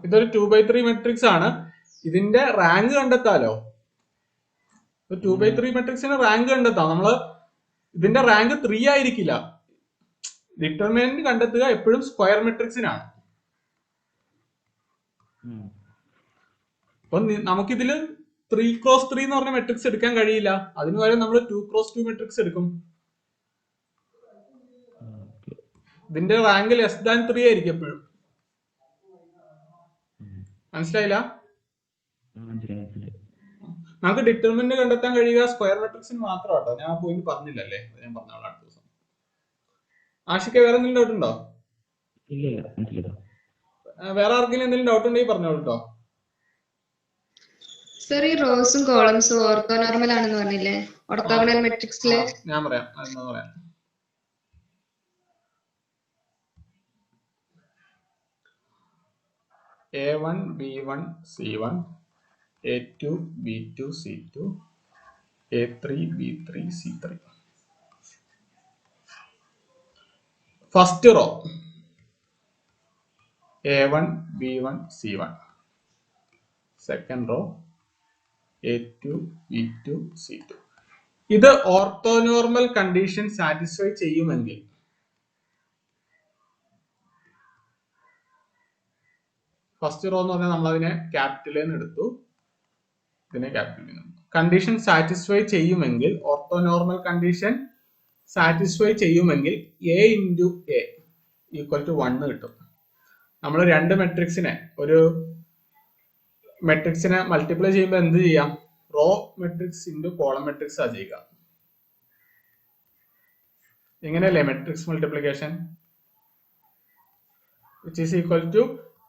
S1: ഇതൊരു 2/3 മെട്രിക്സ് ആണ്. ഇതിന്റെ റാങ്ക് കണ്ടെത്താലോ. 2/3 മെട്രിക്സിന് റാങ്ക് കണ്ടെത്താം. നമ്മള് ഇതിന്റെ റാങ്ക് 3 ആയിരിക്കില്ല. ഡിറ്റർമിനന്റ് കണ്ടെത്തുക എപ്പോഴും സ്ക്വയർ മെട്രിക്സിനാണ്. അപ്പൊ നമുക്കിതില് 3x3 എന്ന് പറഞ്ഞ മെട്രിക്സ് എടുക്കാൻ കഴിയില്ല. അതിന് പകരം നമ്മൾ 2x2 മെട്രിക്സ് എടുക്കും. ഇതിന്റെ റാങ്ക് ലെസ് ദാൻ 3 ആയിരിക്കും എപ്പോഴും. മനസ്സിലായില്ല? നമുക്ക് ഡിറ്റർമിനന്റ് കണ്ടെത്താൻ കഴിയുക സ്ക്വയർ മെട്രിക്സിന് മാത്രം കേട്ടോ. ഞാൻ പോയിന്റ് പറഞ്ഞില്ലല്ലേ, ഞാൻ പറഞ്ഞോളാം അടുത്ത ദിവസം. ആഷിക്ക് വേറെ എന്തെങ്കിലും ഡൗട്ട് ഉണ്ടോ? വേറെ ആർക്കെങ്കിലും എന്തെങ്കിലും ഡൗട്ട് ഉണ്ടെങ്കിൽ പറഞ്ഞോളൂ കേട്ടോ.
S4: സർ, ഈ റോസും കോളംസും ഓർത്തോനോർമൽ ആണെന്ന് പറഞ്ഞില്ലേ ഓർത്തോഗണൽ മെട്രിക്സില്?
S1: ഞാൻ പറയാം, അതെന്താ പറയാം. A1 B1 C1 A2 B2 C2 A3 B3 C3. First row A1 B1 C1. Second row A2 B2 C2. ഇത് ഓർത്തോനോർമൽ കണ്ടീഷൻ സാറ്റിസ്ഫൈ ചെയ്യുമെങ്കിൽ ഫസ്റ്റ് റോ എന്ന് പറഞ്ഞാൽ നമ്മൾ അതിനെ ക്യാപിറ്റലിൽ നിന്ന് എടുത്തു, ഇതിനെ ക്യാപിറ്റലിൽ നിന്ന്. കണ്ടീഷൻ സാറ്റിസ്ഫൈ ചെയ്യുമെങ്കിൽ, ഓർത്തോനോർമൽ കണ്ടീഷൻ സാറ്റിസ്ഫൈ ചെയ്യുമെങ്കിൽ A into A equal to 1 കിട്ടും. നമ്മൾ രണ്ട് മെട്രിക്സിനെ മൾട്ടിപ്ലൈ ചെയ്യുമ്പോൾ എന്ത് ചെയ്യാം? Row matrix into column matrix ആ ചെയ്യുക. ഇങ്ങനെയല്ലേ matrix multiplication? which is equal to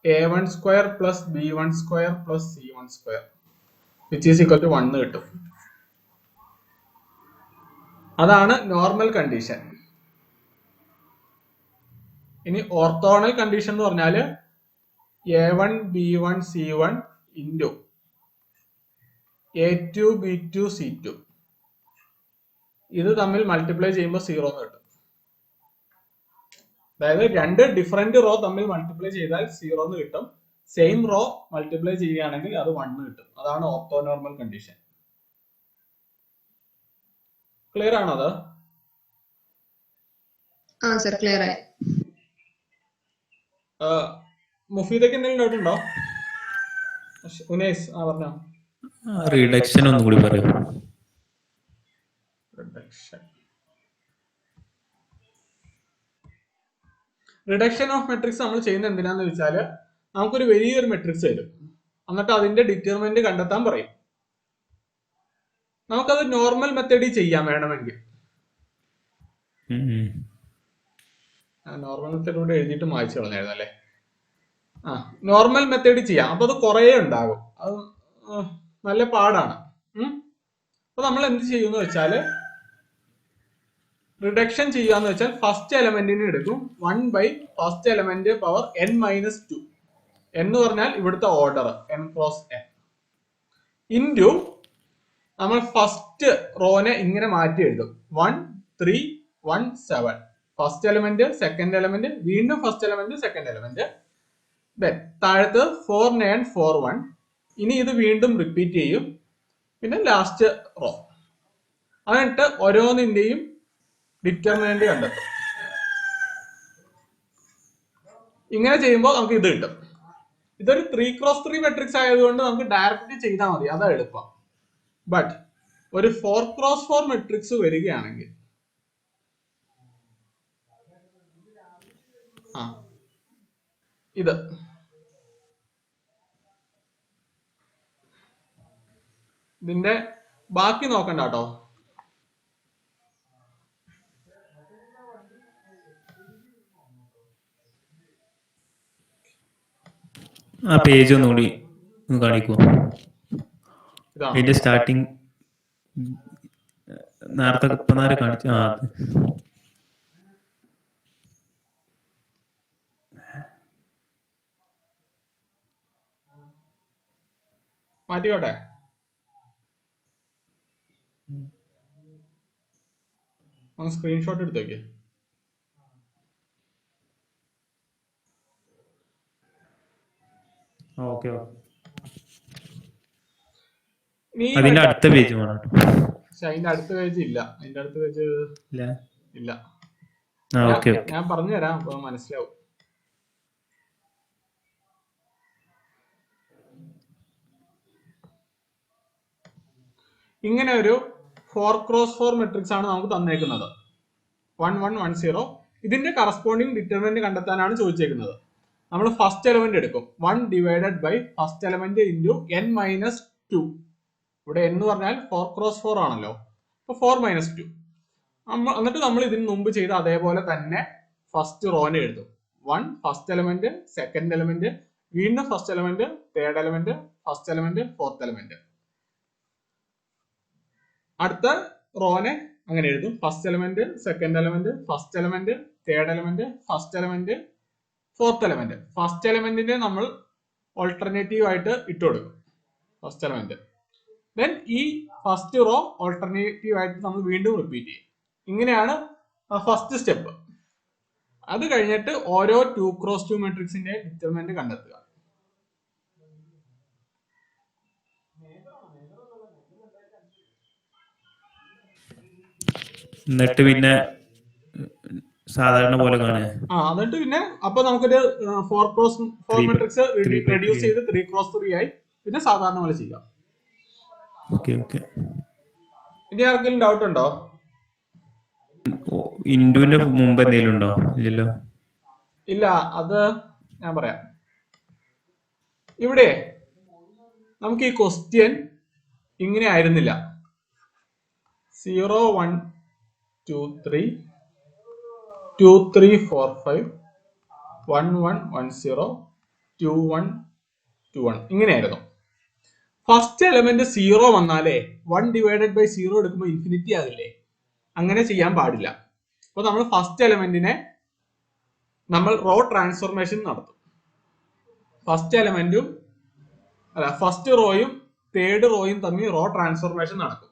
S1: A1 square plus B1 square plus C1 square which is equal to 1 കിട്ടും. അതാണ് നോർമൽ കണ്ടീഷൻ. ഇനി ഓർത്തോണൽ കണ്ടീഷൻ എന്ന് പറഞ്ഞാൽ A1 B1 C1 into A2 B2 C2 ഇത് തമ്മിൽ മൾട്ടിപ്ലൈ ചെയ്യുമ്പോൾ 0 എന്ന് കിട്ടും. അതായത് രണ്ട് ഡിഫറെന്റ് റോ തമ്മിൽ മൾട്ടിപ്ലൈ ചെയ്താൽ 0 എന്ന് കിട്ടും. സെയിം റോ മൾട്ടിപ്ലൈ ചെയ്യുകയാണെങ്കിൽ അത് 1 കിട്ടും. അതാണ് ഓർത്തോനോർമൽ കണ്ടീഷൻ. ക്ലിയർ ആണോ അത്?
S4: ആ സർ ക്ലിയർ ആയി.
S1: മുഫീദക്ക് എന്തെങ്കിലും ഡൗട്ട് ഉണ്ടോ? ഉനൈസ് പറഞ്ഞോ.
S7: റിഡക്ഷൻ ഒന്നും കൂടി പറയൂ.
S1: റിഡക്ഷൻ ഓഫ് മെട്രിക്സ് നമ്മൾ ചെയ്യുന്നത് എന്തിനാന്ന് വെച്ചാൽ നമുക്കൊരു വലിയൊരു മെട്രിക്സ് തരും, എന്നിട്ട് അതിന്റെ ഡിറ്റർമിനന്റ് കണ്ടെത്താൻ പറയും. നമുക്കത് നോർമൽ മെത്തേഡിൽ ചെയ്യാം വേണമെങ്കിൽ. നോർമൽ മെത്തേഡ് കൂടെ എഴുതിയിട്ട് മായ്ച്ചു കളഞ്ഞായിരുന്നു അല്ലേ? നോർമൽ മെത്തേഡിൽ ചെയ്യാം. അപ്പൊ അത് കുറേ ഉണ്ടാകും, അത് നല്ല പാടാണ്. അപ്പൊ നമ്മൾ എന്ത് ചെയ്യുമെന്ന് വെച്ചാൽ റിഡക്ഷൻ ചെയ്യാന്ന് വെച്ചാൽ ഫസ്റ്റ് എലമെന്റിനെ എടുക്കും 1 by first element power n-2 എന്ന് പറഞ്ഞാൽ ഇവിടുത്തെ order n cross n into നമ്മൾ ഫസ്റ്റ് റോനെ ഇങ്ങനെ മാറ്റി എഴുതും 1 3 1 7 ഫസ്റ്റ് എലമെന്റ് സെക്കൻഡ് എലമെന്റ് വീണ്ടും ഫസ്റ്റ് എലമെന്റ് സെക്കൻഡ് എലമെന്റ് താഴത്ത് 4 9 4 1 ഇനി ഇത് വീണ്ടും റിപ്പീറ്റ് ചെയ്യും, പിന്നെ ലാസ്റ്റ് റോ. എന്നിട്ട് ഓരോന്നിന്റെയും ഡിറ്റർമിനന്റ് കണ്ടെത്തും. ഇങ്ങനെ ചെയ്യുമ്പോൾ നമുക്ക് ഇത് കിട്ടും. ഇതൊരു 3x3 മെട്രിക്സ് ആയതുകൊണ്ട് നമുക്ക് ഡയറക്റ്റ് ചെയ്താൽ മതി, അതാ എളുപ്പം. ബട്ട് ഒരു 4x4 മെട്രിക്സ് വരികയാണെങ്കിൽ ഇത് ഇതിന്റെ ബാക്കി നോക്കണ്ട കേട്ടോ.
S7: ആ പേജ് ഒന്നുകൂടി ഒന്ന് കാണിക്കൂ. ഇതിന്റെ സ്റ്റാർട്ടിങ് നേരത്തെ കാണിച്ചു.
S1: മാറ്റിക്കോട്ടെ. സ്ക്രീൻഷോട്ട് എടുത്ത് നോക്കിയേ.
S7: അതിന്റെ അടുത്ത പേജ് വേണം.
S1: പക്ഷെ അതിന്റെ അടുത്ത പേജ് ഇല്ല. അതിന്റെ അടുത്ത പേജ് ഇല്ല. ഞാൻ പറഞ്ഞു തരാം, അപ്പൊ മനസ്സിലാവും. ഇങ്ങനെ ഒരു 4x4 മെട്രിക്സ് ആണ് നമുക്ക് തന്നേക്കുന്നത്. 1 1 1 0. ഇതിന്റെ കറസ്പോണ്ടിങ് ഡിറ്റർമിനന്റ് കണ്ടെത്താനാണ് ചോദിച്ചേക്കുന്നത്. നമ്മൾ ഫസ്റ്റ് എലമെന്റ് എടുക്കും 1 divided by first element into n-2. ഇവിടെ എന്ന് പറഞ്ഞാൽ 4x4 ആണല്ലോ, അപ്പൊ 4 - 2. എന്നിട്ട് നമ്മൾ ഇതിന് മുമ്പ് ചെയ്ത അതേപോലെ തന്നെ ഫസ്റ്റ് റോനെ എഴുതും. 1 ഫസ്റ്റ് എലമെന്റ് സെക്കൻഡ് എലമെന്റ് വീണ്ടും first element third element first element fourth element. അടുത്ത റോനെ അങ്ങനെ എഴുതും. First element second element first element third element first element fourth element. First എലമെന്റിനെ നമ്മൾ ഓൾട്ടർനേറ്റീവ് ആയിട്ട് ഇട്ട് കൊടുക്കും ഫസ്റ്റ് എലമെന്റ്. ദെൻ ഈ ഫസ്റ്റ് റോ ഓൾട്ടർനേറ്റീവ് ആയിട്ട് നമ്മൾ വീണ്ടും റിപ്പീറ്റ് ചെയ്യും. ഇങ്ങനെയാണ് ഫസ്റ്റ് സ്റ്റെപ്പ്. അത് കഴിഞ്ഞിട്ട് ഓരോ 2x2 മെട്രിക്സിന്റെ ഡിറ്റർമിനന്റ് കണ്ടെത്തുക.
S7: എന്നിട്ട് പിന്നെ സാധാരണ പോലെ കാണുക.
S1: എന്നിട്ട് പിന്നെ അപ്പൊ നമുക്കൊരു 4x4 മെട്രിക്സ് റെഡ്യൂസ് ചെയ്ത് 3x3 ആയി പിന്നെ സാധാരണ പോലെ ചെയ്യാം.
S7: Okay okay.
S1: ഇനി ആർക്കെങ്കിലും ഡൗട്ട് ഉണ്ടോ?
S7: ഇൻഡുവിന്റെ മുമ്പ് എന്തെങ്കിലും ഉണ്ടോ? ഇല്ലല്ലോ.
S1: ഇല്ല, അത് ഞാൻ പറയാം. ഇവിടെ നമുക്ക് ഈ ക്വസ്റ്റ്യൻ ഇങ്ങനെ ആയിരുന്നില്ല. 0 1 2 3 2 3 4 5 1 1 1 0 2 1 2 1 ഇങ്ങനെയായിരുന്നു. ഫസ്റ്റ് എലമെന്റ് 0 വന്നാലേ 1 ഡിവൈഡഡ് ബൈ 0 എടുക്കുമ്പോൾ ഇൻഫിനിറ്റി ആകില്ലേ? അങ്ങനെ ചെയ്യാൻ പാടില്ല. അപ്പൊ നമ്മൾ ഫസ്റ്റ് എലമെന്റിനെ നമ്മൾ റോ ട്രാൻസ്ഫോർമേഷൻ നടത്തും. ഫസ്റ്റ് റോയും തേർഡ് റോയും തമ്മിൽ റോ ട്രാൻസ്ഫോർമേഷൻ നടക്കും.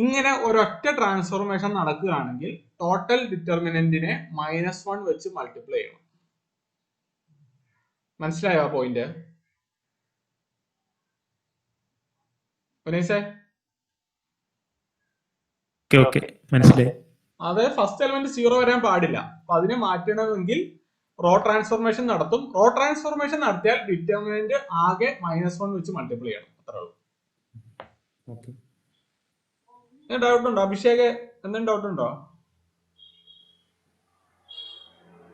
S1: ഇങ്ങനെ ഒരൊറ്റ ട്രാൻസ്ഫോർമേഷൻ നടക്കുകയാണെങ്കിൽ ടോട്ടൽ ഡിറ്റർമിനന്റിനെ -1 വെച്ച് മൾട്ടിപ്ലൈ ചെയ്യണം. മനസ്സിലായോ ആ പോയിന്റ്?
S7: ഓക്കെ മനസ്സിലായി.
S1: അത് ഫസ്റ്റ് എലമെന്റ് 0 വരാൻ പാടില്ല. അപ്പൊ അതിനെ മാറ്റണമെങ്കിൽ റോ ട്രാൻസ്ഫോർമേഷൻ നടത്തും. റോ ട്രാൻസ്ഫോർമേഷൻ നടത്തിയാൽ ഡിറ്റർമിനന്റ് ആകെ -1 വെച്ച് മൾട്ടിപ്ലൈ ചെയ്യണം. അത്രേ ഉള്ളൂ. ഡൗട്ട് ഉണ്ടോ? അഭിഷേക് എന്തെങ്കിലും ഡൗട്ട് ഉണ്ടോ?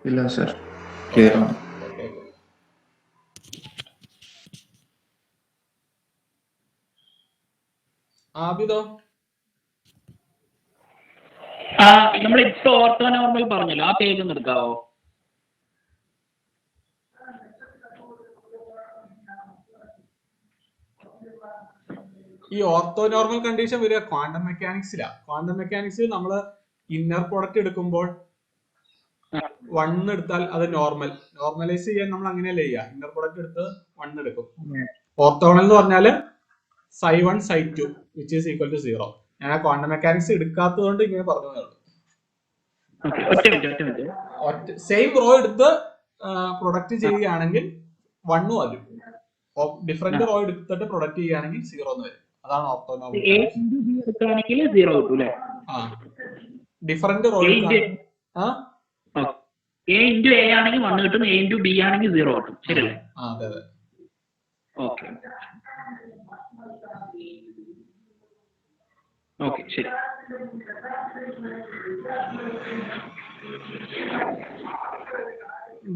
S2: ഇല്ല സർ, ക്ലിയർ ആണ്.
S1: ആബിദോ?
S3: നമ്മളിപ്പോ ഓർത്തോ നോർമൽ പറഞ്ഞല്ലോ, ആ പേജ് ഒന്ന് എടുക്കാവോ?
S1: ഈ ഓർത്തോനോർമൽ കണ്ടീഷൻ വരിക ക്വാണ്ടം മെക്കാനിക്സിലാ. ക്വാണ്ടം മെക്കാനിക്സിൽ നമ്മൾ ഇന്നർ പ്രൊഡക്റ്റ് എടുക്കുമ്പോൾ 1 എടുത്താൽ അത് നോർമലൈസ് ചെയ്യാൻ നമ്മൾ അങ്ങനെയല്ലേ ചെയ്യുക. ഇന്നർ പ്രൊഡക്റ്റ് എടുത്ത് 1 എടുക്കും. ഓർത്തോണൽ എന്ന് പറഞ്ഞാല് ψ1 ψ2 which is equal to 0. ഞാൻ ആ ക്വാണ്ടം മെക്കാനിക്സ് എടുക്കാത്തത് കൊണ്ട് ഇങ്ങനെ പറഞ്ഞതേ ഉള്ളൂ. സെയിം റോ എടുത്ത് പ്രൊഡക്റ്റ് ചെയ്യുകയാണെങ്കിൽ 1 വരും. ഡിഫറെന്റ് റോ എടുത്തിട്ട് പ്രൊഡക്റ്റ് ചെയ്യുകയാണെങ്കിൽ 0 എന്ന് വരും. അതാണ് orthonormal. Different row
S3: A into A ആണെങ്കിൽ 1 കിട്ടും, A into B ആണെങ്കിൽ 0 കിട്ടും. ശരിയല്ലേ?
S1: അതെ അതെ.
S3: ഓക്കെ ഓക്കെ ശരി.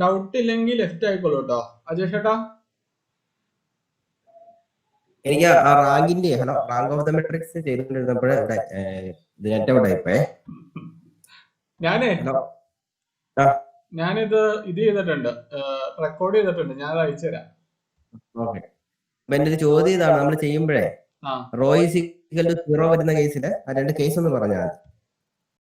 S1: ഡൗട്ട് ഇല്ലെങ്കിൽ ലെഫ്റ്റ് ആയിക്കോളൂ കേട്ടോ. അജയ് ചേട്ടാ?
S8: എനിക്ക് ആ റാങ്കിന്റെ റാങ്ക് ഓഫ് ദ മെട്രിക്സ് ചെയ്തിട്ടുണ്ടിരുന്നപ്പോഴേ നെറ്റ് ഔട്ട് ആയിപ്പോയെ.
S1: ഞാനിത് ചെയ്തിട്ടുണ്ട്, റെക്കോർഡ് ചെയ്തിട്ടുണ്ട്. ഞാൻ അയച്ചു തരാം.
S8: ഓക്കെ. അപ്പൊ എന്റെ ഒരു ചോദ്യം ഇതാണ്, നമ്മൾ ചെയ്യുമ്പോഴേ റോ ഈസ് ഈക്വൽ ടു 0 വരുന്ന കേസിൽ ആ രണ്ട് കേസ് ഒന്ന് പറഞ്ഞാൽ